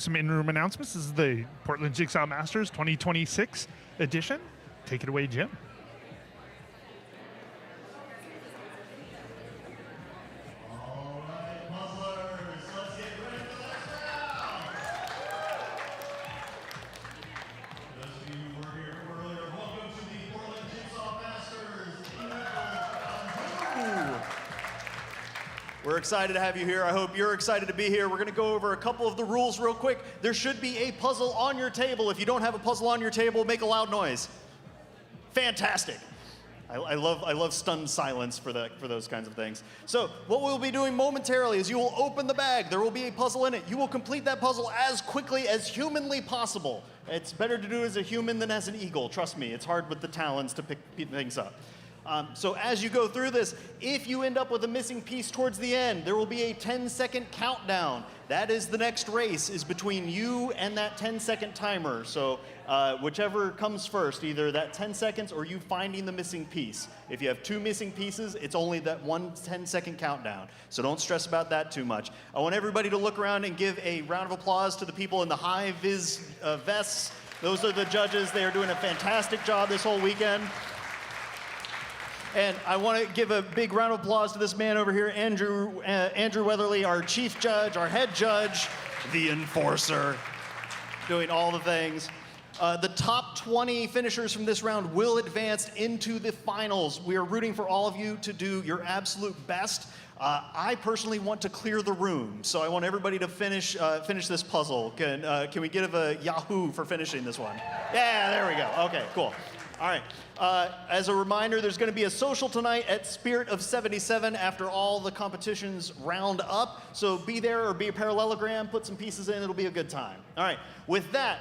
Some in-room announcements. This is the Portland Jigsaw Masters 2026 edition. Take it away, Jim. All right, puzzlers, let's get ready for this round. For those of you who were here earlier, welcome to the Portland Jigsaw Masters Round 2. We're excited to have you here. I hope you're excited to be here. We're going to go over a couple of the rules real quick. There should be a puzzle on your table. If you don't have a puzzle on your table, make a loud noise. Fantastic. I love stunned silence for those kinds of things. So what we'll be doing momentarily is you will open the bag. There will be a puzzle in it. You will complete that puzzle as quickly as humanly possible. It's better to do it as a human than as an eagle. Trust me, it's hard with the talons to pick things up. So as you go through this, if you end up with a missing piece towards the end, there will be a 10-second countdown. That is the next race, is between you and that 10-second timer. So whichever comes first, either that 10 seconds or you finding the missing piece. If you have two missing pieces, it's only that one 10-second countdown. So don't stress about that too much. I want everybody to look around and give a round of applause to the people in the high-vis vests. Those are the judges. They are doing a fantastic job this whole weekend. And I want to give a big round of applause to this man over here, Andrew Weatherly, our chief judge, our head judge, the enforcer, doing all the things. The top 20 finishers from this round will advance into the finals. We are rooting for all of you to do your absolute best. I personally want to clear the room, so I want everybody to finish this puzzle. Can we give a Yahoo for finishing this one? Yeah, there we go. Okay, cool. All right. As a reminder, there's going to be a social tonight at Spirit of 77 after all the competitions round up. So be there or be a parallelogram, put some pieces in, it'll be a good time. All right. With that,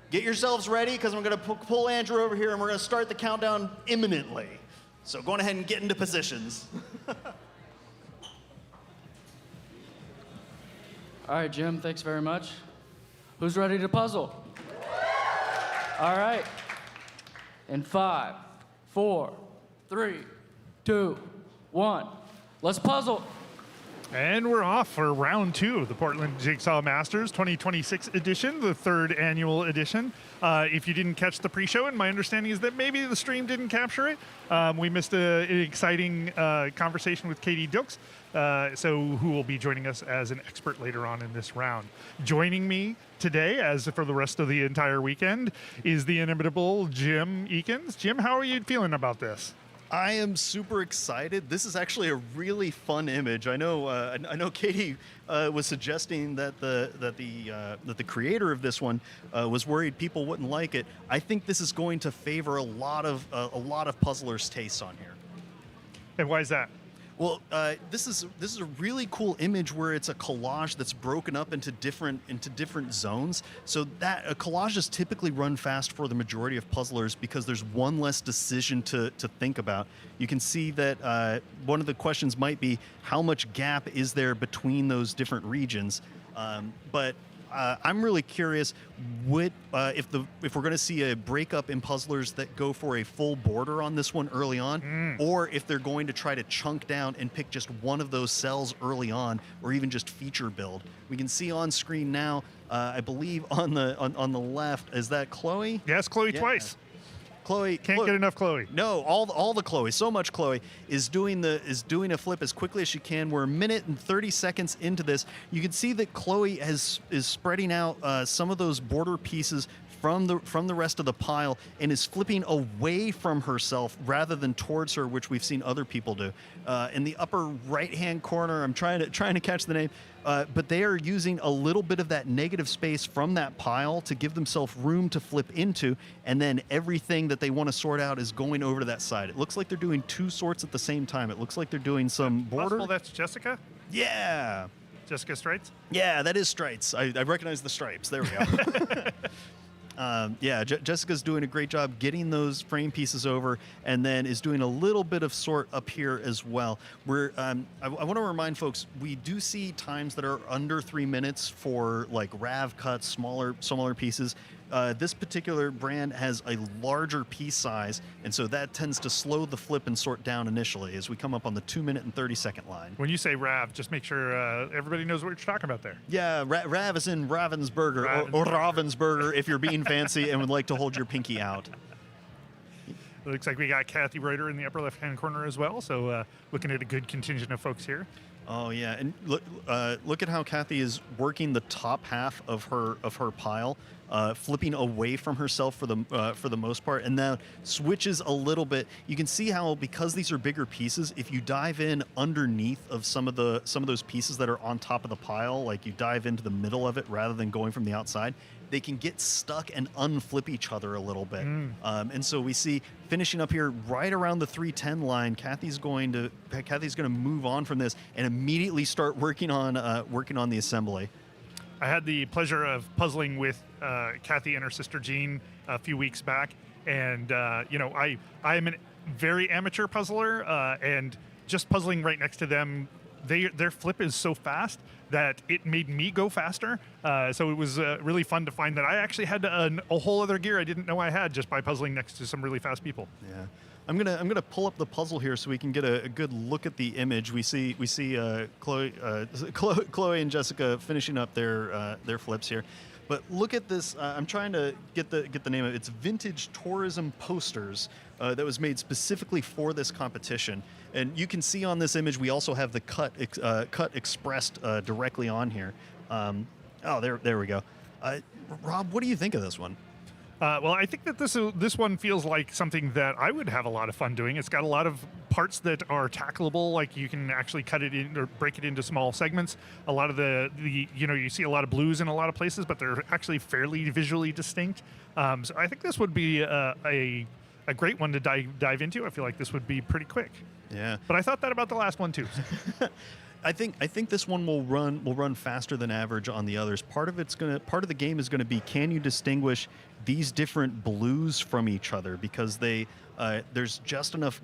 get yourselves ready because I'm going to pull Andrew over here and we're going to start the countdown imminently. So go on ahead and get into positions. All right, Jim, thanks very much. Who's ready to puzzle? All right. In 5, 4, 3, 2, 1. Let's puzzle. And we're off for round 2 of the Portland Jigsaw Masters 2026 edition, the 3rd annual edition. If you didn't catch the pre-show, and my understanding is that maybe the stream didn't capture it, we missed an exciting conversation with Katie Dilks, who will be joining us as an expert later on in this round. Joining me today, as for the rest of the entire weekend, is the inimitable Jim Eakins. Jim, how are you feeling about this? I am super excited. This is actually a really fun image. I know Katie was suggesting that the creator of this one was worried people wouldn't like it. I think this is going to favor a lot of puzzlers' tastes on here. And why is that? Well, this is a really cool image where it's a collage that's broken up into different zones. So that collages typically run fast for the majority of puzzlers because there's one less decision to think about. You can see that one of the questions might be how much gap is there between those different regions, but I'm really curious if we're going to see a breakup in puzzlers that go for a full border on this one early on, or if they're going to try to chunk down and pick just one of those cells early on, or even just feature build. We can see on screen now, I believe on the left, is that Chloe? Yes, Chloe, yeah. Twice. Chloe can't get enough Chloe. No, all the Chloe, so much Chloe is doing a flip as quickly as she can. We're a minute and 30 seconds into this. You can see that Chloe is spreading out some of those border pieces from the rest of the pile and is flipping away from herself rather than towards her, which we've seen other people do. In the upper right-hand corner, I'm trying to catch the name, but they are using a little bit of that negative space from that pile to give themselves room to flip into, and then everything that they want to sort out is going over to that side. It looks like they're doing two sorts at the same time. It looks like they're doing some border. Possible that's Jessica? Yeah. Jessica Strites? Yeah, that is Strites. I recognize the stripes. There we go. Yeah, Jessica's doing a great job getting those frame pieces over, and then is doing a little bit of sort up here as well. I want to remind folks, we do see times that are under 3 minutes for like RAV cuts, smaller pieces. this particular brand has a larger piece size, and so that tends to slow the flip and sort down initially as we come up on the 2-minute and 30-second line. When you say Rav, just make sure everybody knows what you're talking about there. Yeah, Rav is in Ravensburger, or Ravensburger if you're being fancy and would like to hold your pinky out. It looks like we got Kathy Reuter in the upper left-hand corner as well, so looking at a good contingent of folks here. Oh yeah, and look at how Kathy is working the top half of her pile, flipping away from herself for the most part, and now switches a little bit. You can see how, because these are bigger pieces, if you dive in underneath of some of those pieces that are on top of the pile, like you dive into the middle of it rather than going from the outside, they can get stuck and unflip each other a little bit. And so we see finishing up here right around the 310 line, Kathy's going to move on from this and immediately start working on the assembly. I had the pleasure of puzzling with Kathy and her sister Jean a few weeks back, and I am a very amateur puzzler, and just puzzling right next to them, their flip is so fast that it made me go faster. So it was really fun to find that I actually had a whole other gear I didn't know I had just by puzzling next to some really fast people. Yeah. I'm gonna pull up the puzzle here so we can get a good look at the image. We see Chloe and Jessica finishing up their flips here, but look at this. I'm trying to get the name of it. It's Vintage Tourism Posters that was made specifically for this competition. And you can see on this image we also have the cut expressed directly on here. There we go. Rob, what do you think of this one? Well, I think that this one feels like something that I would have a lot of fun doing. It's got a lot of parts that are tackleable, like you can actually cut it in or break it into small segments. A lot of you see a lot of blues in a lot of places, but they're actually fairly visually distinct. So I think this would be a great one to dive into. I feel like this would be pretty quick. Yeah. But I thought that about the last one too. I think this one will run faster than average on the others. Part of the game is gonna be, can you distinguish these different blues from each other, because there's just enough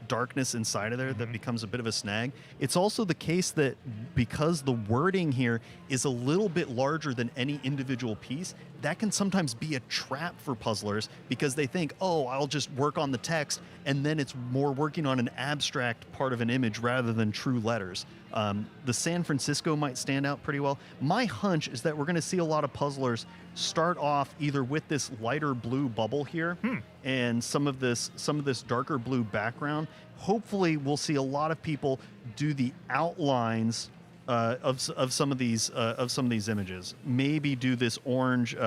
darkness inside of there that becomes a bit of a snag. It's also the case that because the wording here is a little bit larger than any individual piece, that can sometimes be a trap for puzzlers, because they think, oh, I'll just work on the text, and then it's more working on an abstract part of an image rather than true letters. The San Francisco might stand out pretty well. My hunch is that we're going to see a lot of puzzlers start off either with this lighter blue bubble here and some of this darker blue background. Hopefully, we'll see a lot of people do the outlines of some of these images. Maybe do this orange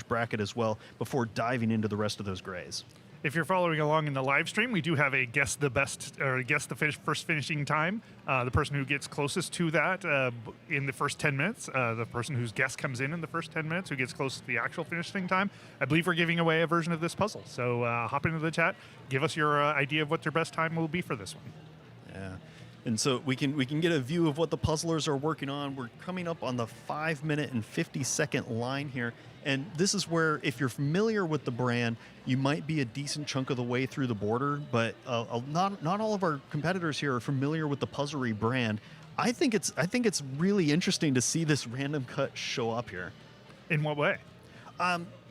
bracket as well before diving into the rest of those grays. If you're following along in the live stream, we do have a guess the first finishing time. The person who gets closest to that in the first 10 minutes, the person whose guess comes in the first 10 minutes, who gets closest to the actual finishing time. I believe we're giving away a version of this puzzle. So hop into the chat, give us your idea of what your best time will be for this one. Yeah. And so we can get a view of what the puzzlers are working on. We're coming up on the 5-minute and 50-second line here. And this is where, if you're familiar with the brand, you might be a decent chunk of the way through the border, but not all of our competitors here are familiar with the Puzzlery brand. I think it's really interesting to see this random cut show up here. In what way?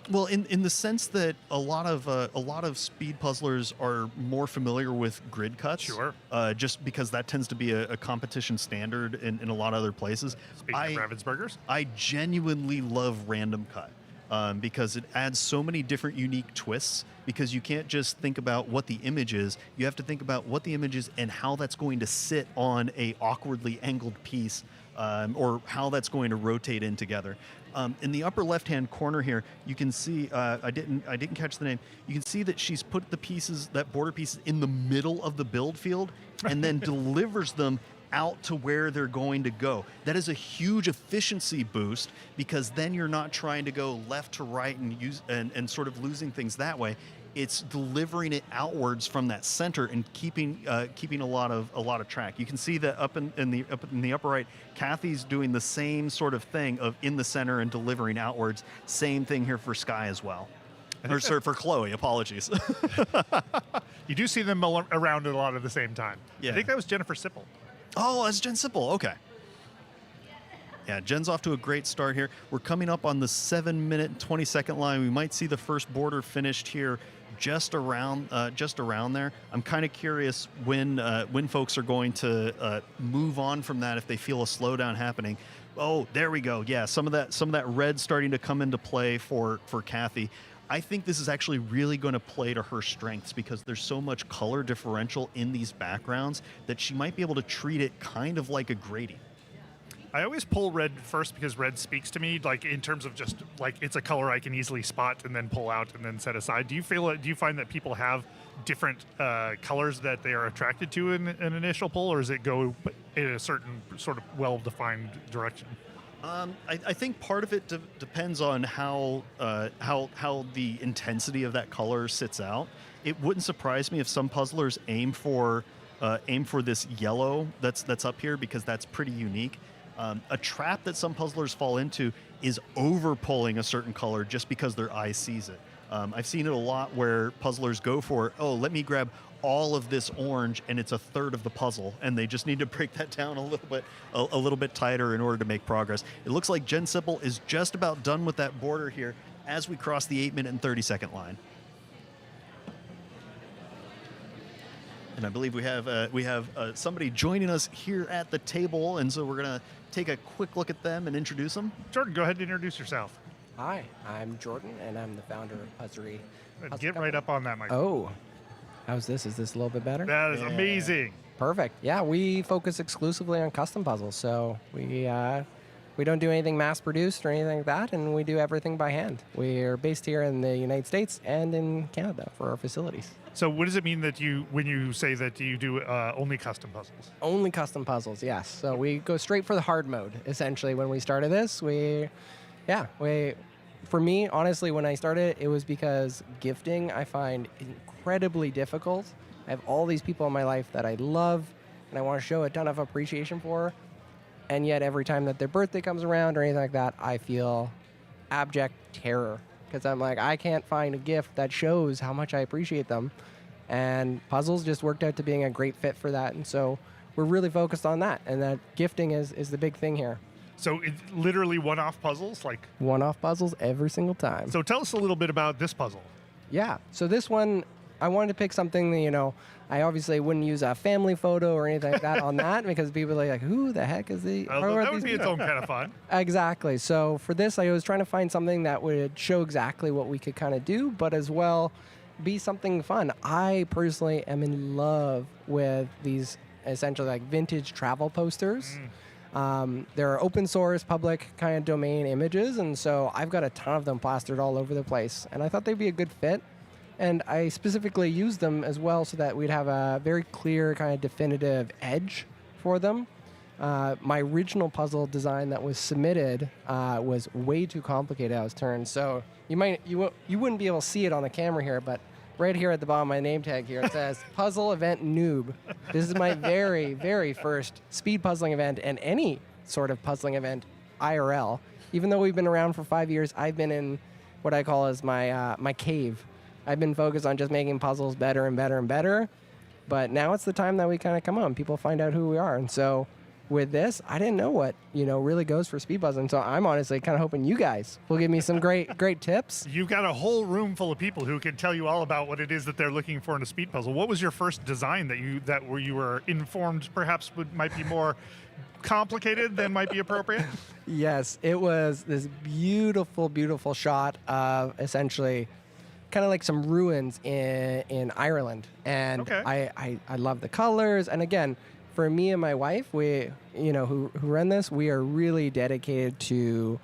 Well, in the sense that a lot of speed puzzlers are more familiar with grid cuts. Sure. Just because that tends to be a competition standard in a lot of other places. Speaking of Ravensburgers? I genuinely love random cut. Because it adds so many different unique twists, because you can't just think about what the image is, you have to think about what the image is and how that's going to sit on a awkwardly angled piece, or how that's going to rotate in together. In the upper left-hand corner here, you can see, I didn't catch the name, you can see that she's put the pieces, that border pieces, in the middle of the build field and then delivers them out to where they're going to go. That is a huge efficiency boost, because then you're not trying to go left to right and sort of losing things that way. It's delivering it outwards from that center and keeping a lot of track. You can see that up in the upper right, Kathy's doing the same sort of thing of in the center and delivering outwards. Same thing here for Sky as well. Or sorry, for Chloe, apologies. You do see them around a lot at the same time. Yeah. I think that was Jennifer Sipple. Oh, that's Jen Sipple. Okay. Yeah, Jen's off to a great start here. We're coming up on the 7-minute and 20-second line. We might see the first border finished here just around there. I'm kind of curious when folks are going to move on from that if they feel a slowdown happening. Oh, there we go. Yeah, some of that red starting to come into play for Kathy. I think this is actually really going to play to her strengths because there's so much color differential in these backgrounds that she might be able to treat it kind of like a gradient. I always pull red first because red speaks to me, like in terms of just like it's a color I can easily spot and then pull out and then set aside. Do you find that people have different colors that they are attracted to in an initial pull, or does it go in a certain sort of well-defined direction? I think part of it depends on how the intensity of that color sits out. It wouldn't surprise me if some puzzlers aim for this yellow that's up here because that's pretty unique. A trap that some puzzlers fall into is over pulling a certain color just because their eye sees it. I've seen it a lot where puzzlers go for, oh, let me grab all of this orange and it's a third of the puzzle, and they just need to break that down a little bit tighter in order to make progress. It looks like Jen Sipple is just about done with that border here as we cross the 8-minute and 30-second line. And I believe we have somebody joining us here at the table, and so we're gonna take a quick look at them and introduce them. Jordan, go ahead and introduce yourself. Hi, I'm Jordan, and I'm the founder of Puzzery. Get right up on that mic. Oh, how's this? Is this a little bit better? That is amazing. Perfect. Yeah, we focus exclusively on custom puzzles, so we don't do anything mass-produced or anything like that, and we do everything by hand. We're based here in the United States and in Canada for our facilities. So what does it mean that when you say that you do only custom puzzles? Only custom puzzles, yes. So we go straight for the hard mode, essentially. When we started this, for me, honestly, when I started, it was because gifting I find incredibly difficult. I have all these people in my life that I love and I want to show a ton of appreciation for, and yet every time that their birthday comes around or anything like that, I feel abject terror because I'm like, I can't find a gift that shows how much I appreciate them. And puzzles just worked out to being a great fit for that. And so we're really focused on that, and that gifting is the big thing here. So it's literally one-off puzzles? Like One-off puzzles every single time. So tell us a little bit about this puzzle. Yeah, so this one, I wanted to pick something that, I obviously wouldn't use a family photo or anything like that on that because people are like, who the heck is he? That would be its own kind of fun. Exactly. So for this, I was trying to find something that would show exactly what we could kind of do, but as well be something fun. I personally am in love with these essentially like vintage travel posters. They're open source, public kind of domain images, and so I've got a ton of them plastered all over the place, and I thought they'd be a good fit. And I specifically used them as well so that we'd have a very clear kind of definitive edge for them. My original puzzle design that was submitted was way too complicated. I was turned. So you wouldn't be able to see it on the camera here, but right here at the bottom of my name tag here, it says Puzzle Event Noob. This is my very, very first speed puzzling event and any sort of puzzling event IRL. Even though we've been around for 5 years, I've been in what I call as my cave. I've been focused on just making puzzles better and better and better. But now it's the time that we kind of come on. People find out who we are. And so with this, I didn't know what, really goes for speed puzzling. So I'm honestly kind of hoping you guys will give me some great tips. You've got a whole room full of people who can tell you all about what it is that they're looking for in a speed puzzle. What was your first design where you were informed perhaps might be more complicated than might be appropriate? Yes, it was this beautiful, beautiful shot of essentially kind of like some ruins in Ireland. And okay. I love the colors. And again, for me and my wife, we, who run this, we are really dedicated to,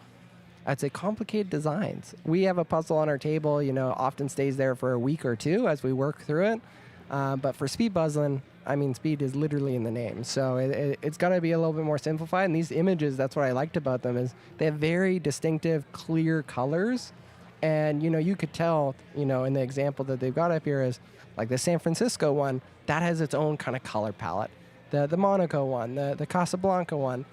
I'd say, complicated designs. We have a puzzle on our table, often stays there for a week or two as we work through it. But for speed puzzling, speed is literally in the name. So it's got to be a little bit more simplified. And these images, that's what I liked about them, is they have very distinctive, clear colors. And, you could tell, in the example that they've got up here is like the San Francisco one, that has its own kind of color palette. The Monaco one, the Casablanca one.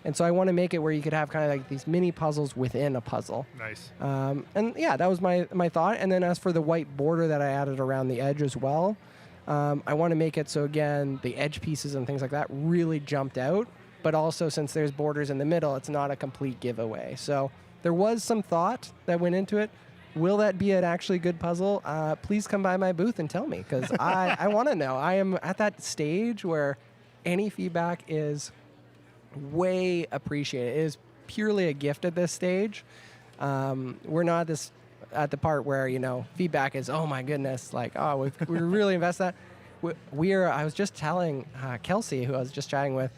And so I want to make it where you could have kind of like these mini puzzles within a puzzle. Nice. And yeah, that was my thought. And then as for the white border that I added around the edge as well, I want to make it so, again, the edge pieces and things like that really jumped out. but also since there's borders in the middle, it's not a complete giveaway. So there was some thought that went into it. Will that be an actually good puzzle? Please come by my booth and tell me, because I want to know. I am at that stage where any feedback is way appreciated. It is purely a gift at this stage. We're not at the part where, feedback is, oh my goodness, like, oh, we really invest that. I was just telling Kelsey, who I was just chatting with,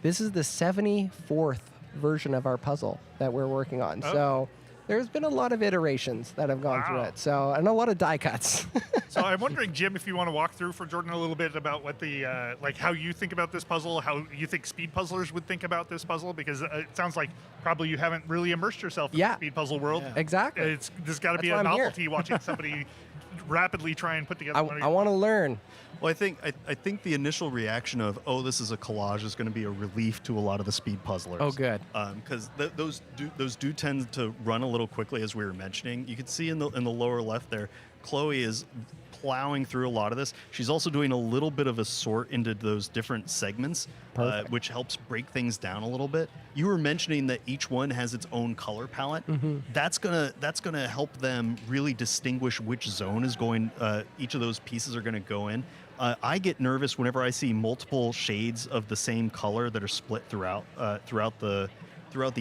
this is the 74th version of our puzzle that we're working on. Oh. So there's been a lot of iterations that have gone through it. So, and a lot of die cuts. So I'm wondering, Jim, if you want to walk through for Jordan a little bit about what the, like how you think about this puzzle, how you think speed puzzlers would think about this puzzle, because it sounds like probably you haven't really immersed yourself in the speed puzzle world. Yeah. Exactly. There's got to be a novelty watching somebody rapidly try and put together. I want to learn. Well, I think the initial reaction of, oh, this is a collage is going to be a relief to a lot of the speed puzzlers. Oh, good. Because those do tend to run a little quickly, as we were mentioning. You can see in the lower left there, Chloe is plowing through a lot of this. She's also doing a little bit of a sort into those different segments, which helps break things down a little bit. You were mentioning that each one has its own color palette. Mm-hmm. That's gonna help them really distinguish which zone is going. Each of those pieces are going to go in. I get nervous whenever I see multiple shades of the same color that are split throughout the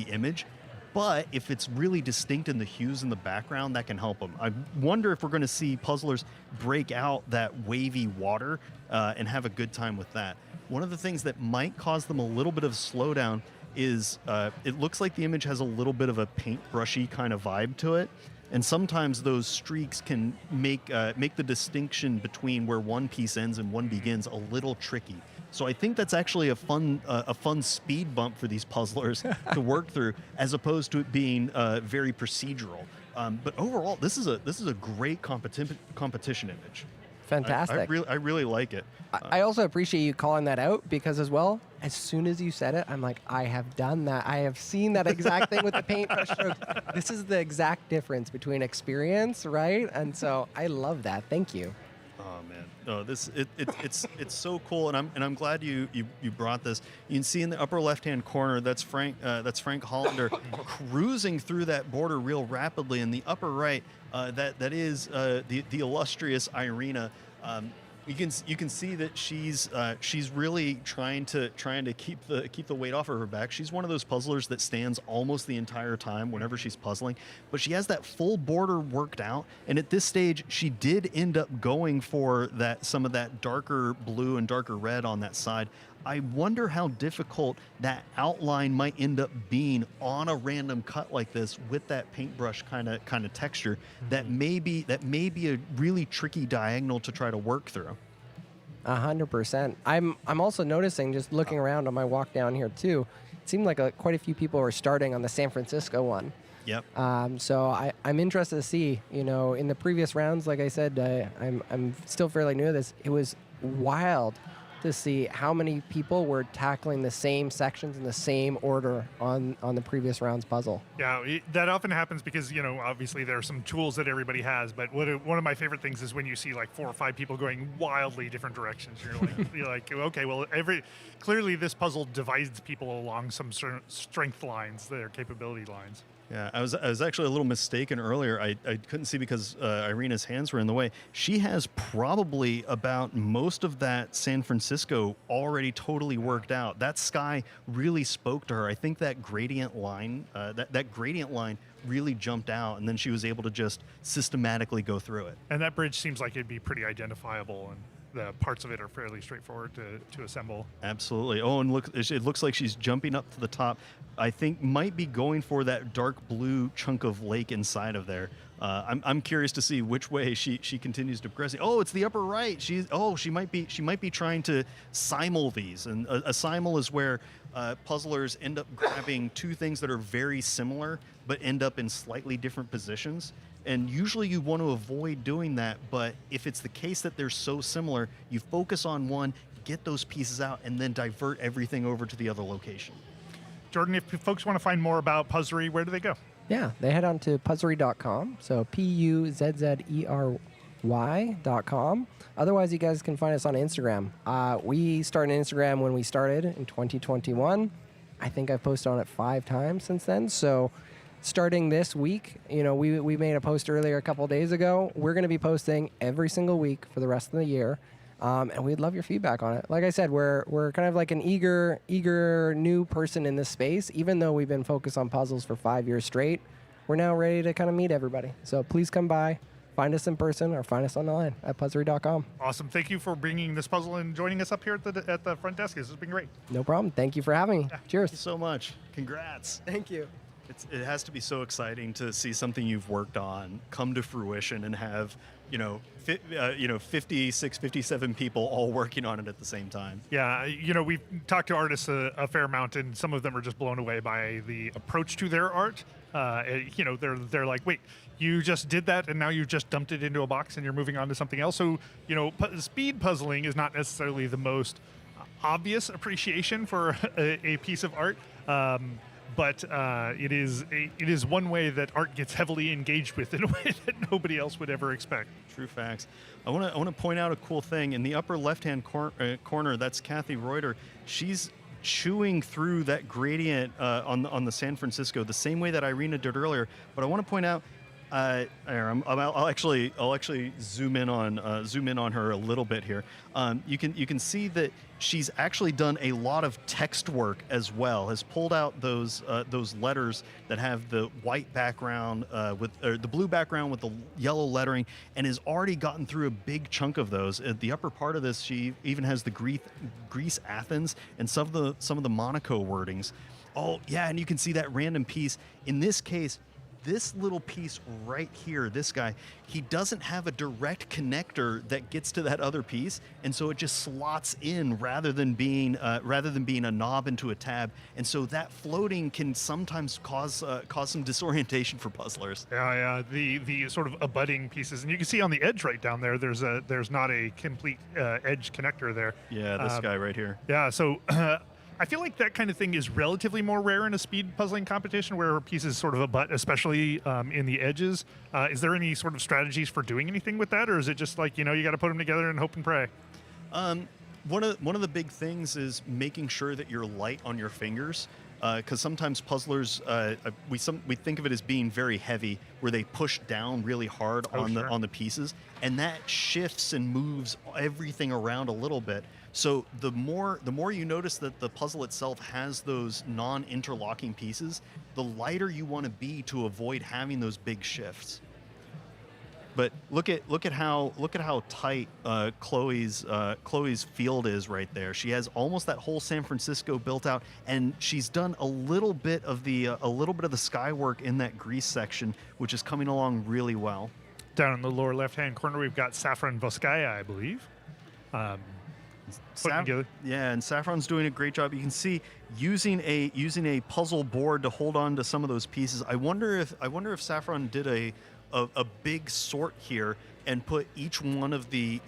image. But if it's really distinct in the hues in the background, that can help them. I wonder if we're going to see puzzlers break out that wavy water and have a good time with that. One of the things that might cause them a little bit of slowdown is it looks like the image has a little bit of a paintbrushy kind of vibe to it. And sometimes those streaks can make the distinction between where one piece ends and one begins a little tricky. So I think that's actually a fun speed bump for these puzzlers to work through, as opposed to it being very procedural. But overall, this is a great competition image. Fantastic. I really like it. I also appreciate you calling that out, because as well, as soon as you said it, I'm like, I have done that. I have seen that exact thing with the paintbrush strokes. This is the exact difference between experience, right? And so I love that. Thank you. Oh man, no, it's so cool, and I'm glad you brought this. You can see in the upper left-hand corner, that's Frank Hollander cruising through that border real rapidly. In the upper right, that is the illustrious Irina. You can see that she's really trying to keep the weight off of her back. She's one of those puzzlers that stands almost the entire time whenever she's puzzling, but she has that full border worked out. And at this stage, she did end up going for some of that darker blue and darker red on that side. I wonder how difficult that outline might end up being on a random cut like this with that paintbrush kind of texture. That may be a really tricky diagonal to try to work through. 100%. I'm also noticing, just looking around on my walk down here too, it seemed like quite a few people were starting on the San Francisco one. Yep. So I'm interested to see, in the previous rounds, like I said, I'm still fairly new to this. It was wild to see how many people were tackling the same sections in the same order on the previous round's puzzle. Yeah, that often happens because, obviously there are some tools that everybody has, but one of my favorite things is when you see like 4 or 5 people going wildly different directions. You're like, okay, well, clearly this puzzle divides people along some certain strength lines, their capability lines. Yeah, I was actually a little mistaken earlier. I couldn't see because Irina's hands were in the way. She has probably about most of that San Francisco already totally worked out. That sky really spoke to her. I think that gradient line, that gradient line really jumped out, and then she was able to just systematically go through it. And that bridge seems like it'd be pretty identifiable, and the parts of it are fairly straightforward to assemble. Absolutely. Oh, and look, it looks like she's jumping up to the top. I think might be going for that dark blue chunk of lake inside of there. I'm curious to see which way she continues to progress. Oh, it's the upper right. She might be trying to simul these, and a simul is where puzzlers end up grabbing 2 things that are very similar but end up in slightly different positions. And usually you want to avoid doing that, but if it's the case that they're so similar, you focus on one, get those pieces out, and then divert everything over to the other location. Jordan, if folks want to find more about Puzzlery, where do they go? Yeah, they head on to puzzlery.com, so PUZZERY.com. Otherwise, you guys can find us on Instagram. We started Instagram when we started in 2021. I think I've posted on it 5 times since then. So starting this week, we made a post earlier a couple days ago. We're going to be posting every single week for the rest of the year. And we'd love your feedback on it. Like I said, we're kind of like an eager new person in this space. Even though we've been focused on puzzles for 5 years straight, we're now ready to kind of meet everybody. So please come by, find us in person, or find us online at puzzlery.com. Awesome. Thank you for bringing this puzzle and joining us up here at the front desk. This has been great. No problem. Thank you for having me. Cheers. Thank you so much. Congrats. Thank you. It has to be so exciting to see something you've worked on come to fruition and have 56, 57 people all working on it at the same time. Yeah, we've talked to artists a fair amount, and some of them are just blown away by the approach to their art. They're like, wait, you just did that, and now you just dumped it into a box, and you're moving on to something else. So, speed puzzling is not necessarily the most obvious appreciation for a piece of art. But it is one way that art gets heavily engaged with in a way that nobody else would ever expect. True facts. I want to point out a cool thing in the upper left-hand corner. That's Kathy Reuter. She's chewing through that gradient on the San Francisco the same way that Irina did earlier. But I want to point out. I'll actually zoom in on her a little bit here. You can see that she's actually done a lot of text work as well. Has pulled out those letters that have the white background or the blue background with the yellow lettering, and has already gotten through a big chunk of those. At the upper part of this, she even has the Greece Athens and some of the Monaco wordings. Oh yeah, and you can see that random piece. In this case, this little piece right here, this guy, he doesn't have a direct connector that gets to that other piece, and so it just slots in rather than being a knob into a tab, and so that floating can sometimes cause some disorientation for puzzlers. Yeah, the sort of abutting pieces, and you can see on the edge right down there, there's not a complete edge connector there. Yeah, this guy right here. Yeah, so. I feel like that kind of thing is relatively more rare in a speed puzzling competition where pieces sort of abut, especially in the edges. Is there any sort of strategies for doing anything with that, or is it just like, you got to put them together and hope and pray? One of the big things is making sure that you're light on your fingers, because sometimes puzzlers we think of it as being very heavy, where they push down really hard on the pieces, and that shifts and moves everything around a little bit. So the more you notice that the puzzle itself has those non-interlocking pieces, the lighter you want to be to avoid having those big shifts. But look at how tight Chloe's field is right there. She has almost that whole San Francisco built out, and she's done a little bit of the sky work in that Greece section, which is coming along really well. Down in the lower left-hand corner, we've got Saffron Voskaya, I believe. Yeah, and Saffron's doing a great job. You can see using a puzzle board to hold on to some of those pieces. I wonder if Saffron did a big sort here and put each one of the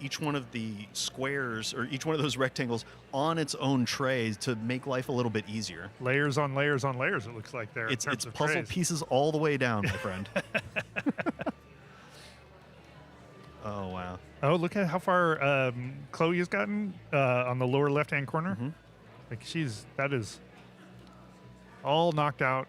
squares or each one of those rectangles on its own tray to make life a little bit easier. Layers on layers on layers, it looks like there. It's puzzle pieces all the way down, my friend. Oh, wow. Oh, look at how far Chloe has gotten on the lower left-hand corner. Mm-hmm. Like that is all knocked out.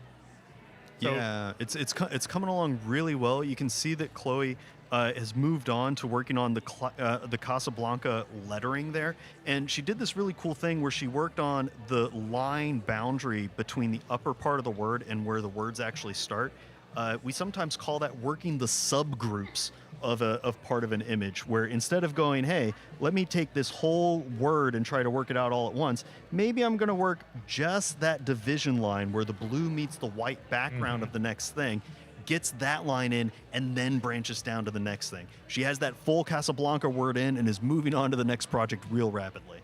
So, yeah, it's coming along really well. You can see that Chloe has moved on to working on the Casablanca lettering there, and she did this really cool thing where she worked on the line boundary between the upper part of the word and where the words actually start. We sometimes call that working the subgroups of part of an image, where instead of going, hey, let me take this whole word and try to work it out all at once, maybe I'm going to work just that division line where the blue meets the white background of the next thing, gets that line in, and then branches down to the next thing. She has that full Casablanca word in and is moving on to the next project real rapidly.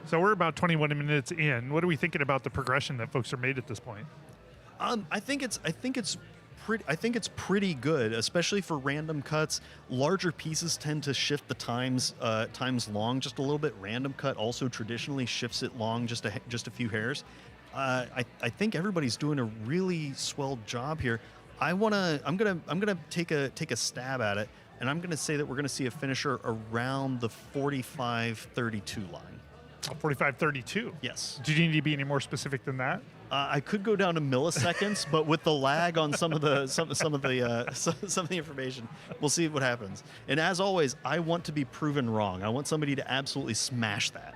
So we're about 21 minutes in. What are we thinking about the progression that folks are made at this point? I think it's pretty good, especially for random cuts. Larger pieces tend to shift the times long just a little bit. Random cut also traditionally shifts it long just a few hairs. I think everybody's doing a really swell job here. I'm gonna take a stab at it, and I'm gonna say that we're gonna see a finisher around the 45-32 line. 4532. Yes. Do you need to be any more specific than that? I could go down to milliseconds, but with the lag on some of the some of the information, we'll see what happens. And as always, I want to be proven wrong. I want somebody to absolutely smash that.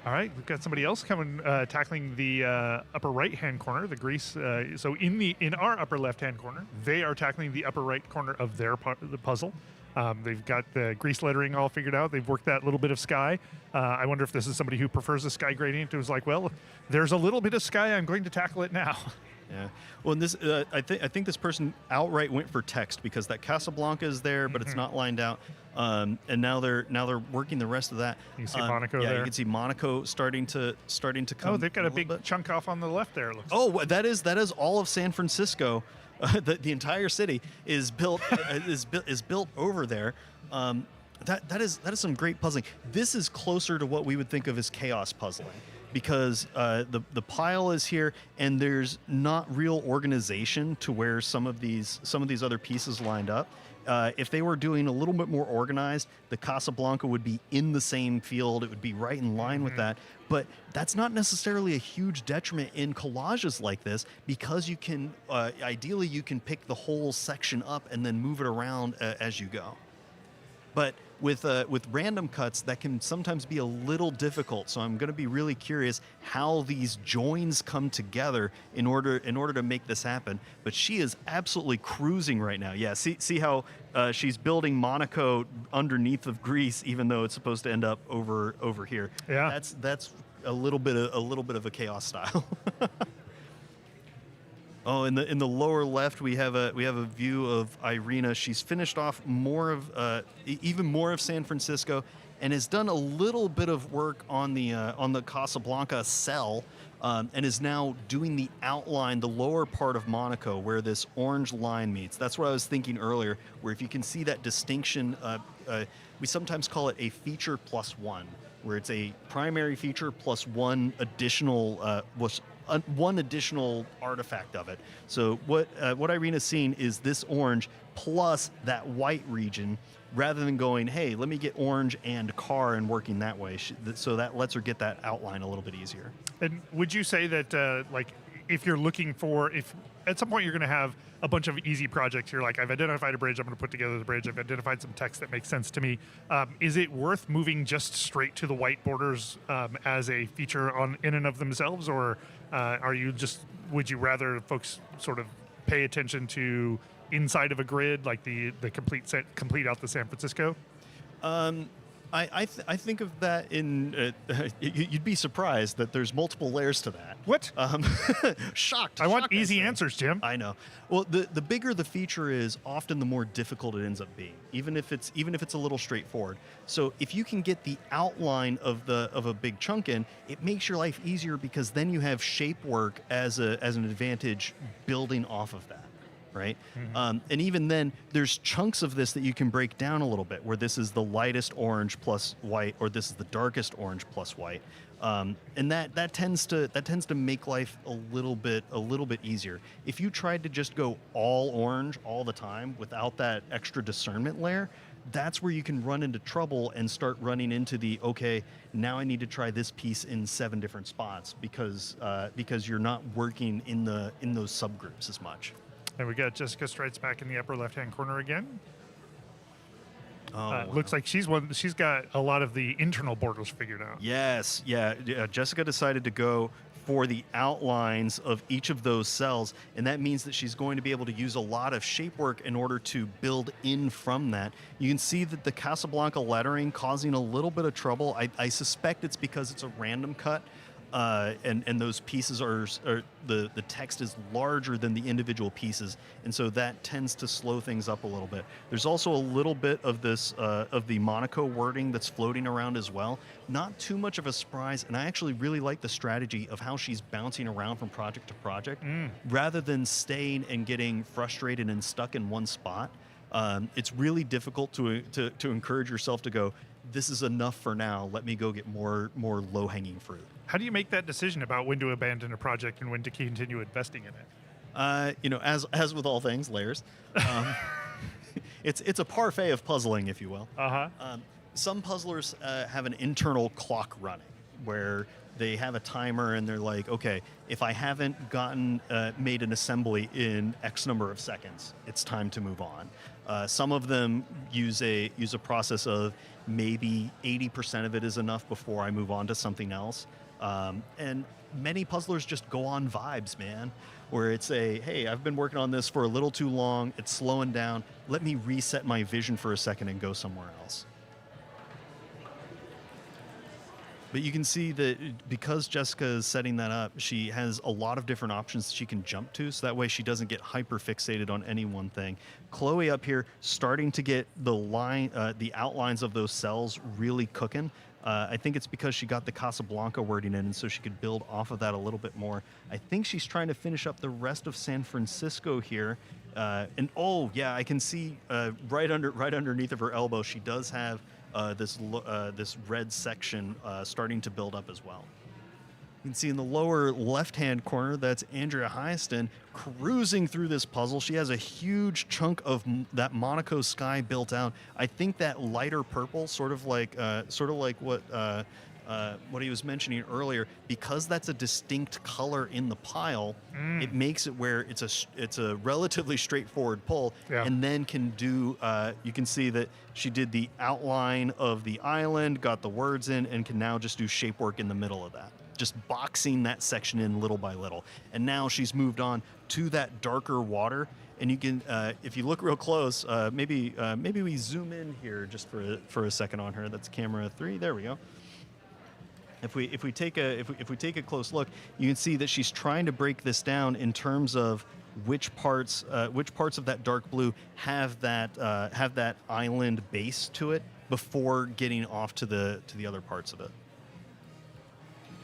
All right, we've got somebody else coming, tackling the upper right-hand corner, the grease. So in our upper left-hand corner, they are tackling the upper right corner of their the puzzle. They've got the grease lettering all figured out. They've worked that little bit of sky. I wonder if this is somebody who prefers the sky gradient. It was like, well, there's a little bit of sky. I'm going to tackle it now. Yeah. Well, and this I think this person outright went for text because that Casablanca is there, but it's not lined out. And now they're working the rest of that. You can see Monaco yeah, there. you can see Monaco starting to come. Oh, they've got a little big bit. chunk off on the left there. It looks Oh, that is all of San Francisco. The entire city is built is built over there. That is some great puzzling. This is closer to what we would think of as chaos puzzling because the pile is here and there's not real organization to where some of these other pieces lined up. If they were doing a little bit more organized, the Casablanca would be in the same field. It would be right in line with that. But that's not necessarily a huge detriment in collages like this because you can, ideally, you can pick the whole section up and then move it around as you go. But with random cuts, that can sometimes be a little difficult. So I'm going to be really curious how these joins come together in order to make this happen. But she is absolutely cruising right now. Yeah, see how she's building Monaco underneath of Greece, even though it's supposed to end up over here. Yeah, that's a little bit of a chaos style. Oh, in the lower left, we have a view of Irina. She's finished off even more of San Francisco, and has done a little bit of work on the Casablanca cell, and is now doing the outline, the lower part of Monaco, where this orange line meets. That's what I was thinking earlier, where if you can see that distinction, we sometimes call it a feature plus one, where it's a primary feature plus one additional one additional artifact of it. So what Irina's seeing is this orange plus that white region, rather than going, hey, let me get orange and car and working that way. So that lets her get that outline a little bit easier. And would you say that, if you're looking for, if at some point you're going to have a bunch of easy projects, you're like, I've identified a bridge, I'm going to put together the bridge, I've identified some text that makes sense to me. Is it worth moving just straight to the white borders as a feature in and of themselves, or would you rather folks sort of pay attention to inside of a grid, like the complete out the San Francisco? I think of that in. You'd be surprised that there's multiple layers to that. What? Shocked. I want shocked, easy I say. answers, Jim. I know. Well, the bigger the feature is, often the more difficult it ends up being, even if it's a little straightforward. So if you can get the outline of a big chunk in, it makes your life easier because then you have shape work as an advantage building off of that. Right? Mm-hmm. And even then, there's chunks of this that you can break down a little bit, where this is the lightest orange plus white, or this is the darkest orange plus white, and that tends to make life a little bit easier. If you tried to just go all orange all the time without that extra discernment layer, that's where you can run into trouble and start running into okay, now I need to try this piece in 7 different spots because you're not working in those subgroups as much. And we got Jessica Strites back in the upper left-hand corner again. Wow. Looks like she's got a lot of the internal borders figured out. Yes, yeah. Jessica decided to go for the outlines of each of those cells, and that means that she's going to be able to use a lot of shape work in order to build in from that. You can see that the Casablanca lettering causing a little bit of trouble. I suspect it's because it's a random cut. And those pieces are the text is larger than the individual pieces, and so that tends to slow things up a little bit. There's also a little bit of this of the Monaco wording that's floating around as well. Not too much of a surprise, and I actually really like the strategy of how she's bouncing around from project to project, rather than staying and getting frustrated and stuck in one spot. It's really difficult to encourage yourself to go, this is enough for now. Let me go get more low-hanging fruit. How do you make that decision about when to abandon a project and when to continue investing in it? As with all things, layers. It's a parfait of puzzling, if you will. Uh-huh. some puzzlers have an internal clock running where they have a timer and they're like, okay, if I haven't made an assembly in X number of seconds, it's time to move on. Some of them use a process of maybe 80% of it is enough before I move on to something else. And many puzzlers just go on vibes, man, where it's hey, I've been working on this for a little too long. It's slowing down. Let me reset my vision for a second and go somewhere else. But you can see that because Jessica is setting that up, she has a lot of different options she can jump to, so that way she doesn't get hyper fixated on any one thing. Chloe up here starting to get the outlines of those cells really cooking. I think it's because she got the Casablanca wording in, and so she could build off of that a little bit more. I think she's trying to finish up the rest of San Francisco here. And oh yeah, I can see right underneath of her elbow, she does have this red section starting to build up as well. You can see in the lower left-hand corner, that's Andrea Hyaston cruising through this puzzle. She has a huge chunk of that Monaco sky built out. I think that lighter purple, sort of like what he was mentioning earlier, because that's a distinct color in the pile, it makes it where it's a relatively straightforward pull, and then can do. You can see that she did the outline of the island, got the words in, and can now just do shape work in the middle of that. Just boxing that section in little by little. And now she's moved on to that darker water. And you can, if you look real close, maybe we zoom in here just for a second on her. That's camera 3. There we go. If we take a close look, you can see that she's trying to break this down in terms of which parts of that dark blue have that island base to it before getting off to the other parts of it.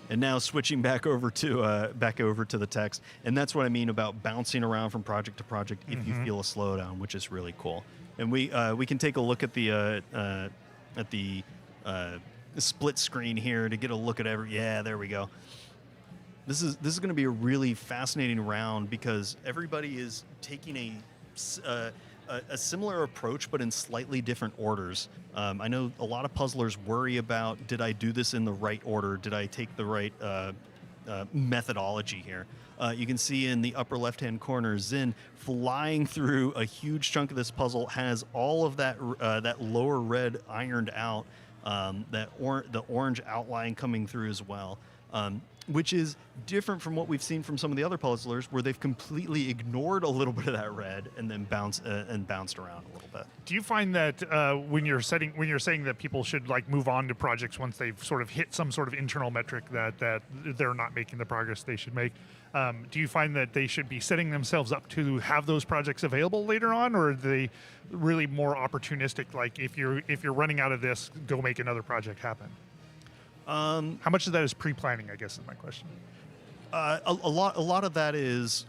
And now switching back over to the text, and that's what I mean about bouncing around from project to project if you feel a slowdown, which is really cool. And we can take a look at the split screen here to get a look at there we go. This is going to be a really fascinating round because everybody is taking a similar approach, but in slightly different orders. I know a lot of puzzlers worry about, did I do this in the right order? Did I take the right methodology here? You can see in the upper left-hand corner, Zin flying through a huge chunk of this puzzle, has all of that lower red ironed out, the orange outline coming through as well. Which is different from what we've seen from some of the other puzzlers, where they've completely ignored a little bit of that red and then bounced around a little bit. Do you find that when you're saying that people should like move on to projects once they've sort of hit some sort of internal metric that they're not making the progress they should make, do you find that they should be setting themselves up to have those projects available later on, or are they really more opportunistic? Like if you're running out of this, go make another project happen. How much of that is pre-planning, I guess is my question. A lot of that is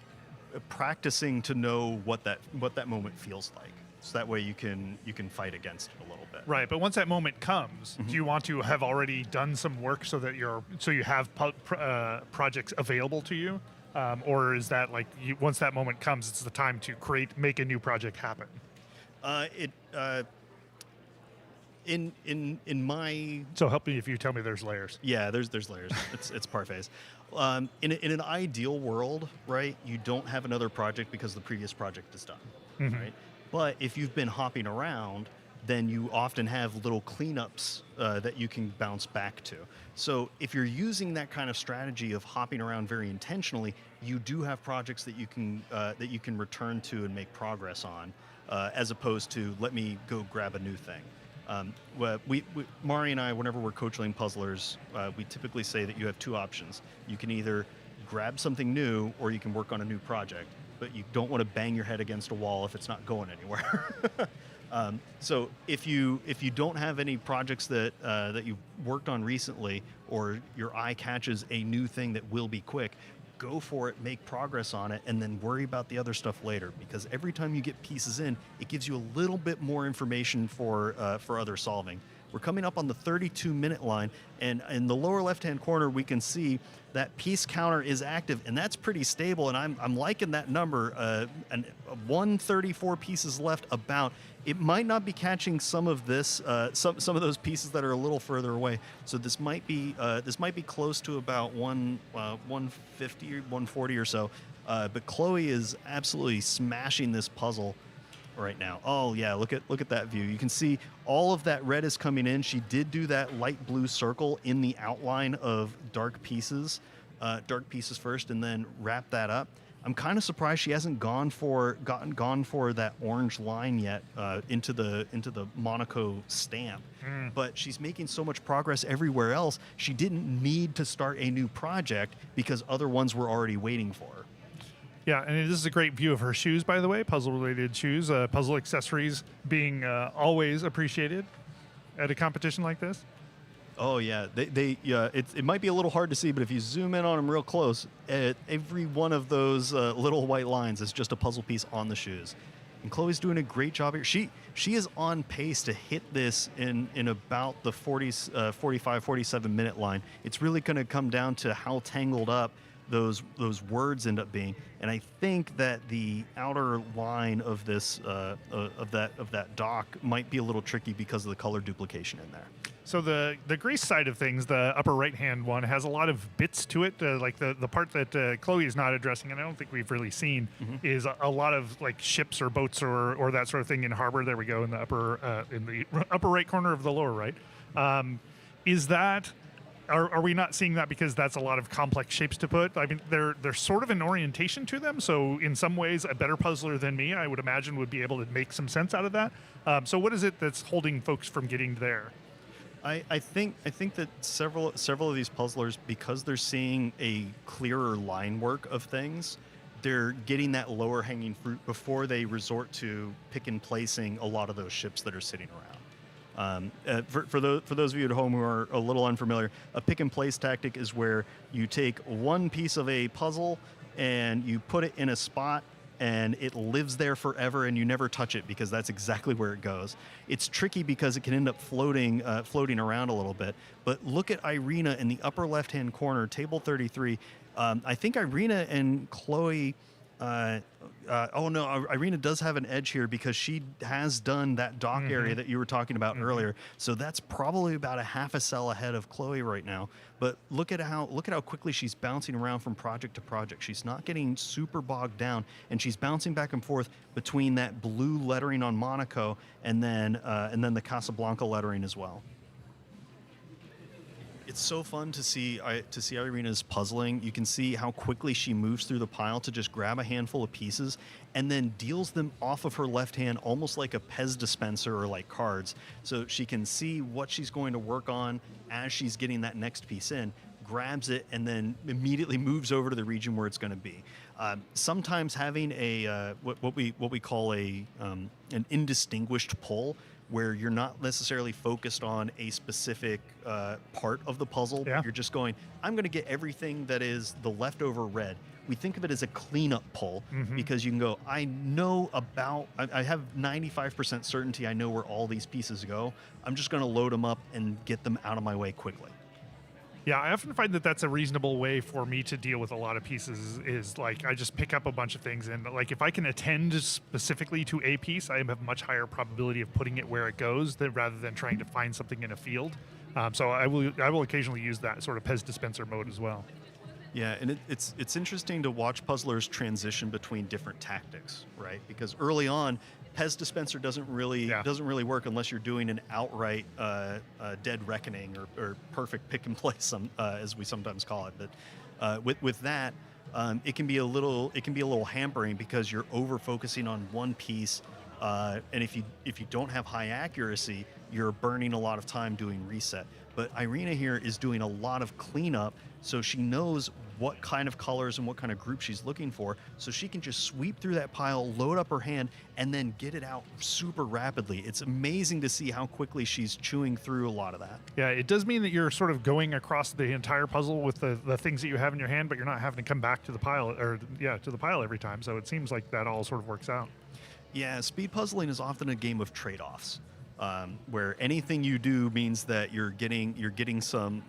practicing to know what that moment feels like, so that way you can fight against it a little bit. Right, but once that moment comes, do you want to have already done some work so that you have projects available to you, or is that like once that moment comes, it's the time to make a new project happen? In my... So help me if you tell me there's layers. Yeah, there's layers. It's parfaits. In an ideal world, right, you don't have another project because the previous project is done, right? But if you've been hopping around, then you often have little cleanups that you can bounce back to. So if you're using that kind of strategy of hopping around very intentionally, you do have projects that you can return to and make progress on, as opposed to let me go grab a new thing. Mari and I, whenever we're coaching puzzlers, we typically say that you have two options. You can either grab something new, or you can work on a new project, but you don't want to bang your head against a wall if it's not going anywhere. So if you don't have any projects that you've worked on recently, or your eye catches a new thing that will be quick, go for it, make progress on it, and then worry about the other stuff later. Because every time you get pieces in, it gives you a little bit more information for other solving. We're coming up on the 32-minute line, and in the lower left-hand corner, we can see that piece counter is active, and that's pretty stable, and I'm liking that number. 134 pieces left about. It might not be catching some of this, some of those pieces that are a little further away. So this might be close to about 150, 140 or so. But Chloe is absolutely smashing this puzzle right now. Oh yeah, look at that view. You can see all of that red is coming in. She did do that light blue circle in the outline of dark pieces first, and then wrap that up. I'm kind of surprised she hasn't gone for that orange line yet into the Monaco stamp. But she's making so much progress everywhere else. She didn't need to start a new project because other ones were already waiting for her. Yeah, and this is a great view of her shoes, by the way, puzzle-related shoes, puzzle accessories being always appreciated at a competition like this. Oh yeah, it might be a little hard to see, but if you zoom in on them real close, every one of those little white lines is just a puzzle piece on the shoes. And Chloe's doing a great job here. She is on pace to hit this in about the 45, 47 minute line. It's really going to come down to how tangled up those words end up being, and I think that the outer line of this of that dock might be a little tricky because of the color duplication in there. So the Greece side of things, the upper right hand one, has a lot of bits to it. Like the part that Chloe is not addressing, and I don't think we've really seen, is a lot of like ships or boats or that sort of thing in harbor. There we go in the upper right corner of the lower right. Is that? Are we not seeing that because that's a lot of complex shapes to put? I mean, there's sort of an orientation to them. So in some ways, a better puzzler than me, I would imagine, would be able to make some sense out of that. So what is it that's holding folks from getting there? I think that several of these puzzlers, because they're seeing a clearer line work of things, they're getting that lower hanging fruit before they resort to pick and placing a lot of those ships that are sitting around. For those of you at home who are a little unfamiliar, a pick and place tactic is where you take one piece of a puzzle and you put it in a spot and it lives there forever and you never touch it because that's exactly where it goes. It's tricky because it can end up floating around a little bit. But look at Irina in the upper left-hand corner, table 33. I think Irina and Chloe... Irina does have an edge here because she has done that dock area that you were talking about earlier. So that's probably about a half a cell ahead of Chloe right now. But look at how quickly she's bouncing around from project to project. She's not getting super bogged down, and she's bouncing back and forth between that blue lettering on Monaco and then the Casablanca lettering as well. It's so fun to see Irina's puzzling. You can see how quickly she moves through the pile to just grab a handful of pieces and then deals them off of her left hand almost like a Pez dispenser or like cards. So she can see what she's going to work on as she's getting that next piece in, grabs it, and then immediately moves over to the region where it's going to be. Sometimes having a what we call an indistinguished pull, where you're not necessarily focused on a specific part of the puzzle. Yeah. You're just going, I'm going to get everything that is the leftover red. We think of it as a cleanup pull because you can go, I have 95% certainty I know where all these pieces go. I'm just going to load them up and get them out of my way quickly. Yeah, I often find that that's a reasonable way for me to deal with a lot of pieces is like I just pick up a bunch of things and like if I can attend specifically to a piece, I have a much higher probability of putting it where it goes rather than trying to find something in a field. So I will occasionally use that sort of Pez dispenser mode as well. Yeah, and it's interesting to watch puzzlers transition between different tactics, right? Because early on, Pez dispenser doesn't really work unless you're doing an outright dead reckoning or perfect pick and place, as we sometimes call it. But with that, it can be a little hampering because you're over focusing on one piece, and if you don't have high accuracy, you're burning a lot of time doing reset. But Irina here is doing a lot of cleanup, so she knows what kind of colors and what kind of group she's looking for, so she can just sweep through that pile, load up her hand, and then get it out super rapidly. It's amazing to see how quickly she's chewing through a lot of that. Yeah, it does mean that you're sort of going across the entire puzzle with the things that you have in your hand, but you're not having to come back to the pile every time. So it seems like that all sort of works out. Yeah, speed puzzling is often a game of trade-offs. where anything you do means that you're getting some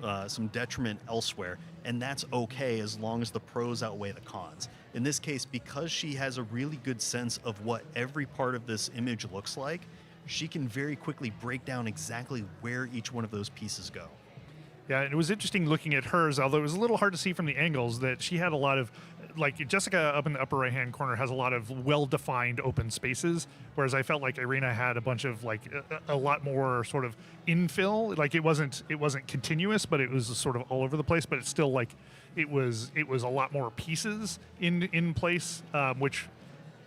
detriment elsewhere, and that's okay as long as the pros outweigh the cons. In this case, because she has a really good sense of what every part of this image looks like, she can very quickly break down exactly where each one of those pieces go. Yeah, and it was interesting looking at hers, although it was a little hard to see from the angles, that she had a lot of, like Jessica up in the upper right-hand corner has a lot of well-defined open spaces, whereas I felt like Irina had a bunch of like a lot more sort of infill. Like it wasn't continuous, but it was sort of all over the place. But it's still like it was a lot more pieces in place, which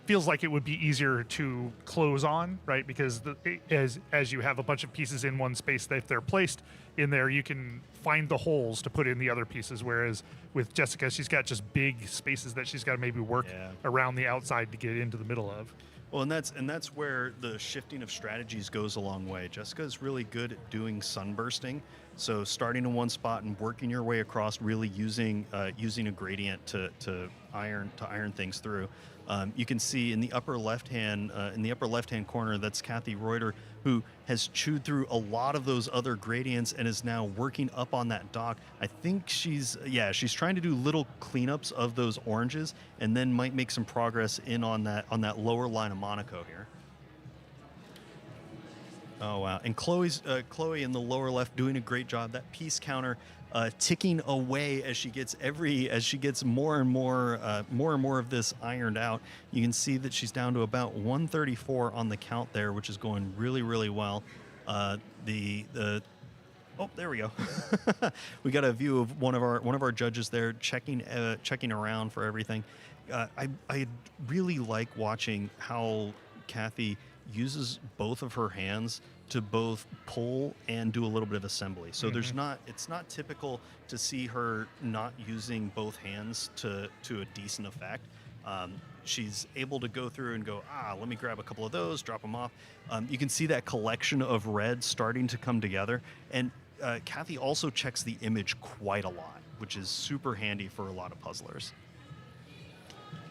feels like it would be easier to close on, right? Because as you have a bunch of pieces in one space, that if they're placed in there, you can find the holes to put in the other pieces. Whereas with Jessica, she's got just big spaces that she's got to maybe work around the outside to get into the middle of. Well, and that's where the shifting of strategies goes a long way. Jessica is really good at doing sunbursting, so starting in one spot and working your way across, really using a gradient to iron things through. You can see in the upper left hand corner, that's Kathy Reuter, who has chewed through a lot of those other gradients and is now working up on that dock. I think she's trying to do little cleanups of those oranges, and then might make some progress in on that lower line of Monaco here. Oh wow! And Chloe in the lower left doing a great job. That piece counter ticking away as she gets more and more of this ironed out. You can see that she's down to about 134 on the count there, which is going really, really well. Oh, there we go. We got a view of one of our judges there checking around for everything. I really like watching how Kathy uses both of her hands to both pull and do a little bit of assembly. So it's not typical to see her not using both hands to a decent effect. She's able to go through and go, let me grab a couple of those, drop them off. You can see that collection of red starting to come together. And Kathy also checks the image quite a lot, which is super handy for a lot of puzzlers.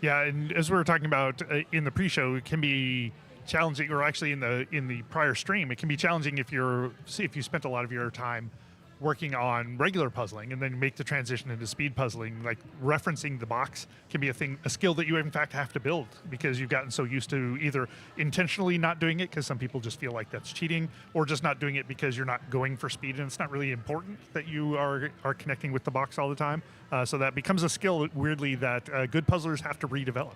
Yeah, and as we were talking about in the pre-show, it can be challenging, or actually in the prior stream, it can be challenging if you spent a lot of your time working on regular puzzling and then make the transition into speed puzzling. Like referencing the box can be a skill that you in fact have to build, because you've gotten so used to either intentionally not doing it because some people just feel like that's cheating, or just not doing it because you're not going for speed and it's not really important that you are connecting with the box all the time. So that becomes a skill, weirdly, that good puzzlers have to redevelop.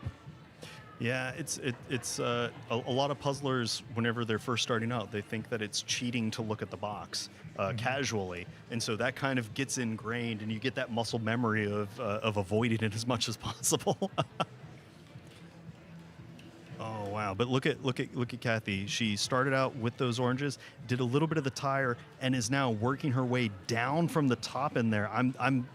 Yeah, it's a lot of puzzlers, whenever they're first starting out, they think that it's cheating to look at the box casually, and so that kind of gets ingrained, and you get that muscle memory of avoiding it as much as possible. Oh wow! But look at Kathy. She started out with those oranges, did a little bit of the tire, and is now working her way down from the top in there. I'm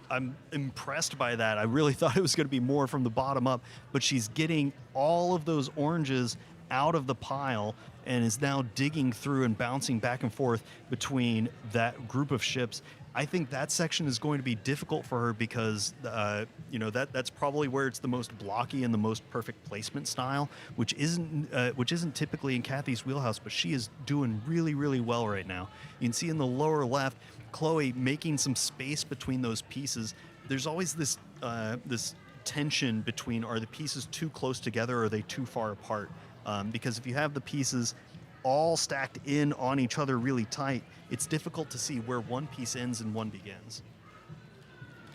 impressed by that. I really thought it was going to be more from the bottom up, but she's getting all of those oranges out of the pile and is now digging through and bouncing back and forth between that group of ships. I think that section is going to be difficult for her because that's probably where it's the most blocky and the most perfect placement style, which isn't typically in Kathy's wheelhouse, but she is doing really, really well right now. You can see in the lower left, Chloe making some space between those pieces. There's always this tension between, are the pieces too close together or are they too far apart? Because if you have the pieces all stacked in on each other really tight, it's difficult to see where one piece ends and one begins.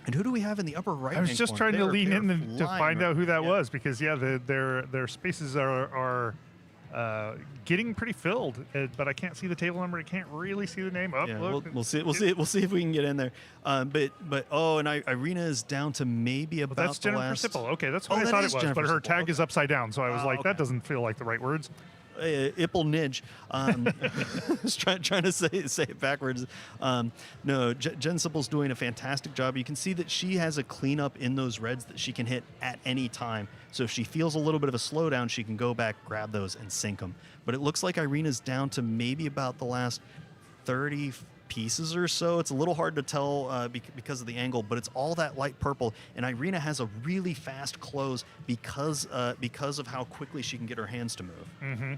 And who do we have in the upper right? I was just trying to lean in to find out who that was, because their spaces are getting pretty filled, but I can't see the table number. I can't really see the name. Look. We'll see if we can get in there. But Irina is down to maybe about that's the Jennifer last. Sipple. Okay, that's what I thought it was, Jennifer but her Sipple. tag is upside down, so I was like, that doesn't feel like the right words. Ipple Nidge. Trying to say it backwards. No, Jen Sipple's doing a fantastic job. You can see that she has a cleanup in those reds that she can hit at any time. So if she feels a little bit of a slowdown, she can go back, grab those, and sink them. But it looks like Irina's down to maybe about the last 30 pieces or so. It's a little hard to tell because of the angle, but it's all that light purple. And Irina has a really fast close because of how quickly she can get her hands to move. Mm-hmm.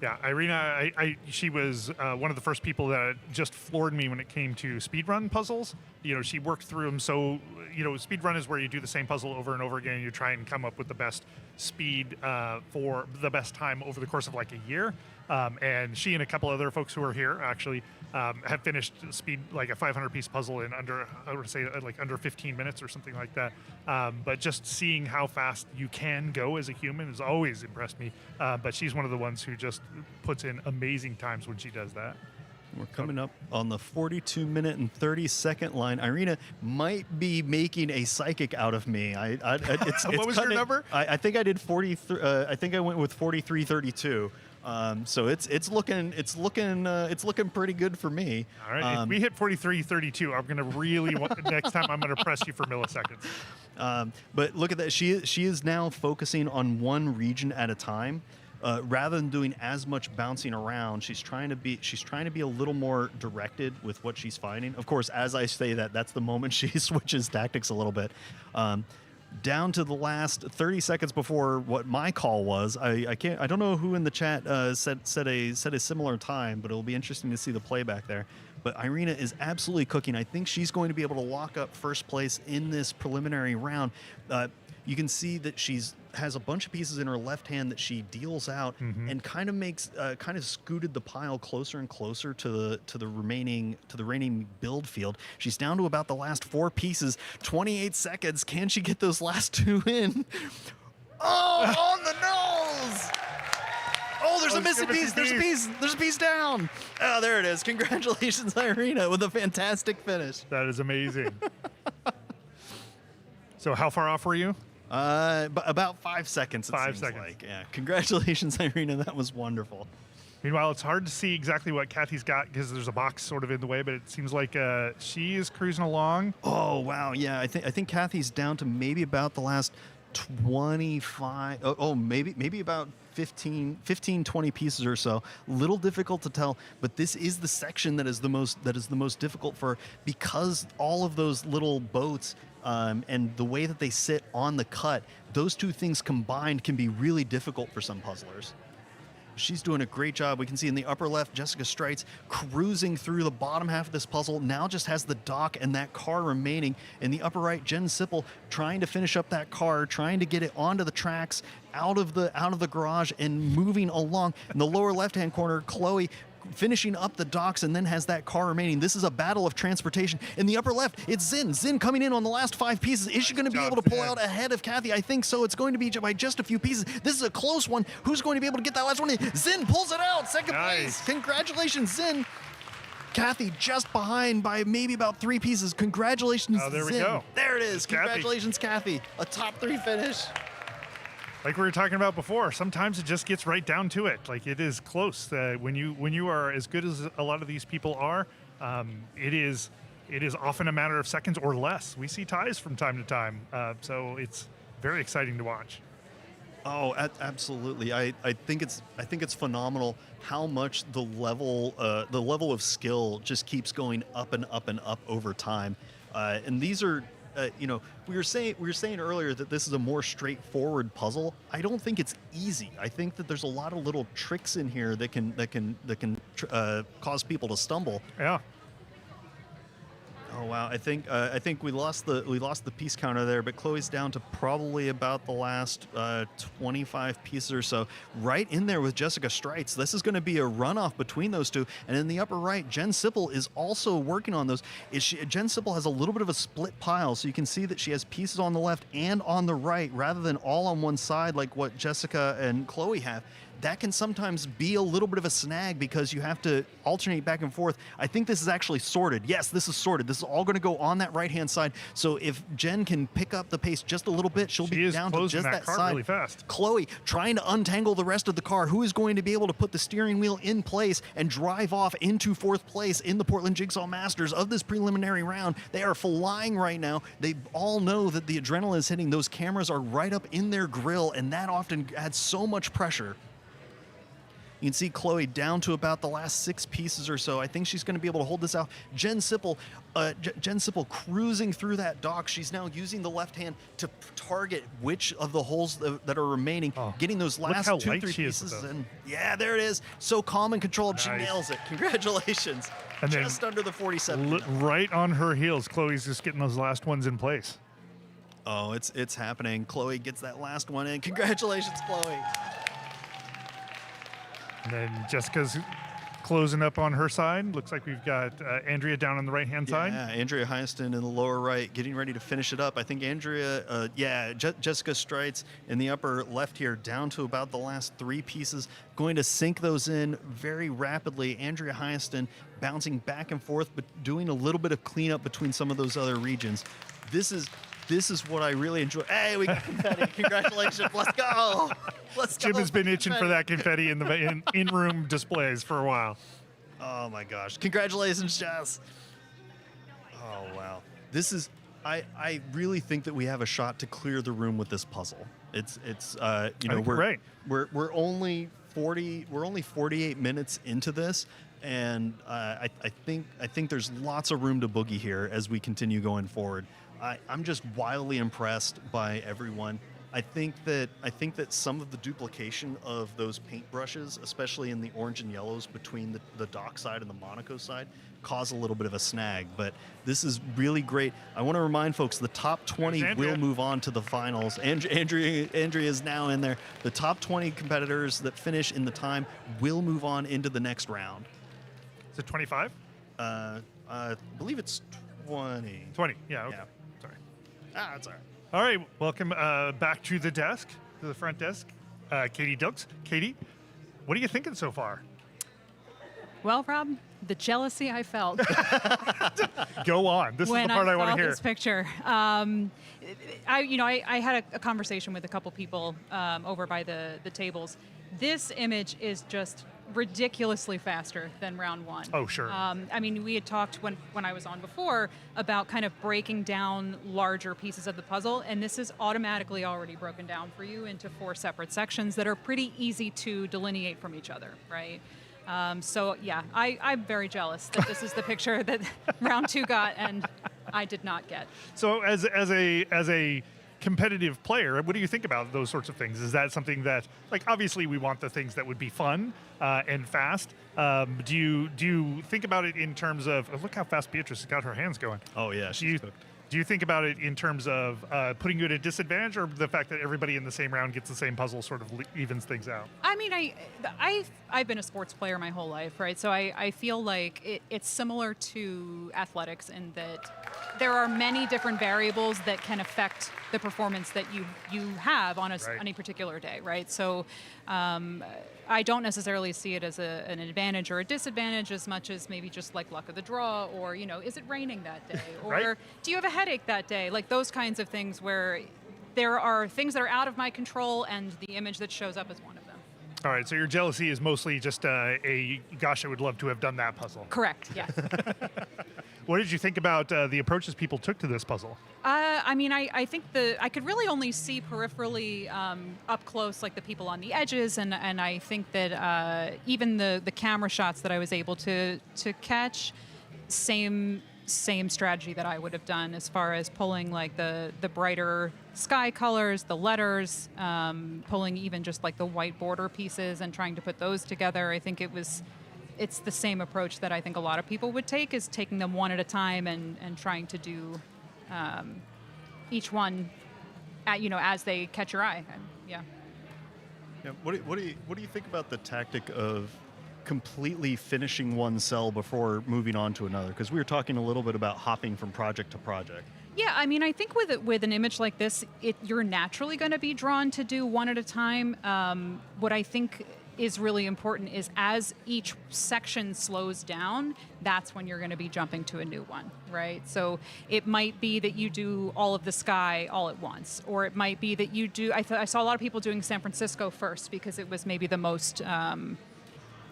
Yeah, Irina, she was one of the first people that just floored me when it came to speedrun puzzles. You know, she worked through them so, you know, speedrun is where you do the same puzzle over and over again. You try and come up with the best speed for the best time over the course of like a year. And she and a couple other folks who are here actually have finished speed like a 500-piece puzzle in under, I would say, like under 15 minutes or something like that. But just seeing how fast you can go as a human has always impressed me. But she's one of the ones who just puts in amazing times when she does that. We're coming up on the 42-minute and 30-second line. Irina might be making a psychic out of me. It's what was your number? I think I did 43. I think I went with 43:32. So it's looking pretty good for me. All right, if we hit 43:32, I'm gonna really next time I'm gonna press you for milliseconds. But look at that. She is now focusing on one region at a time. Rather than doing as much bouncing around, she's trying to be a little more directed with what she's finding. Of course, as I say that, that's the moment she switches tactics a little bit. Down to the last 30 seconds before what my call was. I don't know who in the chat said a similar time, but it'll be interesting to see the playback there. But Irina is absolutely cooking. I think she's going to be able to lock up first place in this preliminary round. You can see that has a bunch of pieces in her left hand that she deals out and kind of scooted the pile closer and closer to the remaining build field. She's down to about the last 4 pieces. 28 seconds. Can she get those last 2 in? Oh, on the nose! Oh, there's a missing piece. There's a piece down. Oh, there it is. Congratulations, Irina, with a fantastic finish. That is amazing. So how far off were you? But about 5 seconds. 5 seconds. Like. Yeah. Congratulations, Irina. That was wonderful. Meanwhile, it's hard to see exactly what Kathy's got because there's a box sort of in the way, but it seems like she is cruising along. Oh wow, yeah. I think Kathy's down to maybe about the last 25. Maybe about 15, 20 pieces or so. Little difficult to tell, but this is the section that is the most difficult for her because all of those little boats. And the way that they sit on the cut, those two things combined can be really difficult for some puzzlers. She's doing a great job. We can see in the upper left, Jessica Streitz cruising through the bottom half of this puzzle. Now just has the dock and that car remaining. In the upper right, Jen Sipple trying to finish up that car, trying to get it onto the tracks, out of the garage and moving along. In the lower left-hand corner, Chloe finishing up the docks and then has that car remaining. This is a battle of transportation. In the upper left, it's Zin. Zin coming in on the last 5 pieces. Is she going to be able to pull out ahead of Kathy? I think so. It's going to be by just a few pieces. This is a close one. Who's going to be able to get that last one in? Zin pulls it out. Second place. Congratulations, Zin. Kathy just behind by maybe about 3 pieces. Congratulations, there Zin. we go. There it is. Congratulations, Kathy. A top 3 finish. Like we were talking about before, sometimes it just gets right down to it. Like it is close. When you are as good as a lot of these people are, it is often a matter of seconds or less. We see ties from time to time, so it's very exciting to watch. Oh, absolutely. I think it's phenomenal how much the level of skill just keeps going up and up and up over time. And these are. We were saying earlier that this is a more straightforward puzzle. I don't think it's easy. I think that there's a lot of little tricks in here that can cause people to stumble. Yeah. Oh wow! I think we lost the piece counter there, but Chloe's down to probably about the last 25 pieces or so, right in there with Jessica Streitz. This is going to be a runoff between those two. And in the upper right, Jen Sipple is also working on those. Jen Sipple has a little bit of a split pile, so you can see that she has pieces on the left and on the right, rather than all on one side like what Jessica and Chloe have. That can sometimes be a little bit of a snag because you have to alternate back and forth. I think this is actually sorted. Yes, this is sorted. This is all going to go on that right-hand side. So if Jen can pick up the pace just a little bit, she'll be down to just that side. Really fast. Chloe trying to untangle the rest of the car. Who is going to be able to put the steering wheel in place and drive off into 4th place in the Portland Jigsaw Masters of this preliminary round? They are flying right now. They all know that the adrenaline is hitting. Those cameras are right up in their grill, and that often adds so much pressure. You can see Chloe down to about the last 6 pieces or so. I think she's going to be able to hold this out. Jen Sipple cruising through that dock. She's now using the left hand to target which of the holes that are remaining, getting those last how 2, light 3 she is pieces. with those. And yeah, there it is. So calm and controlled. She Nice. nails it. Congratulations. And then Just under the 47. Right on her heels, Chloe's just getting those last ones in place. Oh, it's happening. Chloe gets that last one in. Congratulations, Chloe. And then Jessica's closing up on her side. Looks like we've got Andrea down on the right-hand side. Yeah, Andrea Hyaston in the lower right, getting ready to finish it up. I think Andrea, Jessica Streitz in the upper left here, down to about the last 3 pieces, going to sink those in very rapidly. Andrea Hyaston bouncing back and forth, but doing a little bit of cleanup between some of those other regions. This is what I really enjoy. Hey, we got confetti. Congratulations. Let's go. Let's go. Jim has been itching for that confetti in the in-room displays for a while. Oh my gosh. Congratulations, Jess. Oh wow. This is I really think that we have a shot to clear the room with this puzzle. It's you know, we're only 48 minutes into this, and I think there's lots of room to boogie here as we continue going forward. I'm just wildly impressed by everyone. I think that some of the duplication of those paintbrushes, especially in the orange and yellows between the dock side and the Monaco side, cause a little bit of a snag. But this is really great. I want to remind folks the top 20 will move on to the finals. Andrea is now in there. The top 20 competitors that finish in the time will move on into the next round. Is it 25? I believe it's 20. 20, yeah, okay. Yeah. Sorry. That's all right. All right, welcome back to the desk, to the front desk. Katie Dilks. Katie, what are you thinking so far? Well, Rob, the jealousy I felt Go on. This is the part I want to hear. this picture. I had a conversation with a couple people over by the tables. This image is just ridiculously faster than round 1. Oh, sure. I mean, we had talked when I was on before about kind of breaking down larger pieces of the puzzle, and this is automatically already broken down for you into 4 separate sections that are pretty easy to delineate from each other, right? So yeah, I'm very jealous that this is the picture that round 2 got, and I did not get. So as a competitive player, what do you think about those sorts of things? Is that something that, like, obviously we want the things that would be fun and fast. Do you think about it in terms of, look how fast Beatrice has got her hands going. Oh yeah, she's cooked. Do you think about it in terms of putting you at a disadvantage, or the fact that everybody in the same round gets the same puzzle sort of evens things out? I mean, I've been a sports player my whole life, right? So I feel like it's similar to athletics in that there are many different variables that can affect the performance that you have on any particular day, right? So I don't necessarily see it as an advantage or a disadvantage as much as maybe just like luck of the draw, or, you know, is it raining that day? Or Right. do you have a headache that day? Like those kinds of things where there are things that are out of my control, and the image that shows up is one of them. All right, so your jealousy is mostly just gosh, I would love to have done that puzzle. Correct, yes. What did you think about the approaches people took to this puzzle? I mean, I think I could really only see peripherally up close, like the people on the edges, and I think that even the camera shots that I was able to catch, same strategy that I would have done as far as pulling like the brighter sky colors, the letters, pulling even just like the white border pieces and trying to put those together. I think it's the same approach that I think a lot of people would take, is taking them one at a time and trying to do each one as they catch your eye. Yeah. What do you think about the tactic of completely finishing one cell before moving on to another? Because we were talking a little bit about hopping from project to project. Yeah, I mean, I think with an image like this, you're naturally going to be drawn to do one at a time. What I think is really important is as each section slows down, that's when you're going to be jumping to a new one, right? So it might be that you do all of the sky all at once, or it might be that you do, I saw a lot of people doing San Francisco first because it was maybe the most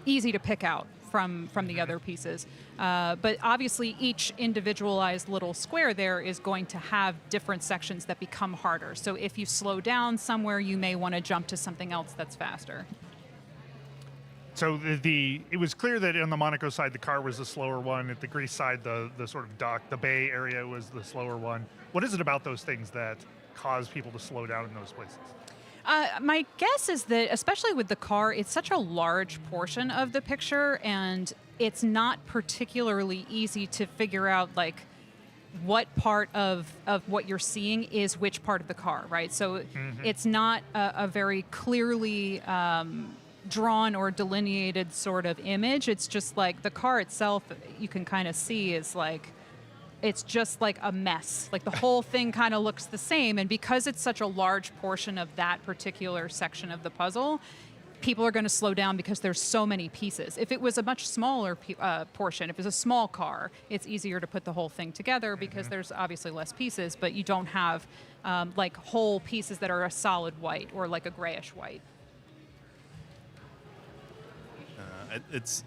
easy to pick out from the other pieces. But obviously each individualized little square there is going to have different sections that become harder. So if you slow down somewhere, you may want to jump to something else that's faster. So it was clear that on the Monaco side, the car was the slower one. At the Greece side, the sort of dock, the bay area was the slower one. What is it about those things that cause people to slow down in those places? My guess is that, especially with the car, it's such a large portion of the picture, and it's not particularly easy to figure out, like, what part of what you're seeing is which part of the car, right? So it's not a very clearly drawn or delineated sort of image. It's just like the car itself, you can kind of see is like, it's just like a mess. Like the whole thing kind of looks the same. And because it's such a large portion of that particular section of the puzzle, people are going to slow down because there's so many pieces. If it was a much smaller portion, if it's a small car, it's easier to put the whole thing together because there's obviously less pieces, but you don't have like whole pieces that are a solid white or like a grayish white. It's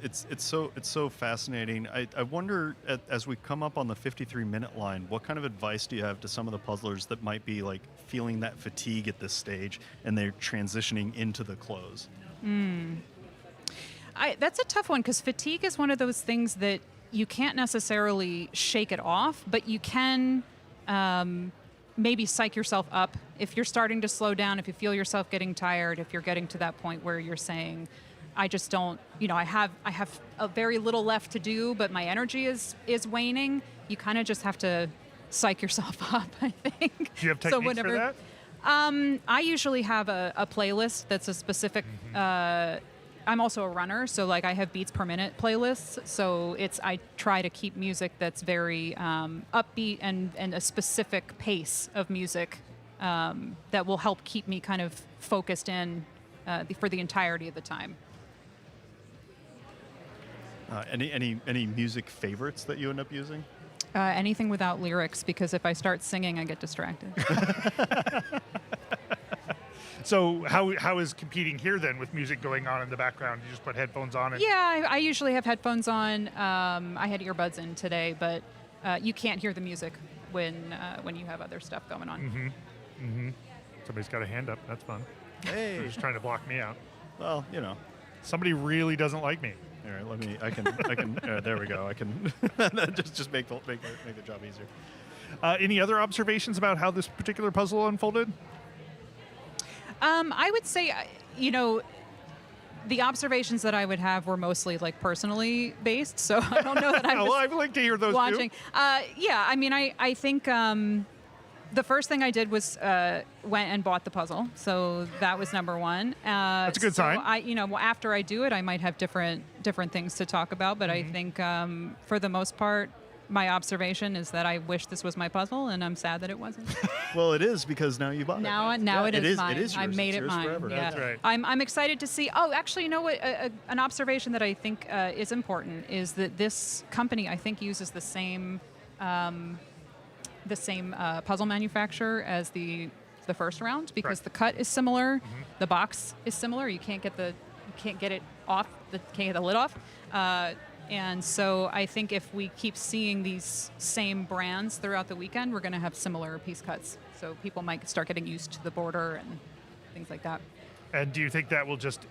so fascinating. I wonder, as we come up on the 53-minute line, what kind of advice do you have to some of the puzzlers that might be like feeling that fatigue at this stage and they're transitioning into the close? That's a tough one because fatigue is one of those things that you can't necessarily shake it off, but you can maybe psych yourself up if you're starting to slow down, if you feel yourself getting tired, if you're getting to that point where you're saying, I just don't, I have a very little left to do, but my energy is waning. You kind of just have to psych yourself up, I think. Do you have techniques for that? I usually have a playlist that's a specific. I'm also a runner, so like I have beats per minute playlists. So I try to keep music that's very upbeat and a specific pace of music that will help keep me kind of focused in for the entirety of the time. Any music favorites that you end up using? Anything without lyrics, because if I start singing, I get distracted. So how is competing here then with music going on in the background? You just put headphones on and... Yeah, I usually have headphones on. I had earbuds in today, but you can't hear the music when you have other stuff going on. Somebody's got a hand up. That's fun. Hey. They're just trying to block me out. Well, Somebody really doesn't like me. All right, I can. There we go. I can just make the job easier. Any other observations about how this particular puzzle unfolded? I would say, the observations that I would have were mostly like personally based, so I don't know that I was well, I'd like to hear those watching. too. Yeah, I mean, I think the first thing I did was went and bought the puzzle, so that was number one. That's a good sign. After I do it, I might have different things to talk about, but I think for the most part, my observation is that I wish this was my puzzle, and I'm sad that it wasn't. Well, it is because now you bought it. Now it is mine. It is yours. I made It's it yours mine. forever. Yeah. That's right. I'm excited to see. Oh, actually, you know what? An observation that I think is important is that this company, I think, uses the same puzzle manufacturer as the first round because the cut is similar, the box is similar. You can't get the lid off. And so I think if we keep seeing these same brands throughout the weekend, we're going to have similar piece cuts. So people might start getting used to the border and things like that. And do you think that will just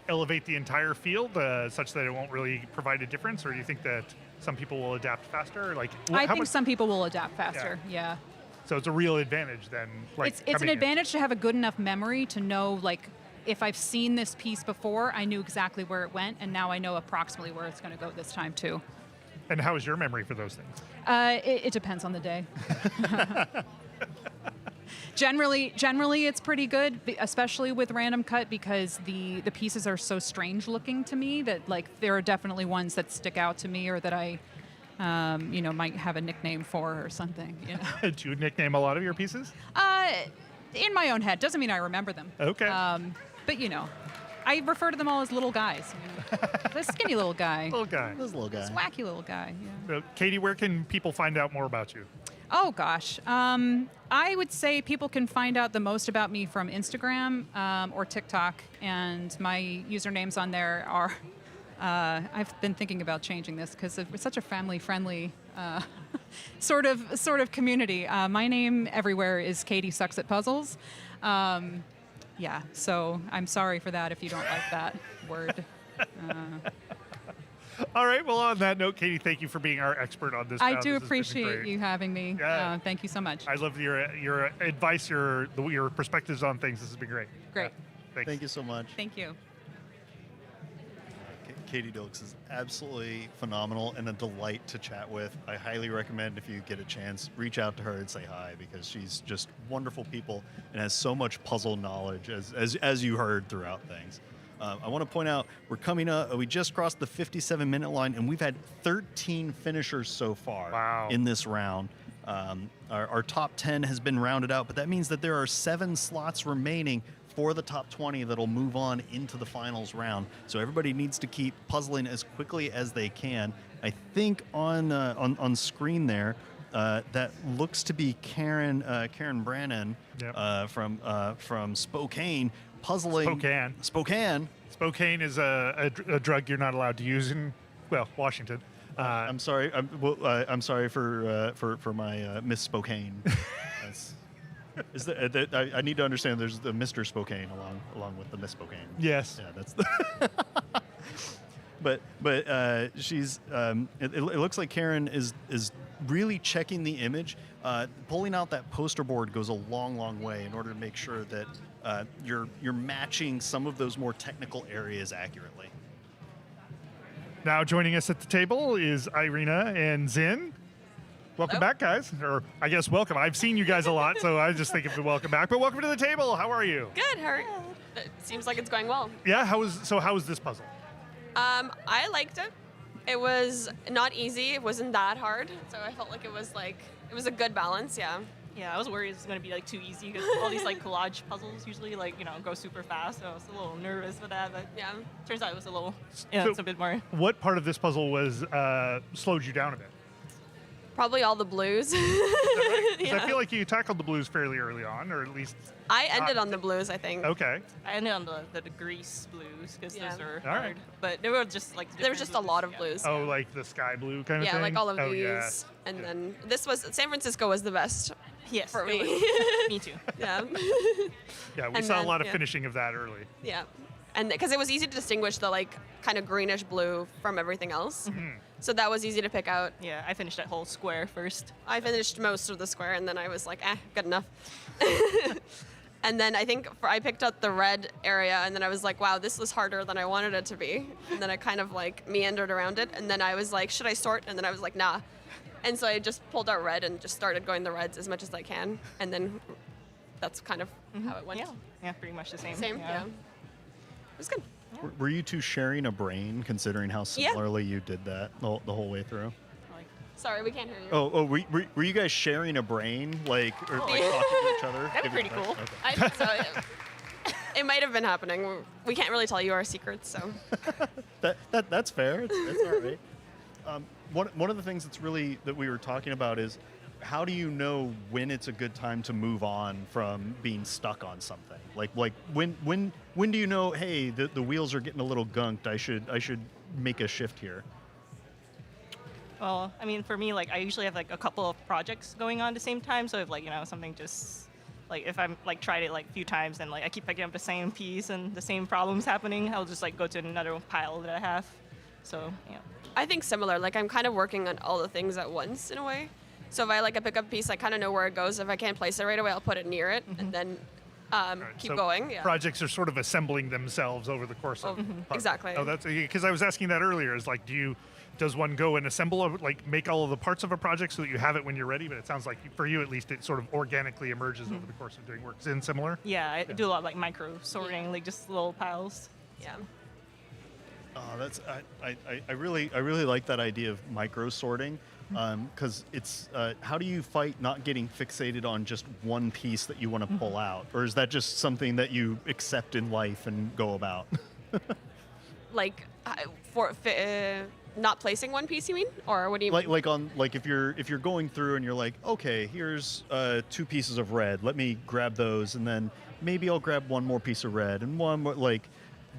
elevate the entire field such that it won't really provide a difference, or do you think that some people will adapt faster? I think some people will adapt faster. Yeah. So it's a real advantage then. It's an advantage to have a good enough memory to know, like, if I've seen this piece before, I knew exactly where it went, and now I know approximately where it's going to go this time too. And how is your memory for those things? It depends on the day. Generally, it's pretty good, especially with random cut, because the pieces are so strange looking to me that, like, there are definitely ones that stick out to me or that I, might have a nickname for or something. Do you nickname a lot of your pieces? In my own head. Doesn't mean I remember them. Okay. But, I refer to them all as little guys. The skinny little guy. Little guy. This little guy. This wacky little guy. Yeah. Katie, where can people find out more about you? Oh, gosh. I would say people can find out the most about me from Instagram or TikTok, and my usernames on there are... I've been thinking about changing this because it's such a family-friendly sort of community. My name everywhere is Katie Sucks at Puzzles. So I'm sorry for that if you don't like that word. All right. Well, on that note, Katie, thank you for being our expert on this. I round. do This has been appreciate great. you having me. Yeah. Thank you so much. I love your advice, your perspectives on things. This has been great. Great. Thanks. Thank you so much. Thank you. Katie Dilks is absolutely phenomenal and a delight to chat with. I highly recommend if you get a chance, reach out to her and say hi because she's just wonderful people and has so much puzzle knowledge as you heard throughout things. I want to point out we're coming up. We just crossed the 57-minute line and we've had 13 finishers so far Wow. in this round. Our top 10 has been rounded out, but that means that there are 7 slots remaining for the top 20 that'll move on into the finals round. So everybody needs to keep puzzling as quickly as they can. I think on screen there, that looks to be Karen Brannon Yep. from Spokane puzzling. Spokane. Spokane is a drug you're not allowed to use in, well, Washington. I'm sorry. I'm sorry for my Miss Spokane. Is I need to understand. There's the Mr. Spokane along with the Miss Spokane. Yes. Yeah, that's the. but she's. It looks like Karen is really checking the image. Pulling out that poster board goes a long way in order to make sure that you're matching some of those more technical areas accurately. Now joining us at the table is Irina and Zin. Welcome back, guys. Or I guess welcome. I've seen you guys a lot, so I just think of the welcome back. But welcome to the table. How are you? Good. How are you? It seems like it's going well. Yeah. How was this puzzle? I liked it. It was not easy. It wasn't that hard. So I felt like it was a good balance. Yeah. Yeah, I was worried it was going to be like too easy because all these like collage puzzles usually go super fast. So I was a little nervous with that, but Yeah. turns out it was a little, So- it's a bit more. What part of this puzzle was slowed you down a bit? Probably all the blues. 'Cause I Yeah. feel like you tackled the blues fairly early on, or at least. I ended on the blues, I think. Okay. I ended on the grease blues because Yeah. those are All right. hard. But there were just like There was just a lot of yeah. blues. Oh, like the sky blue kind of Yeah, thing. like all of oh, these. Yeah. And then San Francisco was the best Yes, for it me. was. Me too. Yeah. Yeah, we And saw a then- lot of yeah. finishing of that early. Yeah. And because it was easy to distinguish the like kind of greenish blue from everything else. So that was easy to pick out. Yeah, I finished that whole square first. I finished most of the square and then I was like, good enough. And then I think I picked up the red area and then I was like, wow, this was harder than I wanted it to be. And then I kind of like meandered around it. And then I was like, should I sort? And then I was like, nah. And so I just pulled out red and just started going the reds as much as I can. And then that's kind of how it went. Yeah, pretty much the same. Same, yeah. It was good. Were you two sharing a brain, considering how similarly you did that the whole way through? Like, Sorry, we can't hear you. Oh, were you guys sharing a brain, like, or like talking to each other? That'd be pretty cool. Okay. I think so. It might have been happening. We can't really tell you our secrets, so. That's fair. It's all right. One of the things that we were talking about is how do you know when it's a good time to move on from being stuck on something? Like when do you know, hey, the wheels are getting a little gunked. I should make a shift here. well, I mean, for me, like I usually have like a couple of projects going on at the same time. So if like something just like if I'm like tried it like a few times and like I keep picking up the same piece and the same problems happening, I'll just like go to another pile that I have. So yeah. I think similar. Like I'm kind of working on all the things at once in a way. So if I like a pick up piece, I kind of know where it goes. If I can't place it right away, I'll put it near it and then keep So going. Yeah. Projects are sort of assembling themselves over the course of. exactly. Oh, that's because I was asking that earlier. Is like, does one go and assemble, like make all of the parts of a project so that you have it when you're ready? But it sounds like for you, at least, it sort of organically emerges over the course of doing work. Is it similar? Yeah, I do a lot of like micro sorting, like just little piles. Yeah. Oh, that's I really like that idea of micro sorting, because it's how do you fight not getting fixated on just one piece that you want to pull out, or is that just something that you accept in life and go about? Like not placing one piece, you mean? Or what do you mean? like if you're going through and you're like, okay, here's 2 pieces of red, let me grab those, and then maybe I'll grab one more piece of red and one more, like,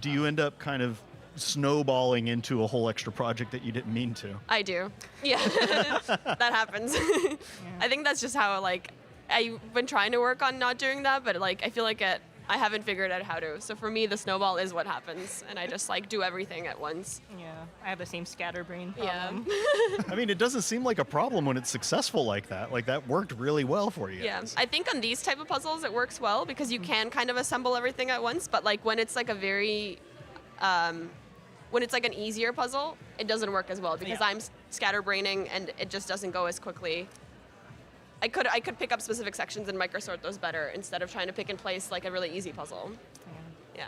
do you end up kind of snowballing into a whole extra project that you didn't mean to? I do. Yeah, that happens. I think that's just how like I've been trying to work on not doing that, but like I feel like I haven't figured out how to. So for me, the snowball is what happens, and I just like do everything at once. Yeah, I have the same scatterbrain Yeah. problem. I mean, it doesn't seem like a problem when it's successful like that. Like that worked really well for you. Yeah, guys. I think on these type of puzzles it works well because you can kind of assemble everything at once. But like when it's like a very, when it's like an easier puzzle, it doesn't work as well because Yeah. I'm scatterbraining and it just doesn't go as quickly. I could pick up specific sections and microsort those better instead of trying to pick and place like a really easy puzzle. Yeah,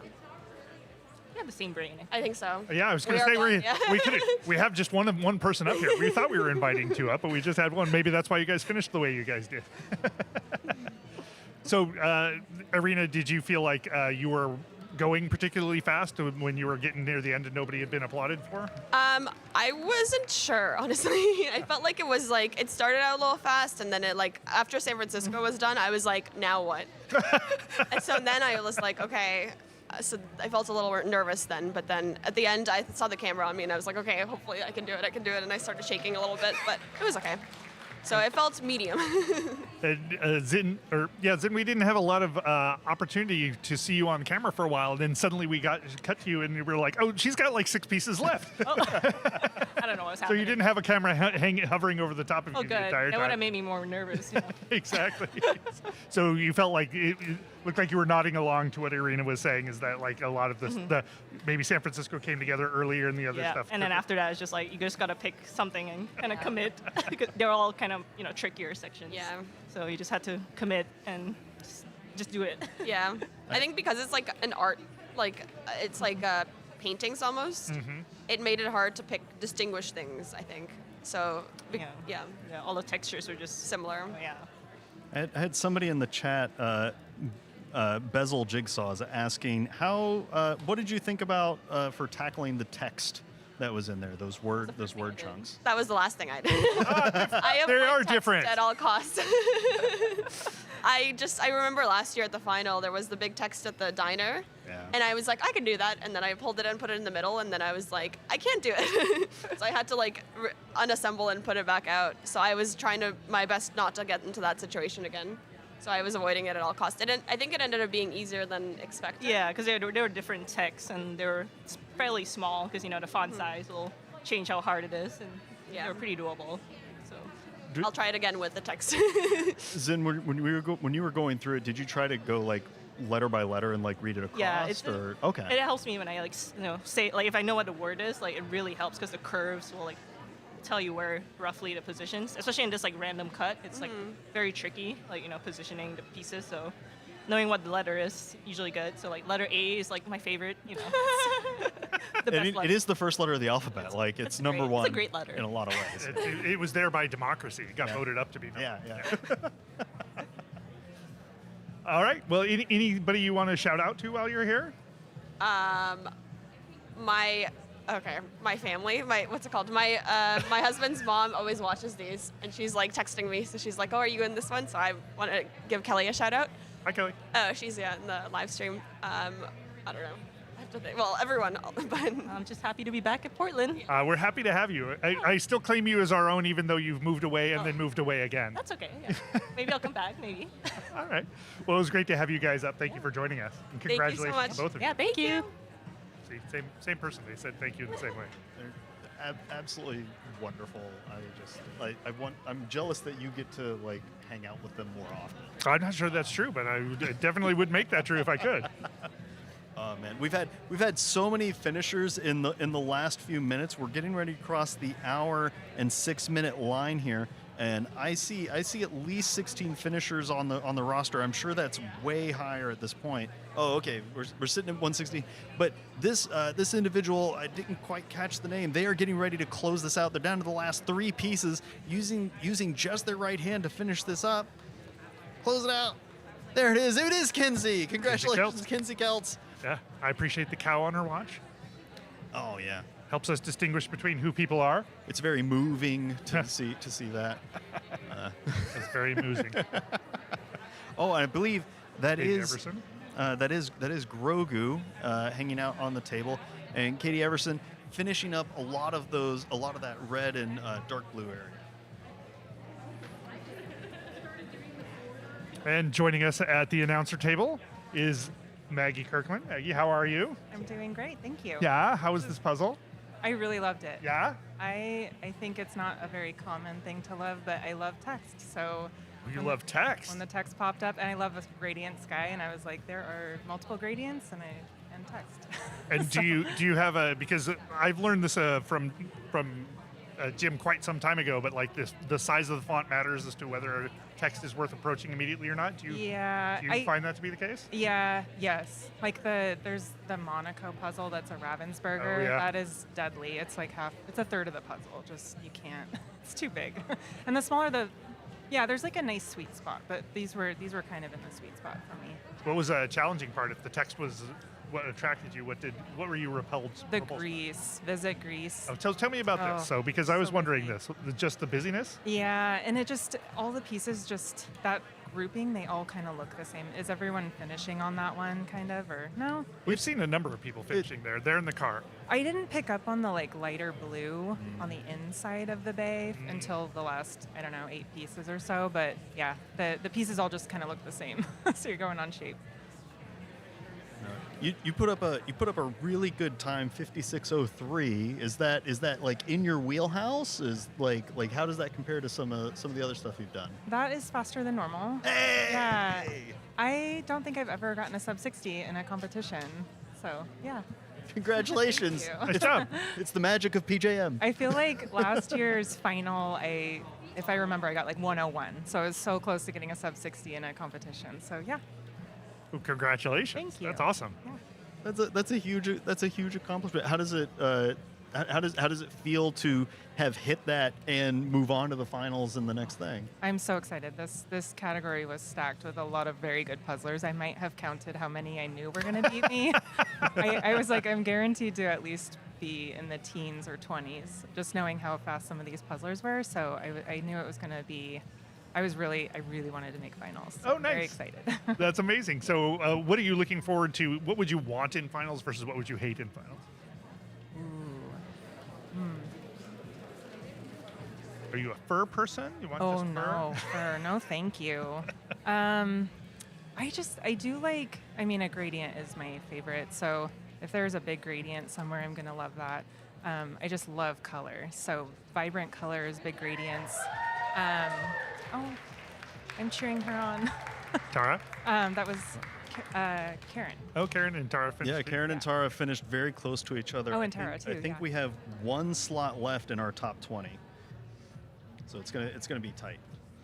We have the same brain. I think so. Yeah, I was going We to are say done, yeah. we have just one person up here. We thought we were inviting two up, but we just had one. Maybe that's why you guys finished the way you guys did. So, Irina, did you feel like you were going particularly fast when you were getting near the end and nobody had been applauded for? I wasn't sure, honestly. I felt like it was like it started out a little fast, and then it like after San Francisco was done, I was like, now what? And so then I was like, okay. So I felt a little nervous then, but then at the end I saw the camera on me and I was like, okay, hopefully I can do it, and I started shaking a little bit, but it was okay. So it felt medium. Zin, we didn't have a lot of opportunity to see you on camera for a while. And then suddenly we cut to you, and we were like, "Oh, she's got like 6 pieces left." I don't know what's So happening. you didn't have a camera hovering over the top of Oh, you good. the entire That would have time. made me more nervous. You know? Exactly. So you felt like it looked like you were nodding along to what Irina was saying. Is that like a lot of this, the maybe San Francisco came together earlier and the other Yeah, stuff. and then after that, it's just like you just gotta pick something and kind of commit. Because they're all kind of trickier sections. Yeah. So you just had to commit and just do it. Yeah. I think because it's like an art, like it's like paintings almost, it made it hard to distinguish things, I think. So, yeah, All the textures were just similar. Yeah. I had somebody in the chat, Bezel Jigsaws, asking what did you think about for tackling the text that was in there, those word chunks? That was the last thing I did. I They avoid are text different. at all costs. I remember last year at the final, there was the big text at the diner. Yeah. And I was like, I can do that. And then I pulled it and put it in the middle. And then I was like, I can't do it. So I had to like unassemble and put it back out. So I was trying my best not to get into that situation again. So I was avoiding it at all costs. I think it ended up being easier than expected. Yeah, because there were different texts and they were fairly small because the font size will change how hard it is, and Yeah. they were pretty doable. So I'll try it again with the text. Zin, when you were going through it, did you try to go like letter by letter and like read it across? yeah, or okay. It helps me when I say if I know what the word is, like it really helps because the curves will like tell you where roughly the positions, especially in this like random cut. It's like very tricky, like positioning the pieces. So knowing what the letter is usually good. So like letter A is like my favorite. The best And letter. it is the first letter of the alphabet. Like it's number great. one. It's a great letter. in a lot of ways. It was there by democracy. It got voted up to be. Yeah, yeah. All right. Well, anybody you want to shout out to while you're here? My family, what's it called? My husband's mom always watches these, and she's like texting me. So she's like, "Oh, are you in this one?" So I want to give Kelly a shout out. Hi, Kelly. Oh, she's in the live stream. I don't know. I have to think. Well, everyone, but I'm just happy to be back at Portland. We're happy to have you. I still claim you as our own, even though you've moved away and then moved away again. That's okay. Yeah. Maybe I'll come back. Maybe. All right. Well, it was great to have you guys up. Thank you for joining us. And Thank you so congratulations much. to both of you. Yeah. Thank you. See, same person. They said thank you in the same way. They're absolutely wonderful. I'm jealous that you get to like hang out with them more often. I'm not sure that's true, but I definitely would make that true if I could. Oh man, we've had so many finishers in the last few minutes. We're getting ready to cross the hour and 6 minute line here, and I see at least 16 finishers on the roster. I'm sure that's way higher at this point. Oh, okay, we're sitting at 160. But this individual, I didn't quite catch the name. They are getting ready to close this out. They're down to the last 3 pieces, using just their right hand to finish this up. Close it out. There it is. It is Kinsey. Congratulations, Kinsey Keltz. Yeah, I appreciate the cow on her watch. Oh yeah. Helps us distinguish between who people are. It's very moving to see that. It's very amusing. Oh, I believe that Katie is Everson? that is Grogu hanging out on the table, and Katie Everson finishing up a lot of that red and dark blue area. And joining us at the announcer table is Maggie Kirkland. Maggie, how are you? I'm doing great, thank you. Yeah, how was this puzzle? I really loved it. Yeah? I think it's not a very common thing to love, but I love text. So You love text. when the text popped up, and I love a gradient sky, and I was like, there are multiple gradients and text. And do you have a, because I've learned this from Jim quite some time ago, but like the size of the font matters as to whether text is worth approaching immediately or not. Do you find that to be the case? Yes. Like there's the Monaco puzzle that's a Ravensburger. Oh, yeah. That is deadly. It's like it's a third of the puzzle. Just you can't. It's too big. And the smaller there's like a nice sweet spot, but these were kind of in the sweet spot for me. What was a challenging part? If the text was what attracted you, what were you repelled? The repulsed by? Greece, visit Greece. Oh, tell me about this. So because I was wondering this, just the busyness. Yeah, and it just all the pieces, just that grouping, they all kind of look the same. Is everyone finishing on that one, kind of, or no? We've seen a number of people finishing there. They're in the car. I didn't pick up on the like lighter blue on the inside of the bay until the last 8 pieces or so. But yeah, the pieces all just kind of look the same. So you're going on shape. You put up a really good time, 56:03. Is that like in your wheelhouse? Is like how does that compare to some of the other stuff you've done? That is faster than normal. Hey! Yeah. I don't think I've ever gotten a sub 60 in a competition. So yeah. Congratulations! Thank you. Nice job. It's the magic of PJM. I feel like last year's final, if I remember, I got like 101. So I was so close to getting a sub 60 in a competition. So yeah. Well, congratulations. Thank you. That's awesome. Yeah. That's a huge accomplishment. How does it feel to have hit that and move on to the finals and the next thing? I'm so excited. This category was stacked with a lot of very good puzzlers. I might have counted how many I knew were going to beat me. I was like, I'm guaranteed to at least be in the teens or 20s, just knowing how fast some of these puzzlers were. So I knew it was going to be. I really wanted to make finals. So Oh, nice. Very excited. That's amazing. So what are you looking forward to? What would you want in finals versus what would you hate in finals? Are you a fur person? You want Oh just no, fur. No, thank you. I do like. I mean, a gradient is my favorite. So if there's a big gradient somewhere, I'm gonna love that. I just love color. So vibrant colors, big gradients. I'm cheering her on. Tara? That was Karen. Oh, Karen and Tara finished. Yeah, Karen and Tara finished very close to each other. Oh, and Tara too, I think yeah. we have one slot left in our top 20. So it's gonna be tight.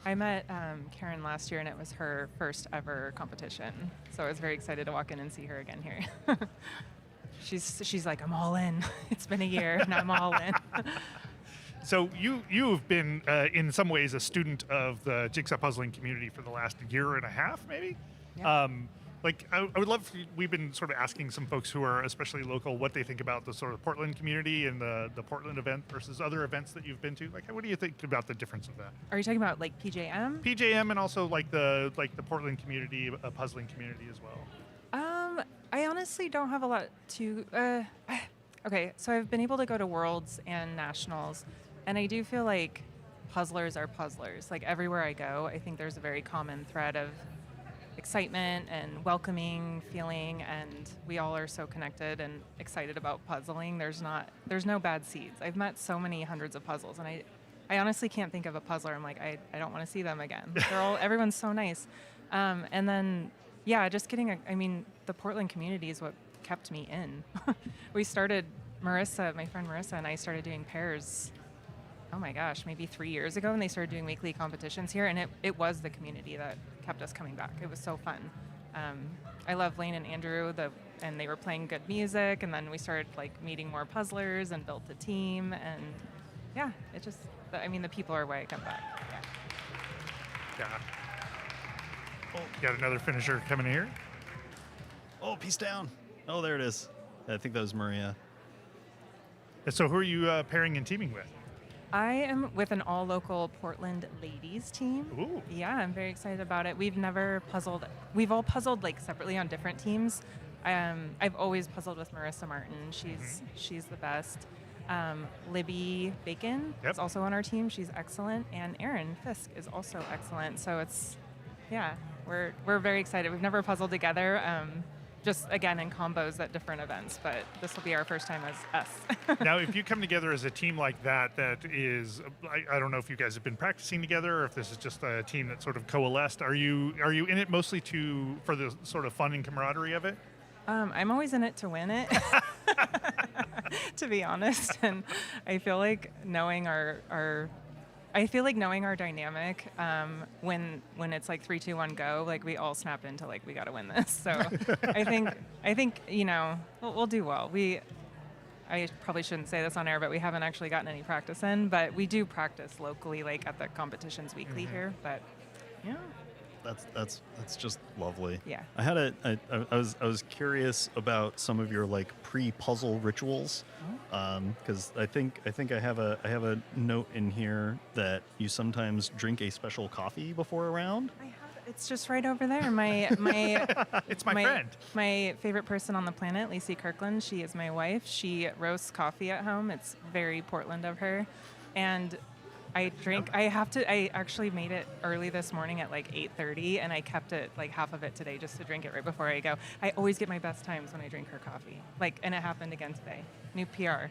I met Karen last year, and it was her first ever competition. So I was very excited to walk in and see her again here. She's like, I'm all in. It's been a year, and I'm all in. So you've been in some ways a student of the jigsaw puzzling community for the last year and a half, maybe. Yeah. I would love. We've been sort of asking some folks who are especially local what they think about the sort of Portland community and the Portland event versus other events that you've been to. Like, what do you think about the difference of that? Are you talking about like PJM? PJM and also like the Portland community, a puzzling community as well. I honestly don't have a lot to. Okay, so I've been able to go to Worlds and Nationals, and I do feel like puzzlers are puzzlers. Like everywhere I go, I think there's a very common thread of excitement and welcoming feeling, and we all are so connected and excited about puzzling. There's no bad seeds. I've met so many hundreds of puzzles, and I honestly can't think of a puzzler. I'm like, I don't want to see them again. Everyone's so nice. And then, yeah, just getting the Portland community is what kept me in. We started, my friend Marissa and I started doing pairs, oh my gosh, maybe 3 years ago, and they started doing weekly competitions here, and it was the community that kept us coming back. It was so fun. I love Lane and Andrew, and they were playing good music, and then we started like meeting more puzzlers and built a team, and yeah, the people are why I come back. Yeah. Oh, got another finisher coming here. Oh, piece down. Oh, there it is. I think that was Maria. So who are you pairing and teaming with? I am with an all-local Portland ladies team. Ooh. Yeah, I'm very excited about it. We've never puzzled. We've all puzzled like separately on different teams. I've always puzzled with Marissa Martin. She's the best. Libby Bacon is also on our team. She's excellent, and Erin Fisk is also excellent. So we're very excited. We've never puzzled together. just again in combos at different events. But this will be our first time as us. Now, if you come together as a team like that, that is, I don't know if you guys have been practicing together or if this is just a team that sort of coalesced. Are you in it mostly for the sort of fun and camaraderie of it? I'm always in it to win it, to be honest. And I feel like knowing our dynamic, when it's like 3, 2, 1, go, like we all snap into like we got to win this. So I think we'll do well. I probably shouldn't say this on air, but we haven't actually gotten any practice in. But we do practice locally, like at the competitions weekly here. But yeah. That's just lovely. Yeah. I was curious about some of your like pre-puzzle rituals, because I think I have a note in here that you sometimes drink a special coffee before a round. I have. It's just right over there. My It's my friend. My favorite person on the planet, Lacey Kirkland. She is my wife. She roasts coffee at home. It's very Portland of her, and I drink. I actually made it early this morning at like 8:30, and I kept it like half of it today just to drink it right before I go. I always get my best times when I drink her coffee. And it happened again today. New PR.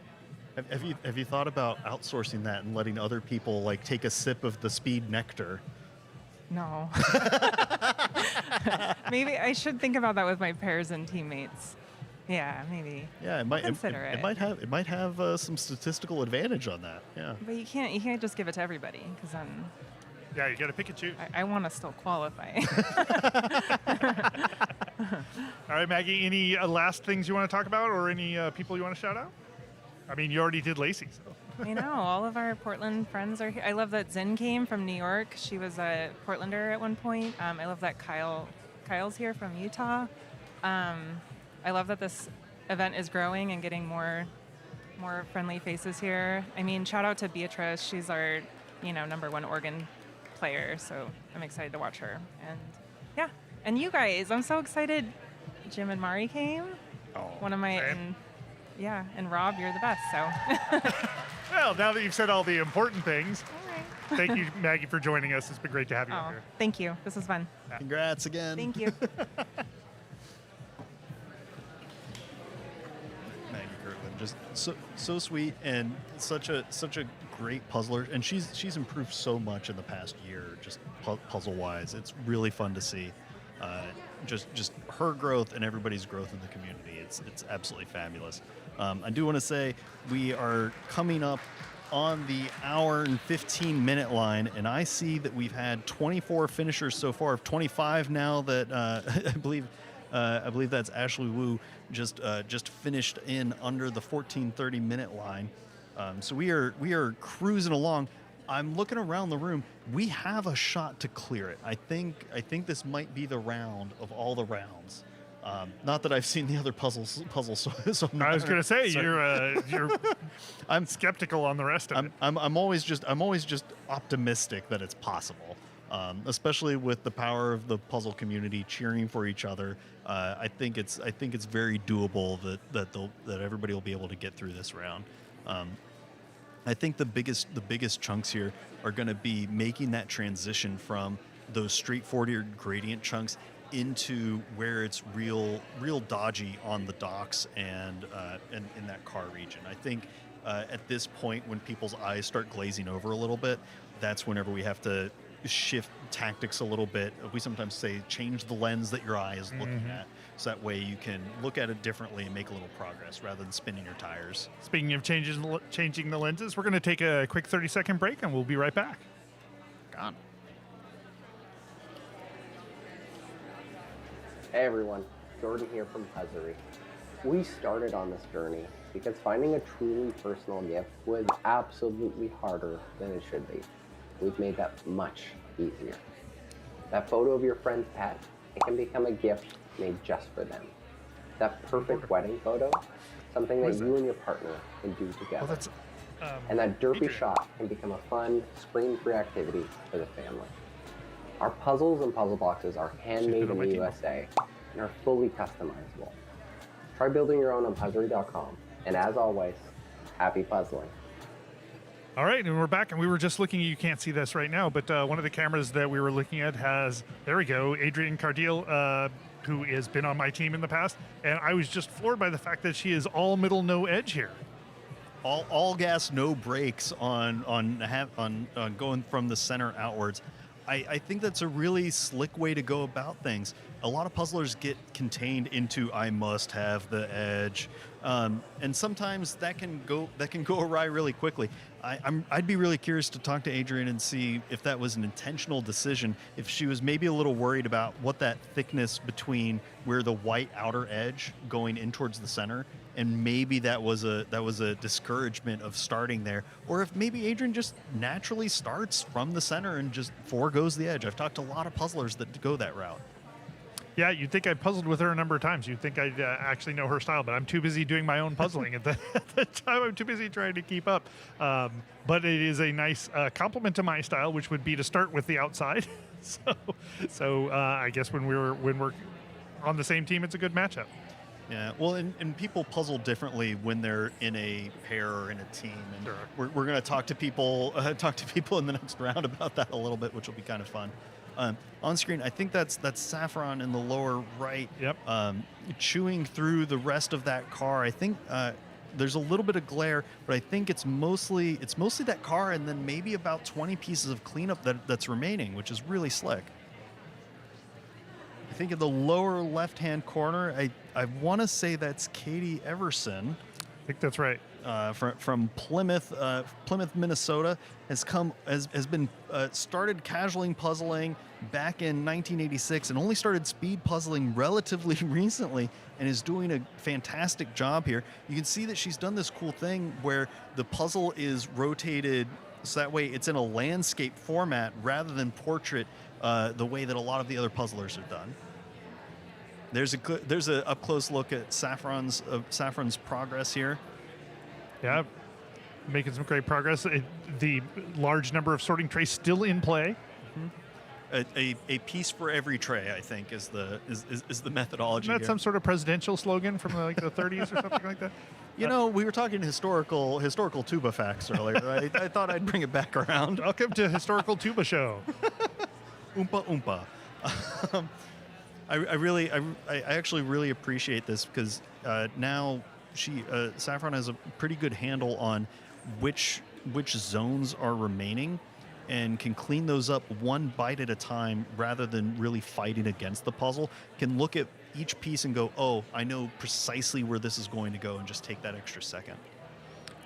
Have you thought about outsourcing that and letting other people like take a sip of the speed nectar? No. Maybe I should think about that with my pairs and teammates. Yeah, maybe. Yeah, it might. Consider it. It might have some statistical advantage on that. Yeah. But you can't just give it to everybody because then Yeah, you got to pick and choose. I want to still qualify. All right, Maggie, any last things you want to talk about or any people you want to shout out? I mean, you already did Lacey, so. I know. All of our Portland friends are here. I love that Zin came from New York. She was a Portlander at one point. I love that Kyle's here from Utah. I love that this event is growing and getting more friendly faces here. I mean, shout out to Beatrice. She's our, #1 organ player, so I'm excited to watch her. And yeah, and you guys, I'm so excited. Jim and Mari came. Oh, One of my, and Rob, you're the best. So. Well, now that you've said all the important things, All right. thank you, Maggie, for joining us. It's been great to have you Oh, here. thank you. This was fun. Congrats again. Thank you. Maggie Kirkland, just so sweet and such a great puzzler, and she's improved so much in the past year, just puzzle wise. It's really fun to see, just her growth and everybody's growth in the community. It's absolutely fabulous. I do want to say we are coming up on the hour and 15-minute line, and I see that we've had 24 finishers so far, 25 now that I believe that's Ashley Wu just finished in under the 14:30-minute line. So we are cruising along. I'm looking around the room. We have a shot to clear it. I think this might be the round of all the rounds. Not that I've seen the other puzzles. So I was going to say you're I'm skeptical on the rest of it. I'm always just optimistic that it's possible, especially with the power of the puzzle community cheering for each other. I think it's very doable that everybody will be able to get through this round. I think the biggest chunks here are going to be making that transition from those straightforward gradient chunks into where it's real dodgy on the docks and in that car region. I think at this point, when people's eyes start glazing over a little bit, that's whenever we have to shift tactics a little bit. We sometimes say change the lens that your eye is looking at, so that way you can look at it differently and make a little progress rather than spinning your tires. Speaking of changing the lenses, we're going to take a quick 30-second break, and we'll be right back. Gone. Hey everyone, Jordan here from Puzzery. We started on this journey because finding a truly personal gift was absolutely harder than it should be. We've made that much easier. That photo of your friend's pet, it can become a gift made just for them. That perfect wedding photo, something that you and your partner can do together. Well, that's, and that derpy shot can become a fun, screen-free activity for the family. Our puzzles and puzzle boxes are handmade in the USA and are fully customizable. Try building your own on Puzzery.com. And as always, happy puzzling. All right, and we're back, and we were just looking. You can't see this right now, but one of the cameras that we were looking at has, there we go, Adrian Cardiel who has been on my team in the past, and I was just floored by the fact that she is all middle, no edge here. All gas, no brakes on going from the center outwards. I think that's a really slick way to go about things. A lot of puzzlers get contained into I must have the edge, and sometimes that can go awry really quickly. I'd be really curious to talk to Adrian and see if that was an intentional decision. If she was maybe a little worried about what that thickness between where the white outer edge going in towards the center, and maybe that was a discouragement of starting there, or if maybe Adrian just naturally starts from the center and just forgoes the edge. I've talked to a lot of puzzlers that go that route. Yeah, you'd think I puzzled with her a number of times. You'd think I'd actually know her style, but I'm too busy doing my own puzzling at the time. I'm too busy trying to keep up. But it is a nice compliment to my style, which would be to start with the outside. So I guess when we're on the same team, it's a good matchup. Yeah, well, and people puzzle differently when they're in a pair or in a team, and Sure. we're going to talk to people in the next round about that a little bit, which will be kind of fun. On screen, I think that's Saffron in the lower right. Yep. Chewing through the rest of that car. I think there's a little bit of glare, but I think it's mostly that car, and then maybe about 20 pieces of cleanup that's remaining, which is really slick. I think in the lower left-hand corner, I want to say that's Katie Everson. I think that's right. From Plymouth, Minnesota, has been started casually puzzling back in 1986 and only started speed puzzling relatively recently, and is doing a fantastic job here. You can see that she's done this cool thing where the puzzle is rotated so that way it's in a landscape format rather than portrait, the way that a lot of the other puzzlers have done. There's a up close look at Saffron's progress here. Yeah, making some great progress. The large number of sorting trays still in play. A piece for every tray, I think, is the methodology. Isn't that here. some sort of presidential slogan from the 30s or something like that? You know, we were talking historical tuba facts earlier. Right? I thought I'd bring it back around. Welcome to Historical Tuba Show. Oompa oompa. I actually really appreciate this because now Saffron has a pretty good handle on which zones are remaining, and can clean those up one bite at a time rather than really fighting against the puzzle. Can look at each piece and go, oh, I know precisely where this is going to go, and just take that extra second.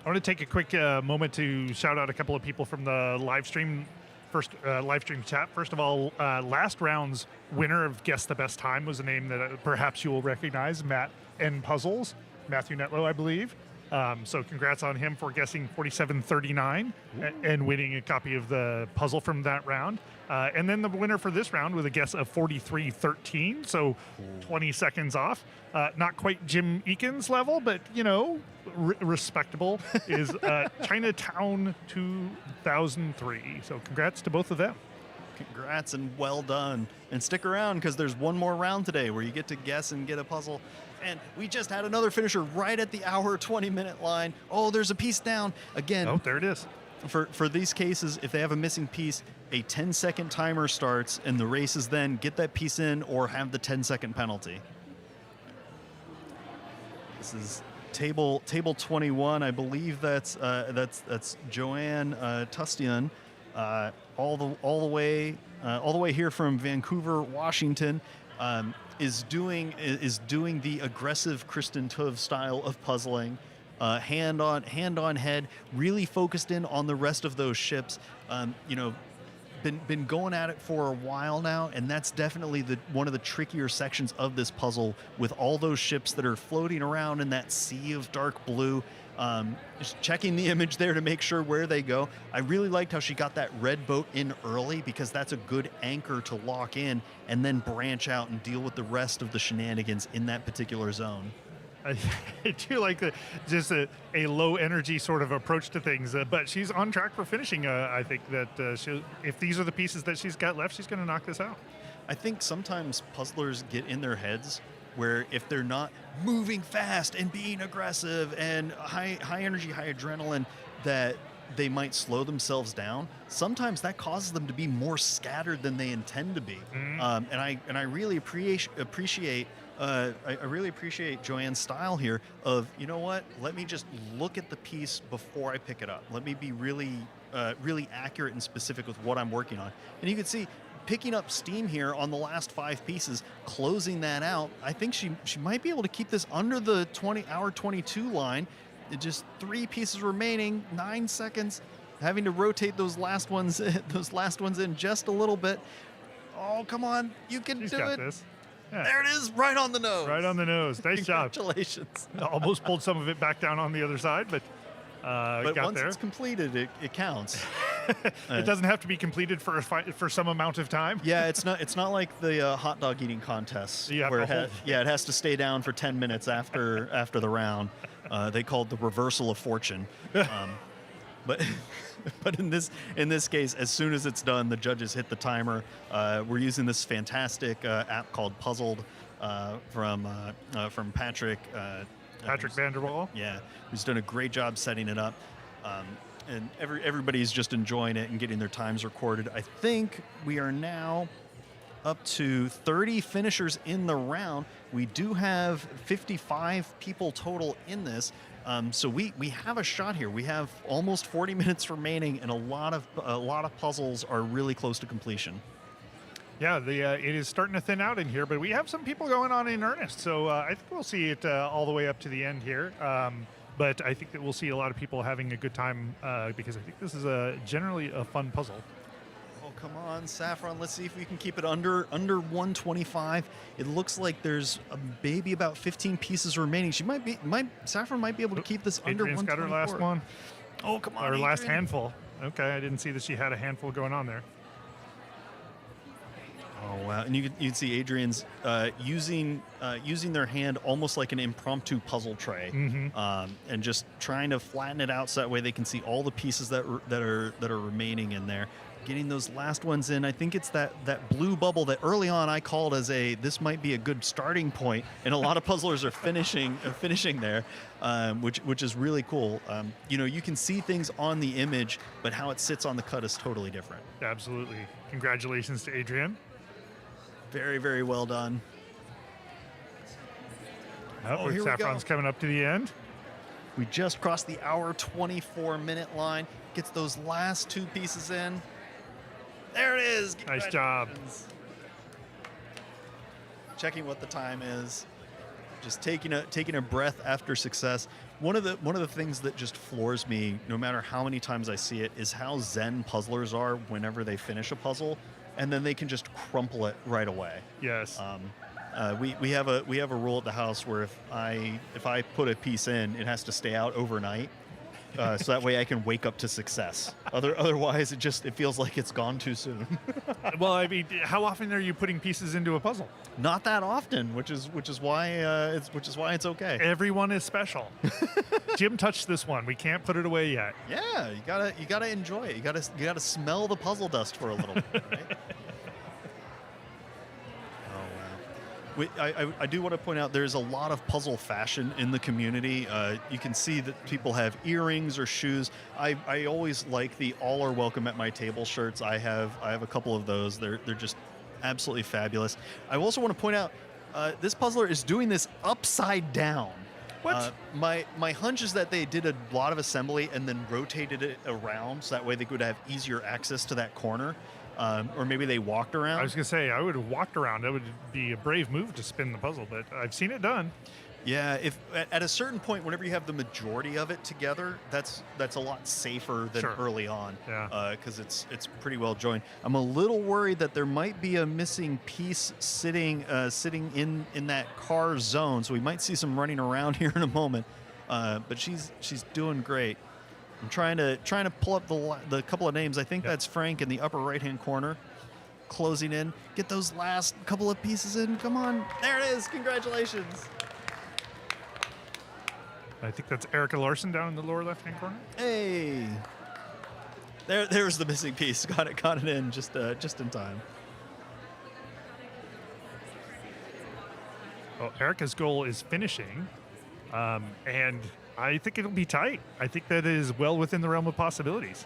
I want to take a quick moment to shout out a couple of people from the live stream. First, live stream chat. First of all, last round's winner of Guess the Best Time was a name that perhaps you will recognize, Matt N. Puzzles, Matthew Netlow, I believe. So congrats on him for guessing 4739 and winning a copy of the puzzle from that round. And then the winner for this round with a guess of 4313, so 20 seconds off. Not quite Jim Eakins level, but, respectable, is Chinatown 2003. So congrats to both of them. Congrats and well done. And stick around because there's one more round today where you get to guess and get a puzzle. And we just had another finisher right at the hour 20-minute line. Oh, there's a piece down. Again, Oh, there it is. for these cases, if they have a missing piece, a 10-second timer starts, and the race is then get that piece in or have the 10-second penalty. This is table 21. I believe that's Joanne Tustian, all the way here from Vancouver, Washington. Is doing the aggressive Kristen Tuv style of puzzling, hand on head, really focused in on the rest of those ships. Been going at it for a while now, and that's definitely one of the trickier sections of this puzzle, with all those ships that are floating around in that sea of dark blue. Just checking the image there to make sure where they go. I really liked how she got that red boat in early, because that's a good anchor to lock in and then branch out and deal with the rest of the shenanigans in that particular zone. I do like just a low energy sort of approach to things, but she's on track for finishing. I think that if these are the pieces that she's got left, she's going to knock this out. I think sometimes puzzlers get in their heads where if they're not moving fast and being aggressive and high energy, high adrenaline, that they might slow themselves down, sometimes that causes them to be more scattered than they intend to be. And I really appreciate Joanne's style here of, you know what, let me just look at the piece before I pick it up. Let me be really accurate and specific with what I'm working on. And you can see picking up steam here on the last 5 pieces, closing that out. I think she might be able to keep this under the 20-hour 22 line. Just 3 pieces remaining, 9 seconds, having to rotate those last ones in just a little bit. Oh, come on, you can She's do got it. this. Yeah. There it is, right on the nose. Right on the nose. Nice job. Congratulations. Almost pulled some of it back down on the other side, but But got once there. it's completed, it counts. It doesn't have to be completed for some amount of time. Yeah, it's not like the hot dog eating contests You have where to hold- it has to stay down for 10 minutes after the round. They called the reversal of fortune. But but in this case, as soon as it's done, the judges hit the timer. We're using this fantastic app called Puzzled from Patrick. Patrick Vanderwall. Yeah, who's done a great job setting it up. And everybody's just enjoying it and getting their times recorded. I think we are now up to 30 finishers in the round. We do have 55 people total in this. So we have a shot here. We have almost 40 minutes remaining, and a lot of puzzles are really close to completion. Yeah, it is starting to thin out in here, but we have some people going on in earnest. So I think we'll see it all the way up to the end here. But I think that we'll see a lot of people having a good time because I think this is generally a fun puzzle. Oh, come on, Saffron. Let's see if we can keep it under 125. It looks like there's maybe about 15 pieces remaining. Saffron might be able to keep this under Adrian's 124. got her last one. Oh, come on, Her last Adrian. handful. Okay, I didn't see that she had a handful going on there. Oh wow! And you can see Adrian's using their hand almost like an impromptu puzzle tray, and just trying to flatten it out so that way they can see all the pieces that are remaining in there. Getting those last ones in. I think it's that blue bubble that early on I called as this might be a good starting point, and a lot of puzzlers are finishing there, which is really cool. You can see things on the image, but how it sits on the cut is totally different. Absolutely. Congratulations to Adrian. Very, very well done. Oh, here we Saffron's go. coming up to the end. We just crossed the hour 24-minute line. Gets those last 2 pieces in. There it is. Nice job. Congratulations. Checking what the time is. Just taking a breath after success. One of the things that just floors me, no matter how many times I see it, is how zen puzzlers are whenever they finish a puzzle, and then they can just crumple it right away. Yes. We have a rule at the house where if I put a piece in, it has to stay out overnight, so that way I can wake up to success. Otherwise, it feels like it's gone too soon. Well, I mean, how often are you putting pieces into a puzzle? Not that often, which is why it's okay. Everyone is special. Jim touched this one. We can't put it away yet. Yeah, you gotta enjoy it. You gotta smell the puzzle dust for a little bit. Right? I do want to point out there's a lot of puzzle fashion in the community. You can see that people have earrings or shoes. I always like the "All are welcome at my table" shirts. I have a couple of those. They're just absolutely fabulous. I also want to point out this puzzler is doing this upside down. What? My hunch is that they did a lot of assembly and then rotated it around so that way they could have easier access to that corner. Or maybe they walked around. I was going to say, I would have walked around. That would be a brave move to spin the puzzle, but I've seen it done. Yeah, if at a certain point, whenever you have the majority of it together, that's a lot safer than Sure. early on. Yeah. Because it's pretty well joined. I'm a little worried that there might be a missing piece sitting in that car zone, so we might see some running around here in a moment. But she's doing great. I'm trying to pull up the couple of names. I think that's Frank in the upper right-hand corner, closing in. Get those last couple of pieces in. Come on, there it is. Congratulations. I think that's Erica Larson down in the lower left-hand corner. Hey, there's the missing piece. Got it in just in time. Well, Erica's goal is finishing, and I think it'll be tight. I think that is well within the realm of possibilities.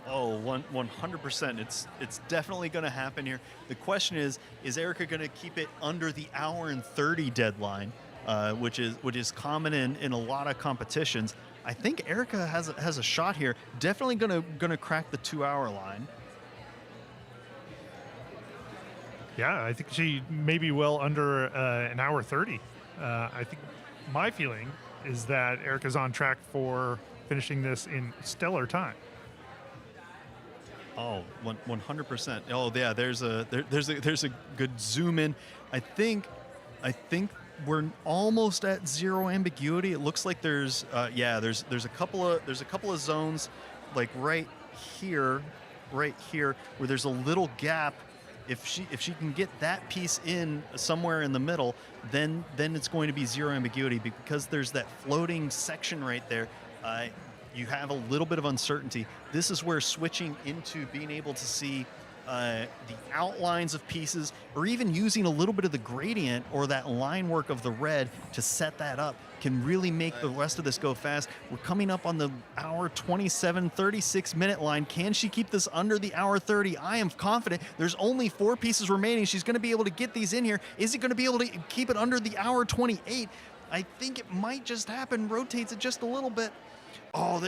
Oh, 100%. It's definitely going to happen here. The question is Erica going to keep it under the hour and 30 deadline, which is common in a lot of competitions? I think Erica has a shot here. Definitely gonna crack the 2-hour line. Yeah, I think she may be well under an hour 30. I think my feeling is that Erica's on track for finishing this in stellar time. Oh, 100%. Oh, yeah. There's a good zoom in. I think we're almost at zero ambiguity. It looks like there's a couple of zones, like right here, where there's a little gap. If she can get that piece in somewhere in the middle, then it's going to be zero ambiguity, because there's that floating section right there. You have a little bit of uncertainty. This is where switching into being able to see the outlines of pieces, or even using a little bit of the gradient or that line work of the red to set that up, can really make the rest of this go fast. We're coming up on the hour 27, 36 minute line. Can she keep this under the hour 30? I am confident. There's only 4 pieces remaining. She's going to be able to get these in here. Is it going to be able to keep it under the hour 28? I think it might just happen. Rotates it just a little bit. Oh,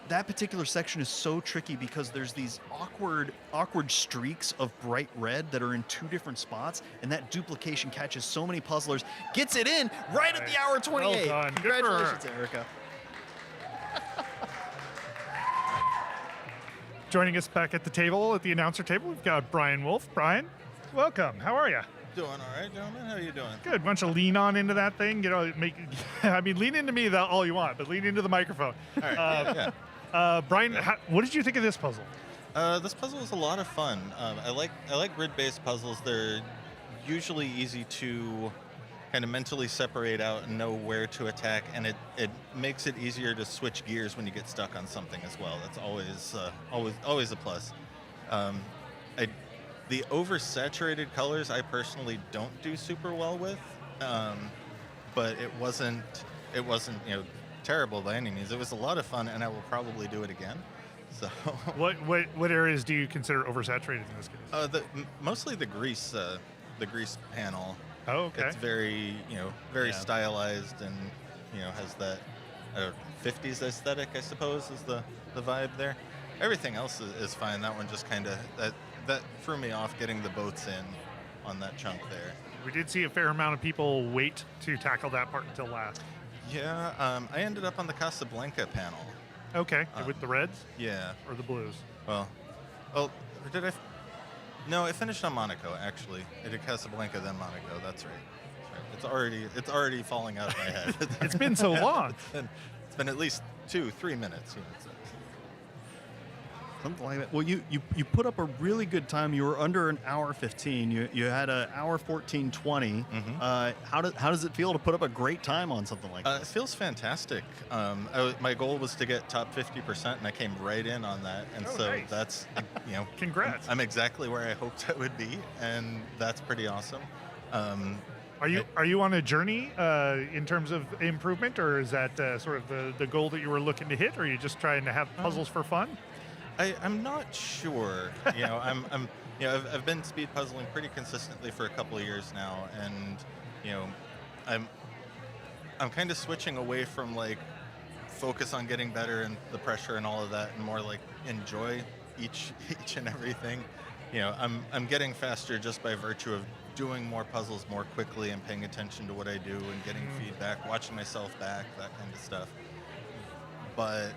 that particular section is so tricky, because there's these awkward streaks of bright red that are in 2 different spots, and that duplication catches so many puzzlers. Gets it in right at the hour 28. Well done. Good for her. Congratulations, Erica. Joining us back at the table, at the announcer table, we've got Brian Wolf. Brian, welcome. How are you? Doing all right, gentlemen. How are you doing? Good. Why don't you lean on into that thing? Lean into me all you want, but lean into the microphone. All right. Yeah. Brian, what did you think of this puzzle? This puzzle is a lot of fun. I like grid-based puzzles. They're usually easy to kind of mentally separate out and know where to attack, and it makes it easier to switch gears when you get stuck on something as well. That's always a plus. The oversaturated colors, I personally don't do super well with, but it wasn't terrible by any means. It was a lot of fun, and I will probably do it again. So what areas do you consider oversaturated in this case? Mostly the grease panel. Oh, okay. It's very stylized, and has that 50s aesthetic, I suppose, is the vibe there. Everything else is fine. That one just kind of that threw me off, getting the boats in on that chunk there. We did see a fair amount of people wait to tackle that part until last. Yeah, I ended up on the Casablanca panel. Okay, with the reds? Yeah. Or the blues? Well, did I? No, I finished on Monaco, actually. I did Casablanca, then Monaco. That's right. It's already falling out of my head. It's been so long. It's been at least 2-3 minutes. Something like that. Well, you put up a really good time. You were under an hour 15. You had an hour 14:20. Mm-hmm. How does it feel to put up a great time on something like that? It feels fantastic. My goal was to get top 50%, and I came right in on that. And nice. That's Congrats. I'm exactly where I hoped I would be, and that's pretty awesome. Are you on a journey in terms of improvement, or is that sort of the goal that you were looking to hit, or are you just trying to have puzzles for fun? I'm not sure. I've been speed puzzling pretty consistently for a couple of years now, and I'm kind of switching away from like focus on getting better and the pressure and all of that, and more like enjoy each and everything. I'm getting faster just by virtue of doing more puzzles more quickly and paying attention to what I do and getting feedback, watching myself back, that kind of stuff. But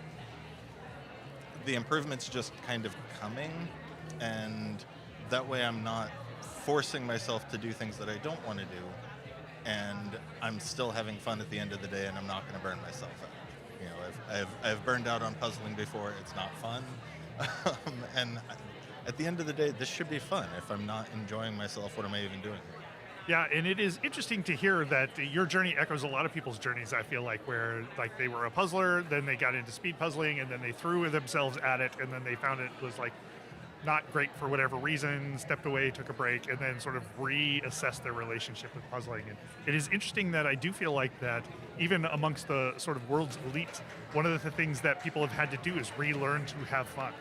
the improvement's just kind of coming, and that way I'm not forcing myself to do things that I don't want to do, and I'm still having fun at the end of the day, and I'm not going to burn myself out. I've burned out on puzzling before. It's not fun. And at the end of the day, this should be fun. If I'm not enjoying myself, what am I even doing here? Yeah, and it is interesting to hear that your journey echoes a lot of people's journeys, I feel like, where like they were a puzzler, then they got into speed puzzling, and then they threw themselves at it, and then they found it was like not great for whatever reason, stepped away, took a break, and then sort of reassessed their relationship with puzzling. And it is interesting that I do feel like that even amongst the sort of world's elite, one of the things that people have had to do is relearn to have fun.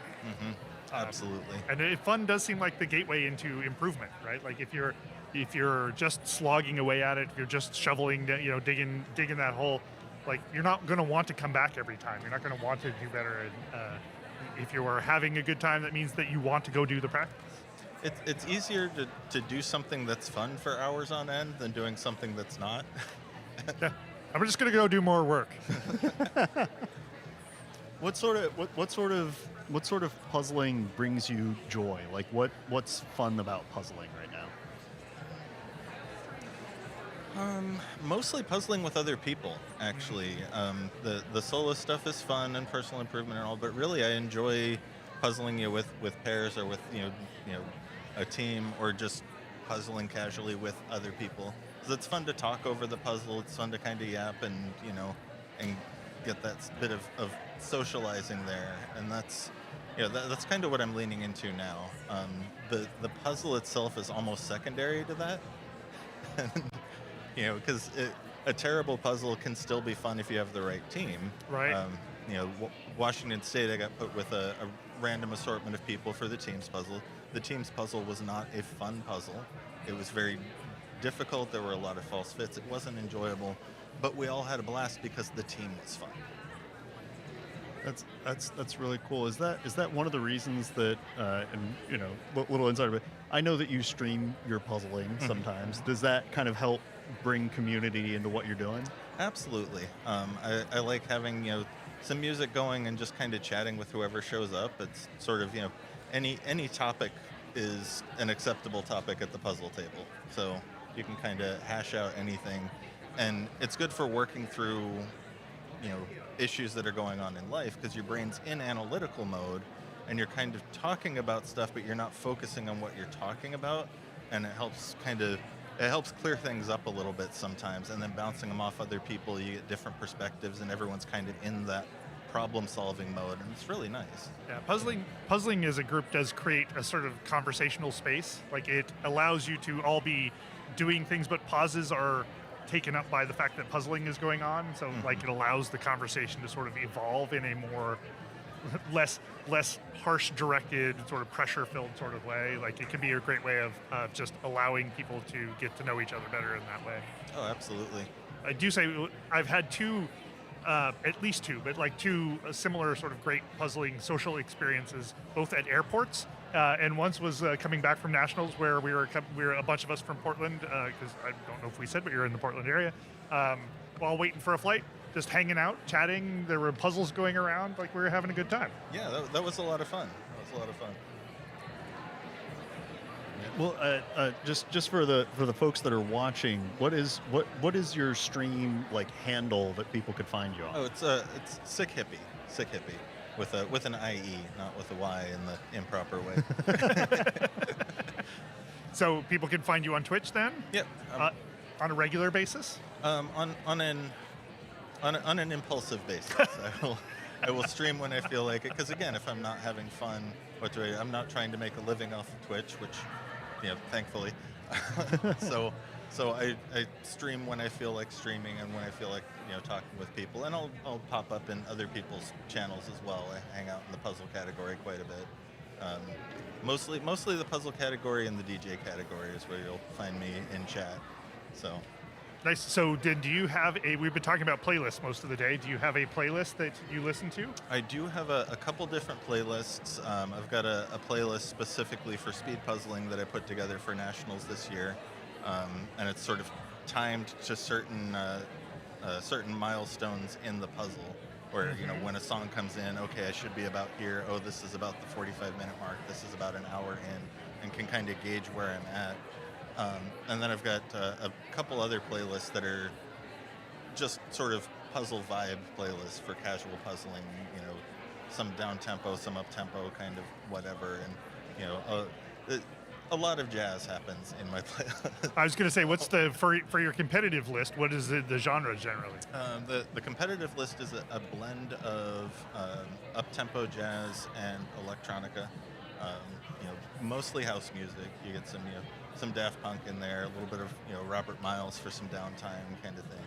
Absolutely. And fun does seem like the gateway into improvement, right? Like if you're just slogging away at it, if you're just shoveling, digging that hole, like you're not going to want to come back every time. You're not going to want to do better. And if you are having a good time, that means that you want to go do the practice. It's easier to do something that's fun for hours on end than doing something that's not. Yeah. I'm just going to go do more work. What sort of puzzling brings you joy? Like what's fun about puzzling right now? Mostly puzzling with other people, actually. The solo stuff is fun and personal improvement and all, but really I enjoy puzzling with pairs or with a team, or just puzzling casually with other people. 'Cause it's fun to talk over the puzzle. It's fun to kind of yap and get that bit of socializing there, and that's that's kind of what I'm leaning into now. The puzzle itself is almost secondary to that. Because a terrible puzzle can still be fun if you have the right team. Right. Washington State, I got put with a random assortment of people for the team's puzzle. The team's puzzle was not a fun puzzle. It was very difficult. There were a lot of false fits. It wasn't enjoyable, but we all had a blast because the team was fun. That's really cool. Is that one of the reasons that little insider, but I know that you stream your puzzling sometimes. Does that kind of help bring community into what you're doing? Absolutely. I like having some music going and just kind of chatting with whoever shows up. It's sort of any topic is an acceptable topic at the puzzle table, so you can kind of hash out anything, and it's good for working through issues that are going on in life, because your brain's in analytical mode and you're kind of talking about stuff, but you're not focusing on what you're talking about, and it helps clear things up a little bit sometimes, and then bouncing them off other people, you get different perspectives, and everyone's kind of in that problem-solving mode, and it's really nice. Yeah, puzzling as a group does create a sort of conversational space. Like it allows you to all be doing things, but pauses are taken up by the fact that puzzling is going on. So like it allows the conversation to sort of evolve in a more less harsh directed, sort of pressure filled sort of way. Like it can be a great way of just allowing people to get to know each other better in that way. Oh, absolutely. I do say I've had at least two, but like two similar sort of great puzzling social experiences, both at airports. And once was coming back from nationals, where we were a bunch of us from Portland, because I don't know if we said, but you're in the Portland area. While waiting for a flight, just hanging out, chatting. There were puzzles going around, like we were having a good time. Yeah, that was a lot of fun. Well, just for the folks that are watching, what is your stream like handle that people could find you on? Oh, it's Sick Hippie, with an IE, not with a Y in the improper way. So people can find you on Twitch then? Yep. On a regular basis? On an impulsive basis. I will stream when I feel like it, because again, if I'm not having fun, I'm not trying to make a living off of Twitch, which, thankfully. So I stream when I feel like streaming and when I feel like talking with people, and I'll pop up in other people's channels as well. I hang out in the puzzle category quite a bit. Mostly the puzzle category and the DJ category is where you'll find me in chat. So. Nice. So do you have we've been talking about playlists most of the day. Do you have a playlist that you listen to? I do have a couple different playlists. I've got a playlist specifically for speed puzzling that I put together for Nationals this year. And it's sort of timed to certain milestones in the puzzle, where, when a song comes in, okay, I should be about here. Oh, this is about the 45-minute mark. This is about an hour in, and can kind of gauge where I'm at. And then I've got a couple other playlists that are just sort of puzzle vibe playlists for casual puzzling, some down tempo, some up tempo, kind of whatever. And, a lot of jazz happens in my playlist. I was going to say, what's for your competitive list, what is the genre generally? The competitive list is a blend of up tempo jazz and electronica. Mostly house music. You get some Daft Punk in there, a little bit of Robert Miles for some downtime kind of thing,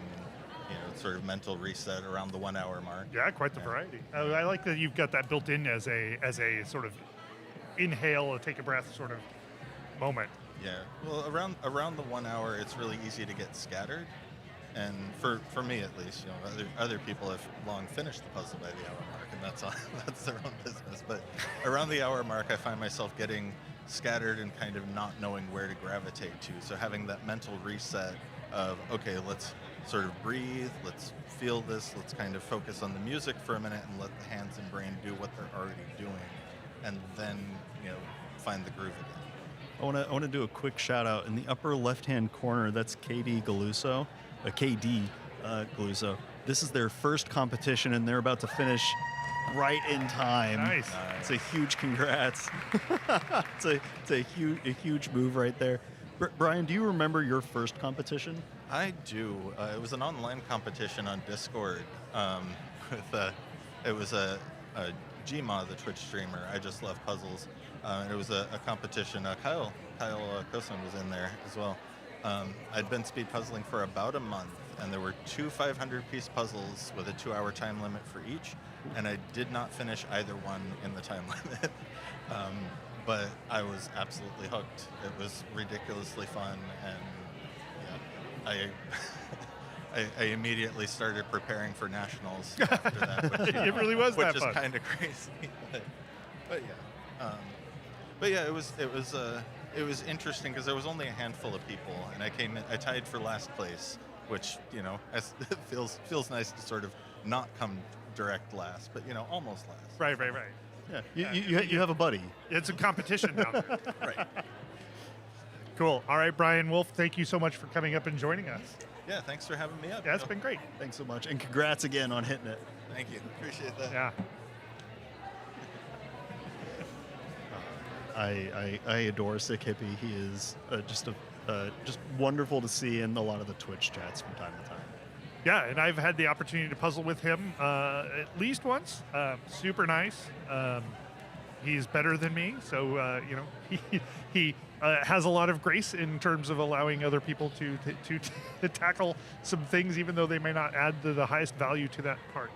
and sort of mental reset around the 1 hour mark. Yeah, quite the variety. I like that you've got that built in as a sort of inhale, take a breath sort of moment. Yeah. Well, around the 1 hour, it's really easy to get scattered. And for me at least, other people have long finished the puzzle by the hour mark, and that's their own business. But around the hour mark, I find myself getting scattered and kind of not knowing where to gravitate to. So having that mental reset of, okay, let's sort of breathe, let's feel this, let's kind of focus on the music for a minute and let the hands and brain do what they're already doing, and then find the groove again. I want to do a quick shout out in the upper left hand corner. That's KD Galuso. This is their first competition, and they're about to finish right in time. Nice. It's a huge congrats. it's a huge move right there. Brian, do you remember your first competition? I do. It was an online competition on Discord. It was a Gma, the Twitch streamer. I just love puzzles. It was a competition. Kyle Kosen was in there as well. I'd been speed puzzling for about a month, and there were 2 500-piece puzzles with a 2-hour time limit for each, and I did not finish either one in the time limit. But I was absolutely hooked. It was ridiculously fun, and I immediately started preparing for nationals after that. Which, It really was that which fun. is kind of crazy. But yeah, it was interesting because there was only a handful of people, and I tied for last place, which it feels nice to sort of not come direct last, but almost last. Right. Yeah, you have a buddy. It's a competition down there. Right. Cool. All right, Brian Wolf, thank you so much for coming up and joining us. Yeah, thanks for having me up. Yeah, it's been great. Thanks so much, and congrats again on hitting it. Thank you. Appreciate that. Yeah. I adore Sick Hippie. He is just wonderful to see in a lot of the Twitch chats from time to time. Yeah, and I've had the opportunity to puzzle with him at least once. Super nice. He's better than me, so he has a lot of grace in terms of allowing other people to tackle some things, even though they may not add the highest value to that part.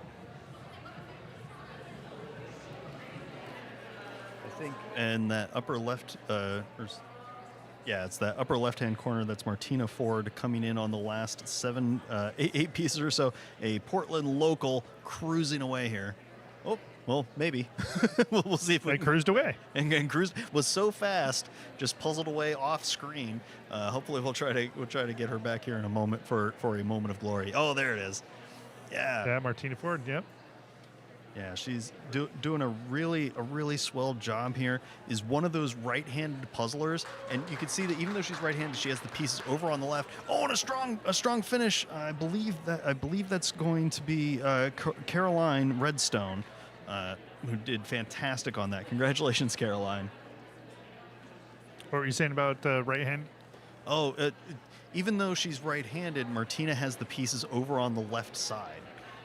I think, and that upper left, it's that upper left-hand corner. That's Martina Ford coming in on the last eight pieces or so. A Portland local cruising away here. Oh, well, maybe. we'll see if we cruised away. And cruised was so fast, just puzzled away off screen. Hopefully, we'll try to get her back here in a moment for a moment of glory. Oh, there it is. Yeah, Martina Ford. Yep. Yeah, she's doing a really swell job here. Is one of those right-handed puzzlers, and you can see that even though she's right-handed, she has the pieces over on the left. Oh, and a strong finish. I believe that's going to be Caroline Redstone, who did fantastic on that. Congratulations, Caroline. What were you saying about right-hand? Oh, even though she's right-handed, Martina has the pieces over on the left side.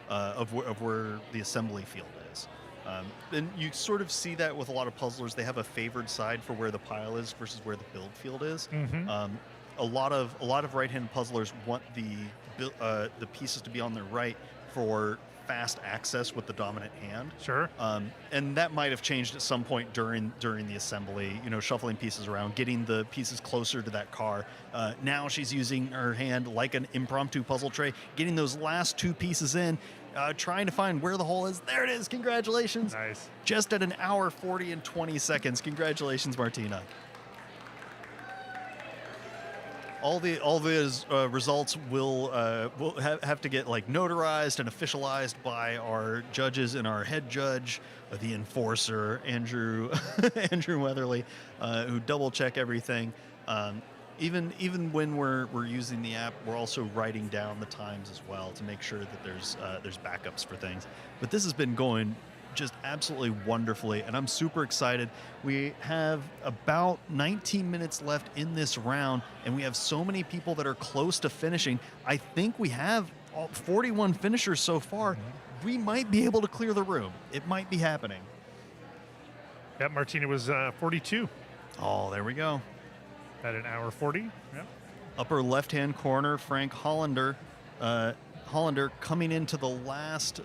Of where the assembly field is. And you sort of see that with a lot of puzzlers. They have a favored side for where the pile is versus where the build field is. Mm-hmm. A lot of right-handed puzzlers want the pieces to be on their right for fast access with the dominant hand. Sure. And that might have changed at some point during the assembly, shuffling pieces around, getting the pieces closer to that car. Now she's using her hand like an impromptu puzzle tray, getting those last 2 pieces in, trying to find where the hole is. There it is. Congratulations. Nice. Just at 1 hour, 40 and 20 seconds. Congratulations, Martina. All the results will have to get notarized and officialized by our judges and our head judge, the enforcer, Andrew Weatherly, who double check everything. Even when we're using the app, we're also writing down the times as well to make sure that there's backups for things. But this has been going just absolutely wonderfully, and I'm super excited. We have about 19 minutes left in this round, and we have so many people that are close to finishing. I think we have 41 finishers so far. We might be able to clear the room. It might be happening. Yeah, Martina was 42 Oh, there we go. at an hour 40. Yeah. Upper left-hand corner, Frank Hollander. Hollander coming into the last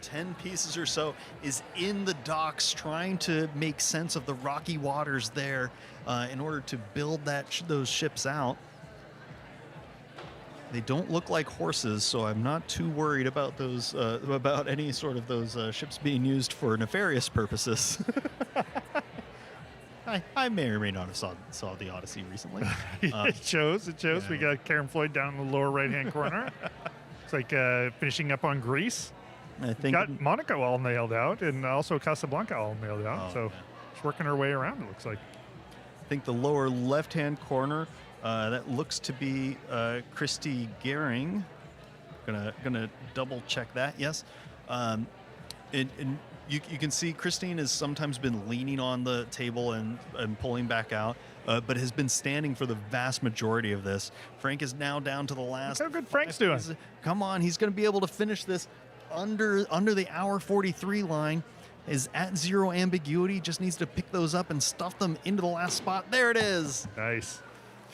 10 pieces or so is in the docks trying to make sense of the rocky waters there in order to build those ships out. They don't look like horses, so I'm not too worried about those about any sort of those ships being used for nefarious purposes. I may or may not have saw the Odyssey recently. It shows. yeah. We got Karen Floyd down in the lower right-hand corner. It's like finishing up on Greece. I think Got Monaco all nailed out, and also Casablanca all nailed out. Oh, so yeah. she's working her way around, it looks like. I think the lower left-hand corner, that looks to be Christy Gehring. Gonna double check that. Yes, and you can see Christine has sometimes been leaning on the table and pulling back out, but has been standing for the vast majority of this. Frank is now down to the last. Look how good Frank's doing. Come on, he's going to be able to finish this under the hour 43 line. Is at 0 ambiguity, just needs to pick those up and stuff them into the last spot. There it is. Nice.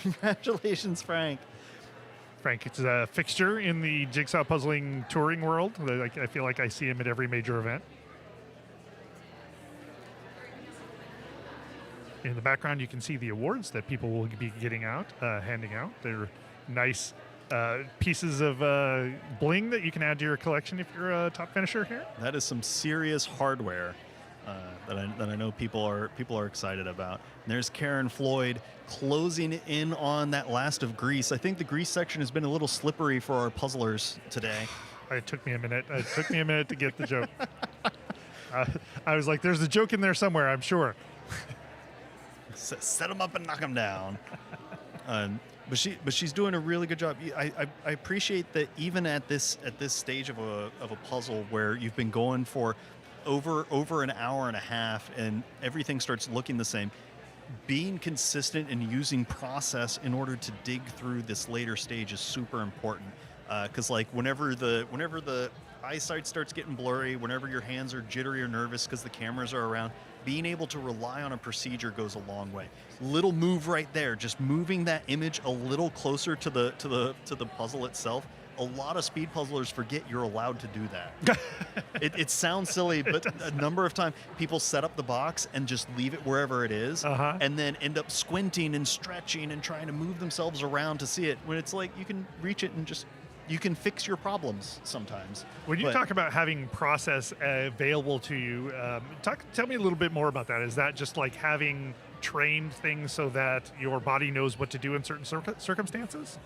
Congratulations, Frank. Frank, it's a fixture in the Jigsaw puzzling touring world. I feel like I see him at every major event. In the background, you can see the awards that people will be handing out. They're nice pieces of bling that you can add to your collection if you're a top finisher here. That is some serious hardware that I know people are excited about. And there's Karen Floyd closing in on that last of Greece. I think the Greece section has been a little slippery for our puzzlers today. It took me a minute. It took me a minute to get the joke. I was like, there's a joke in there somewhere, I'm sure. Set them up and knock them down. But she's doing a really good job. I appreciate that even at this stage of a puzzle where you've been going for over an hour and a half and everything starts looking the same, being consistent and using process in order to dig through this later stage is super important. Because like whenever the eyesight starts getting blurry, whenever your hands are jittery or nervous because the cameras are around, being able to rely on a procedure goes a long way. Little move right there, just moving that image a little closer to the puzzle itself. A lot of speed puzzlers forget you're allowed to do that. It sounds silly, but a number of times people set up the box and just leave it wherever it is, and then end up squinting and stretching and trying to move themselves around to see it. When it's like you can reach it and just you can fix your problems sometimes. When you talk about having process available to you, tell me a little bit more about that. Is that just like having trained things so that your body knows what to do in certain circumstances?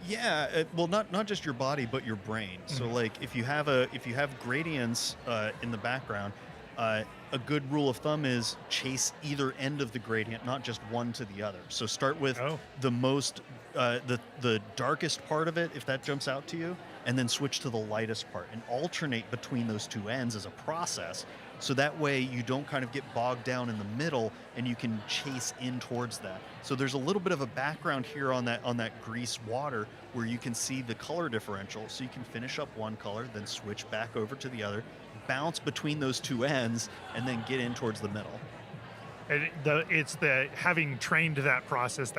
Yeah, well, not just your body, but your brain. So, like, if you have gradients in the background, a good rule of thumb is chase either end of the gradient, not just one to the other. So start with the most the darkest part of it, if that jumps out to you, and then switch to the lightest part and alternate between those two ends as a process. So that way you don't kind of get bogged down in the middle and you can chase in towards that. So there's a little bit of a background here on that grease water where you can see the color differential. So you can finish up one color, then switch back over to the other, bounce between those two ends, and then get in towards the middle. And it's the having trained that process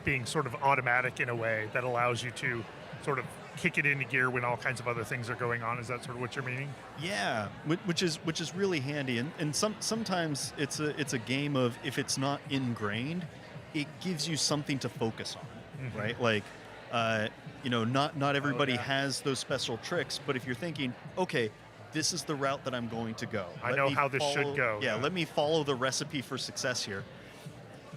being sort of automatic in a way that allows you to sort of kick it into gear when all kinds of other things are going on. Is that sort of what you're meaning? Yeah, which is really handy. And sometimes it's a game of, if it's not ingrained, it gives you something to focus on, right? Like, not everybody has those special tricks, but if you're thinking, okay, this is the route that I'm going to go. I know how this should go. Yeah, let me follow the recipe for success here.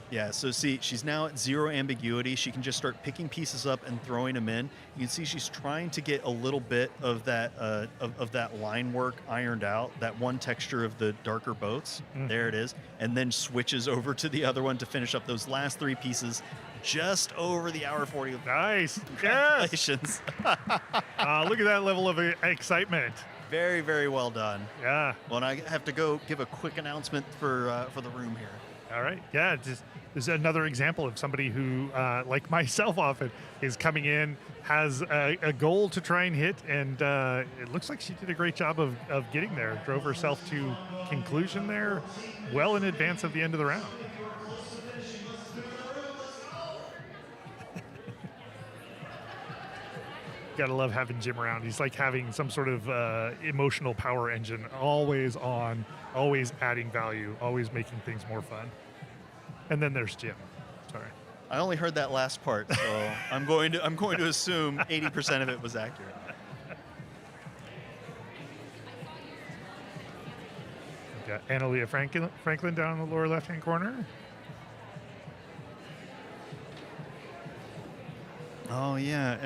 Yeah, so see, she's now at 0 ambiguity. She can just start picking pieces up and throwing them in. You can see she's trying to get a little bit of that of that line work ironed out, that one texture of the darker boats. There it is. And then switches over to the other one to finish up those last three pieces just over the hour 40. Nice. Congratulations. Look at that level of excitement. Very, very well done. Yeah. Well, and I have to go give a quick announcement for the room here. All right. Yeah, just this is another example of somebody who, like myself often, is coming in, has a goal to try and hit, and it looks like she did a great job of getting there. Drove herself to conclusion there well in advance of the end of the round. Gotta love having Jim around. He's like having some sort of emotional power engine, always on, always adding value, always making things more fun. And then there's Jim. Sorry. I only heard that last part, so I'm going to assume 80% of it was accurate. Got Analia Franklin down in the lower left-hand corner. Oh yeah,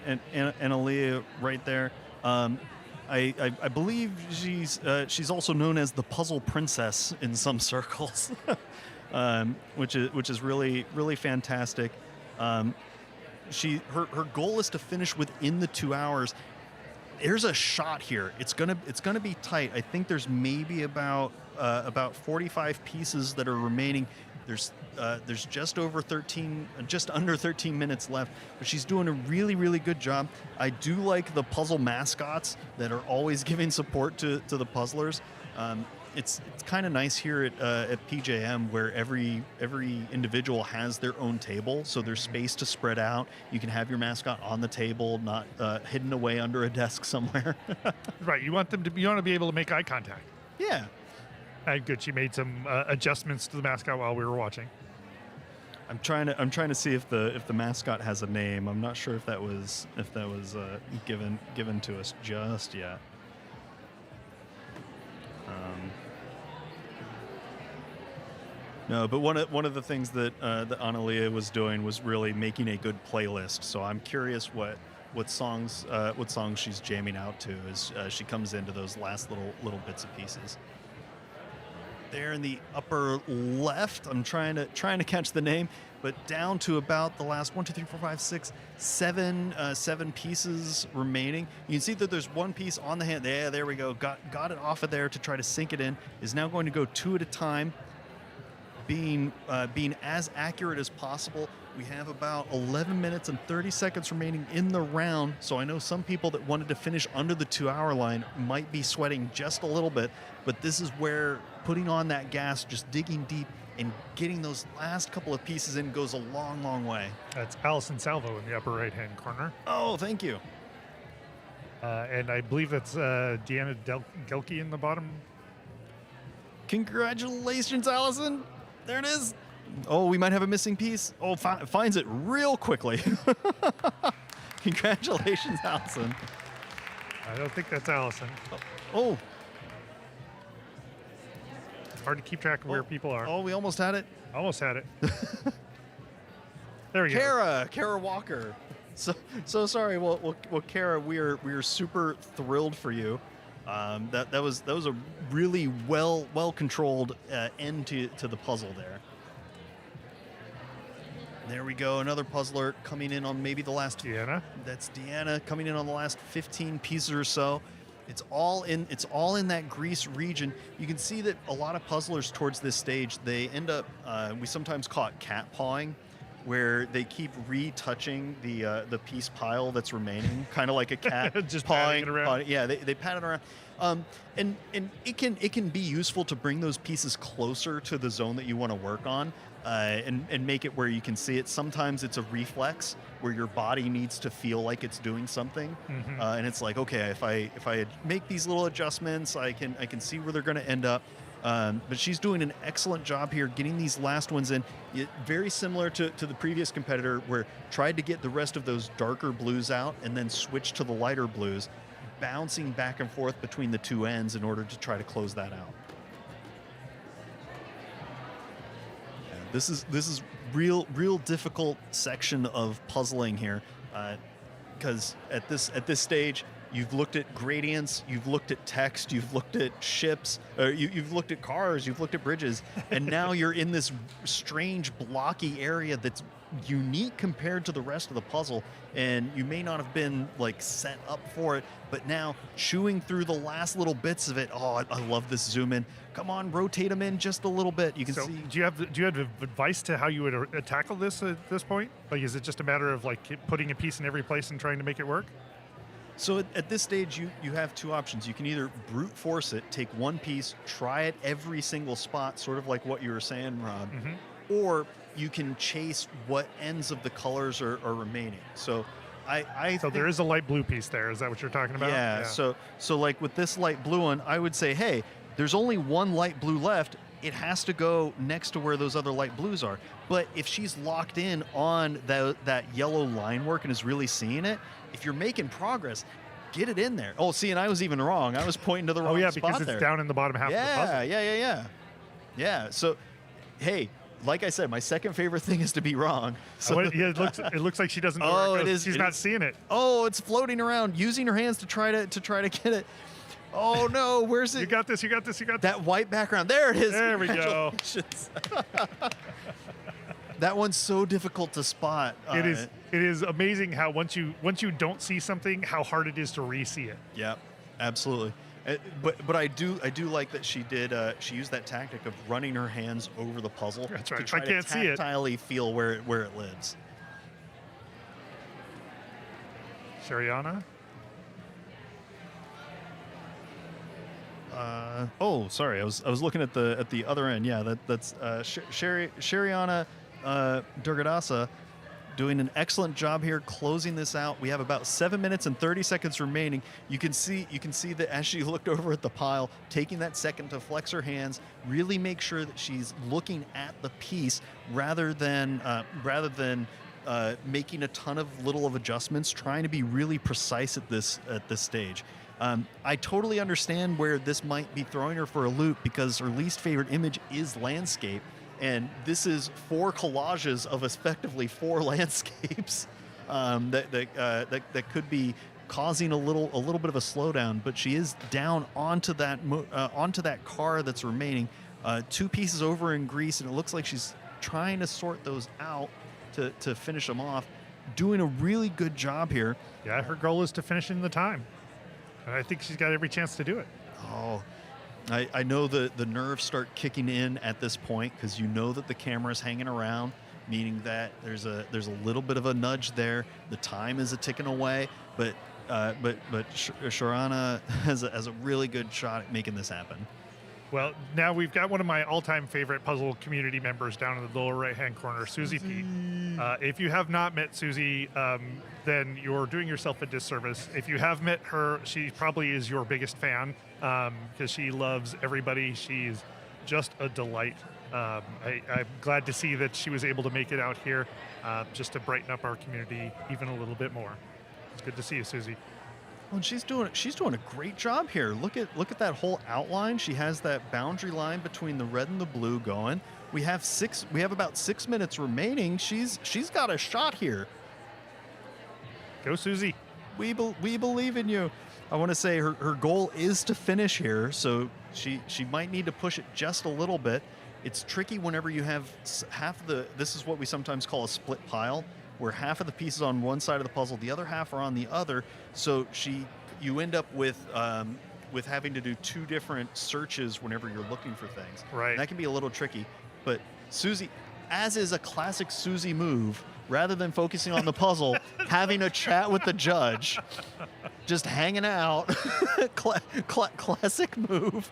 and Aaliyah right there. I believe she's also known as the Puzzle Princess in some circles, which is really fantastic. Her goal is to finish within the 2 hours. There's a shot here. It's gonna be tight. I think there's maybe about 45 pieces that are remaining. There's just under 13 minutes left, but she's doing a really good job. I do like the puzzle mascots that are always giving support to the puzzlers. It's kind of nice here at PJM where every individual has their own table, so there's space to spread out. You can have your mascot on the table, not hidden away under a desk somewhere. Right, you want to be able to make eye contact. Yeah. Good. She made some adjustments to the mascot while we were watching. I'm trying to see if the mascot has a name. I'm not sure if that was given to us just yet. No, but one of the things that Analia was doing was really making a good playlist. So I'm curious what songs she's jamming out to as she comes into those last little bits and pieces. There in the upper left, I'm trying to catch the name, but down to about the last 7 pieces remaining. You can see that there's one piece on the hand. Yeah, there we go. Got it off of there to try to sink it in. Is now going to go 2 at a time, being as accurate as possible. We have about 11 minutes and 30 seconds remaining in the round, so I know some people that wanted to finish under the 2-hour line might be sweating just a little bit, but this is where putting on that gas, just digging deep and getting those last couple of pieces in goes a long way. That's Allison Salvo in the upper right-hand corner. Oh, thank you. And I believe that's Deanna Gelke in the bottom. Congratulations, Allison. There it is. Oh, we might have a missing piece. Oh, finds it real quickly. Congratulations, Allison. I don't think that's Allison. Oh. Hard to keep track of where people are. Oh, we almost had it. Almost had it. There we go. Kara Walker. So sorry. Well, Kara, we are super thrilled for you. That was a really well controlled end to the puzzle there. There we go. Another puzzler coming in on maybe the last. Deanna. That's Deanna coming in on the last 15 pieces or so. It's all in that Greece region. You can see that a lot of puzzlers towards this stage, they end up, we sometimes call it cat pawing, where they keep retouching the piece pile that's remaining, kind of like a cat just pawing it around. Yeah, they pat it around. And it can be useful to bring those pieces closer to the zone that you want to work on, and make it where you can see it. Sometimes it's a reflex where your body needs to feel like it's doing something, and it's like, okay, if I make these little adjustments, I can see where they're going to end up. But she's doing an excellent job here getting these last ones in. Very similar to the previous competitor, where tried to get the rest of those darker blues out and then switch to the lighter blues, bouncing back and forth between the two ends in order to try to close that out. This is real difficult section of puzzling here, because at this stage You've looked at gradients, you've looked at text, you've looked at ships, you've looked at cars, you've looked at bridges, and now you're in this strange blocky area that's unique compared to the rest of the puzzle, and you may not have been like set up for it, but now chewing through the last little bits of it. Oh, I love this zoom in. Come on, rotate them in just a little bit. You can see. Do you have advice to how you would tackle this at this point? Like, is it just a matter of like putting a piece in every place and trying to make it work? So at this stage, you have two options. You can either brute force it, take one piece, try it every single spot, sort of like what you were saying, Rob, or you can chase what ends of the colors are remaining. So So there is a light blue piece there. Is that what you're talking about? Yeah. So like with this light blue one, I would say, hey, there's only one light blue left. It has to go next to where those other light blues are. But if she's locked in on that yellow line work and is really seeing it, if you're making progress, get it in there. Oh, see, and I was even wrong. I was pointing to the wrong spot there. because it's down in the bottom half of the puzzle. Yeah. So, hey, like I said, my second favorite thing is to be wrong. So it looks like she doesn't know where it goes. She's not seeing it. Oh, it's floating around, using her hands to try to get it. Oh no, where's it? You got this. That white background. There it is. There we go. That one's so difficult to spot. It is amazing how once you don't see something, how hard it is to re-see it. Yeah, absolutely. But I do like that she used that tactic of running her hands over the puzzle. That's right. To If try I can't to see it, tactilely feel where it lives. Shariana. Sorry. I was looking at the other end. Yeah, that's Shariana Durgadasa doing an excellent job here closing this out. We have about 7 minutes and 30 seconds remaining. You can see that as she looked over at the pile, taking that second to flex her hands, really make sure that she's looking at the piece rather than making a ton of little adjustments, trying to be really precise at this stage. I totally understand where this might be throwing her for a loop because her least favorite image is landscape. And this is 4 collages of effectively 4 landscapes that could be causing a little bit of a slowdown. But she is down onto that car that's remaining, 2 pieces over in grease, and it looks like she's trying to sort those out to finish them off. Doing a really good job here. Yeah, her goal is to finish in the time, and I think she's got every chance to do it. Oh. I know the nerves start kicking in at this point because you know that the camera is hanging around, meaning that there's a little bit of a nudge there. The time is ticking away, but Sharana has a really good shot at making this happen. Well, now we've got one of my all-time favorite puzzle community members down in the lower right-hand corner, Susie P. If you have not met Susie, then you're doing yourself a disservice. If you have met her, she probably is your biggest fan because she loves everybody. She's just a delight. I'm glad to see that she was able to make it out here just to brighten up our community even a little bit more. It's good to see you, Susie. Well, she's doing a great job here. Look at that whole outline. She has that boundary line between the red and the blue going. We have about 6 minutes remaining. She's got a shot here. Go, Susie. We believe in you. I want to say her goal is to finish here, so she might need to push it just a little bit. It's tricky whenever you have this is what we sometimes call a split pile, where half of the pieces on one side of the puzzle, the other half are on the other. So you end up with having to do 2 different searches whenever you're looking for things. Right. And that can be a little tricky. But Susie, as is a classic Susie move, rather than focusing on the puzzle, having a chat with the judge, just hanging out. Classic move.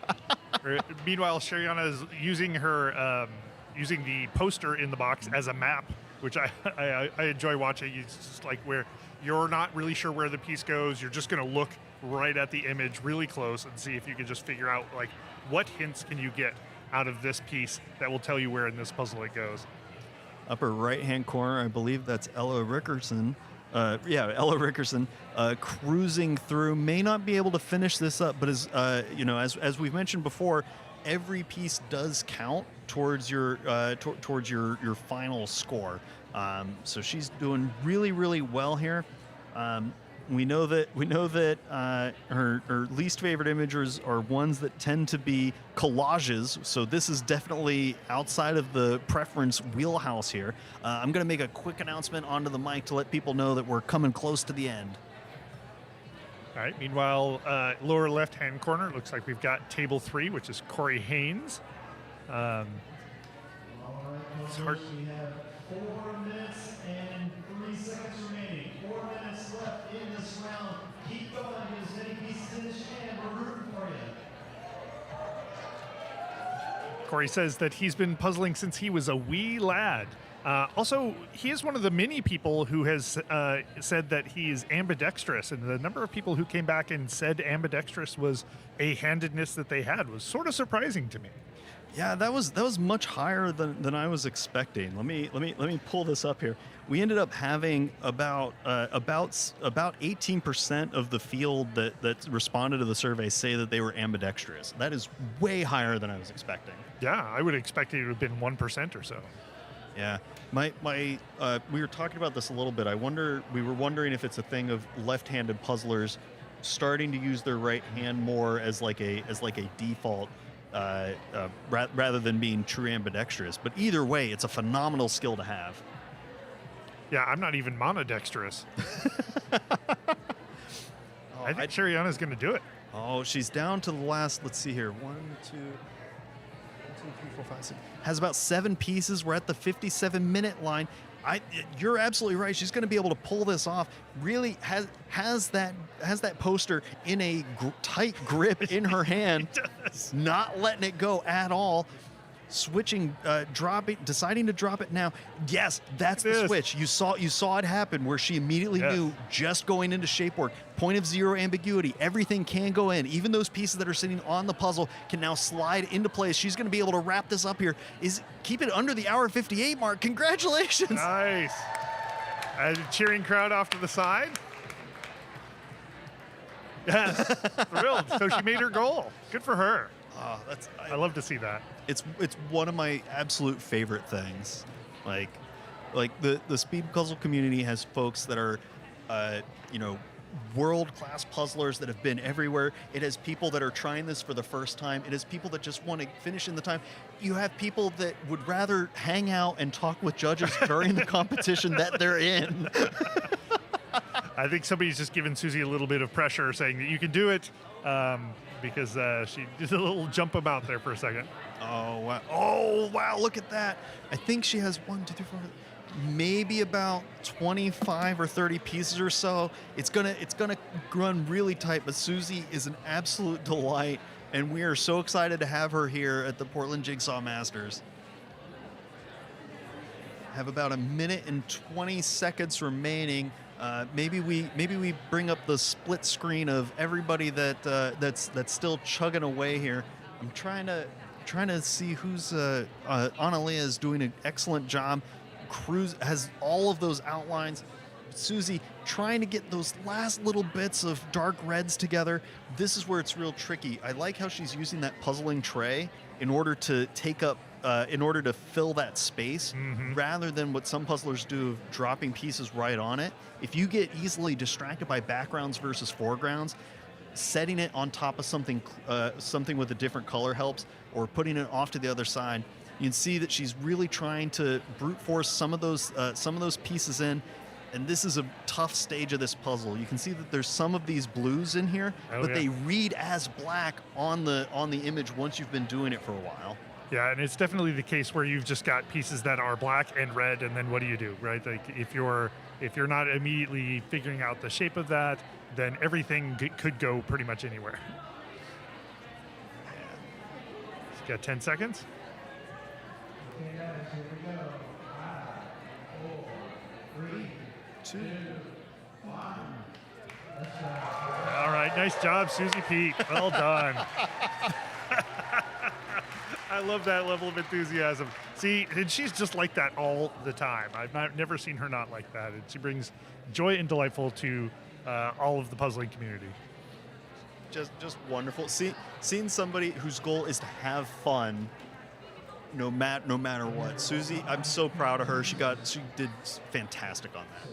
Meanwhile, Shariana is using her using the poster in the box as a map, which I enjoy watching. It's just like where you're not really sure where the piece goes. You're just going to look right at the image really close and see if you can just figure out like what hints can you get out of this piece that will tell you where in this puzzle it goes. Upper right-hand corner, I believe that's Ella Rickerson. Ella Rickerson cruising through. May not be able to finish this up, but as we've mentioned before, every piece does count towards your final score. So she's doing really, really well here. We know that her least favorite images are ones that tend to be collages. So this is definitely outside of the preference wheelhouse here. I'm going to make a quick announcement onto the mic to let people know that we're coming close to the end. All right. Meanwhile, lower left-hand corner, looks like we've got table 3, which is Corey Haynes. It's hard. We have 4 minutes and 3 seconds remaining. 4 minutes left in this round. Keep going. Get as many pieces in as you can. We're rooting for you. Corey says that he's been puzzling since he was a wee lad. Also, he is one of the many people who has said that he is ambidextrous, and the number of people who came back and said ambidextrous was a handedness that they had was sort of surprising to me. Yeah, that was much higher than I was expecting. Let me pull this up here. We ended up having about 18% of the field that responded to the survey say that they were ambidextrous. That is way higher than I was expecting. Yeah, I would expect it would have been 1% or so. Yeah, we were talking about this a little bit. We were wondering if it's a thing of left-handed puzzlers starting to use their right hand more as like a default. Rather than being true ambidextrous. But either way, it's a phenomenal skill to have. Yeah, I'm not even monodextrous. I think Shariana's going to do it. Oh, she's down to the last, let's see here, 1, 2, 3, 4, 5, 6. Has about 7 pieces. We're at the 57-minute line. You're absolutely right. She's going to be able to pull this off. Really has that poster in a tight grip in her hand, not letting it go at all. Switching, deciding to drop it now. Yes, that's the switch. You saw it happen where she immediately knew just going into shape work. Point of zero ambiguity. Everything can go in. Even those pieces that are sitting on the puzzle can now slide into place. She's going to be able to wrap this up here. Keep it under the hour 58 mark. Congratulations. Nice. A cheering crowd off to the side. Yes, thrilled. So she made her goal. Good for her. I love to see that. It's one of my absolute favorite things. Like the speed puzzle community has folks that are, world-class puzzlers that have been everywhere. It has people that are trying this for the first time. It has people that just want to finish in the time. You have people that would rather hang out and talk with judges during the competition that they're in. I think somebody's just giving Susie a little bit of pressure, saying that you can do it, because she did a little jump about there for a second. Oh wow! Oh wow! Look at that! I think she has 1, 2, 3, 4, maybe about 25 or 30 pieces or so. It's gonna run really tight, but Susie is an absolute delight, and we are so excited to have her here at the Portland Jigsaw Masters. Have about 1 minute and 20 seconds remaining. Maybe we bring up the split screen of everybody that's still chugging away here. I'm trying to see who's Analia is doing an excellent job. Cruz has all of those outlines. Susie trying to get those last little bits of dark reds together. This is where it's real tricky. I like how she's using that puzzling tray in order to fill that space, rather than what some puzzlers do of dropping pieces right on it. If you get easily distracted by backgrounds versus foregrounds, setting it on top of something with a different color helps, or putting it off to the other side. You can see that she's really trying to brute force some of those pieces in, and this is a tough stage of this puzzle. You can see that there's some of these blues in here, they read as black on the image once you've been doing it for a while. Yeah, and it's definitely the case where you've just got pieces that are black and red, and then what do you do, right? Like if you're not immediately figuring out the shape of that, then everything could go pretty much anywhere. She's got 10 seconds. Okay, guys, here we go. 5, 4, 3, 2, 1. All right, nice job, Susie Pete. Well done. I love that level of enthusiasm. See, and she's just like that all the time. I've never seen her not like that. And she brings joy and delightful to all of the puzzling community. Just wonderful. Seeing somebody whose goal is to have fun, no matter what. Susie, I'm so proud of her. She did fantastic on that.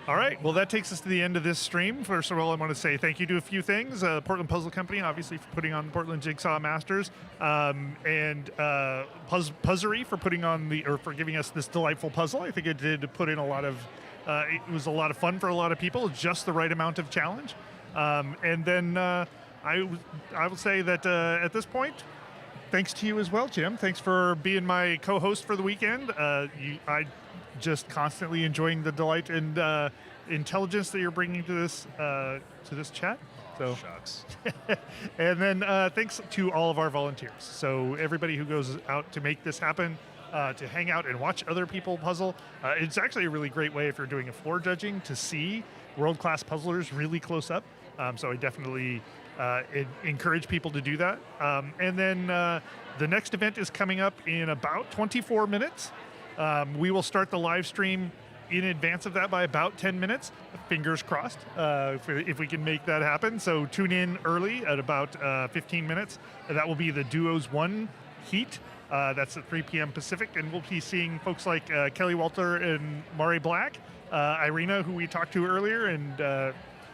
All right. Well, that takes us to the end of this stream. First of all, I want to say thank you to a few things. Portland Puzzle Company, obviously, for putting on the Portland Jigsaw Masters, and Puzzery for putting on for giving us this delightful puzzle. I think it did put in a lot of. It was a lot of fun for a lot of people. Just the right amount of challenge. And then I will say that at this point, thanks to you as well, Jim. Thanks for being my co-host for the weekend. I just constantly enjoying the delight and intelligence that you're bringing to this chat. So Shucks. and then thanks to all of our volunteers. So everybody who goes out to make this happen, to hang out and watch other people puzzle. It's actually a really great way if you're doing a floor judging to see world-class puzzlers really close up. So I definitely encourage people to do that. And then the next event is coming up in about 24 minutes. We will start the live stream in advance of that by about 10 minutes. Fingers crossed if we can make that happen. So tune in early at about 15 minutes. That will be the Duos 1 heat. That's at 3 p.m. Pacific. And we'll be seeing folks like Kelly Walter and Mari Black, Irina, who we talked to earlier, and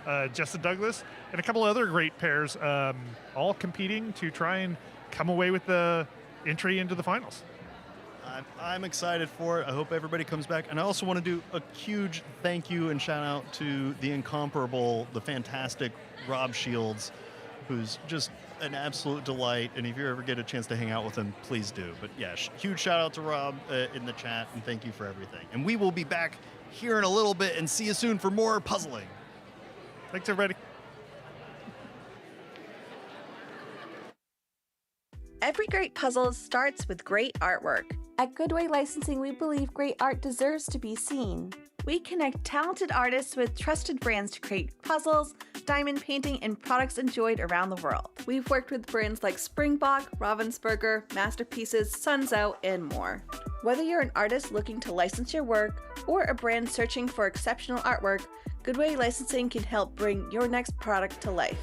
Jessa Douglas, and a couple other great pairs, all competing to try and come away with the entry into the finals. I'm excited for it. I hope everybody comes back. And I also want to do a huge thank you and shout out to the incomparable, the fantastic Rob Shields, who's just an absolute delight. And if you ever get a chance to hang out with him, please do. But yeah, huge shout out to Rob in the chat, and thank you for everything. And we will be back here in a little bit, and see you soon for more puzzling. Thanks, everybody. Every great puzzle starts with great artwork. At Goodway Licensing, we believe great art deserves to be seen. We connect talented artists with trusted brands to create puzzles, diamond painting, and products enjoyed around the world. We've worked with brands like Springbok, Ravensburger, Masterpieces, Sunzo, and more. Whether you're an artist looking to license your work or a brand searching for exceptional artwork, Goodway Licensing can help bring your next product to life.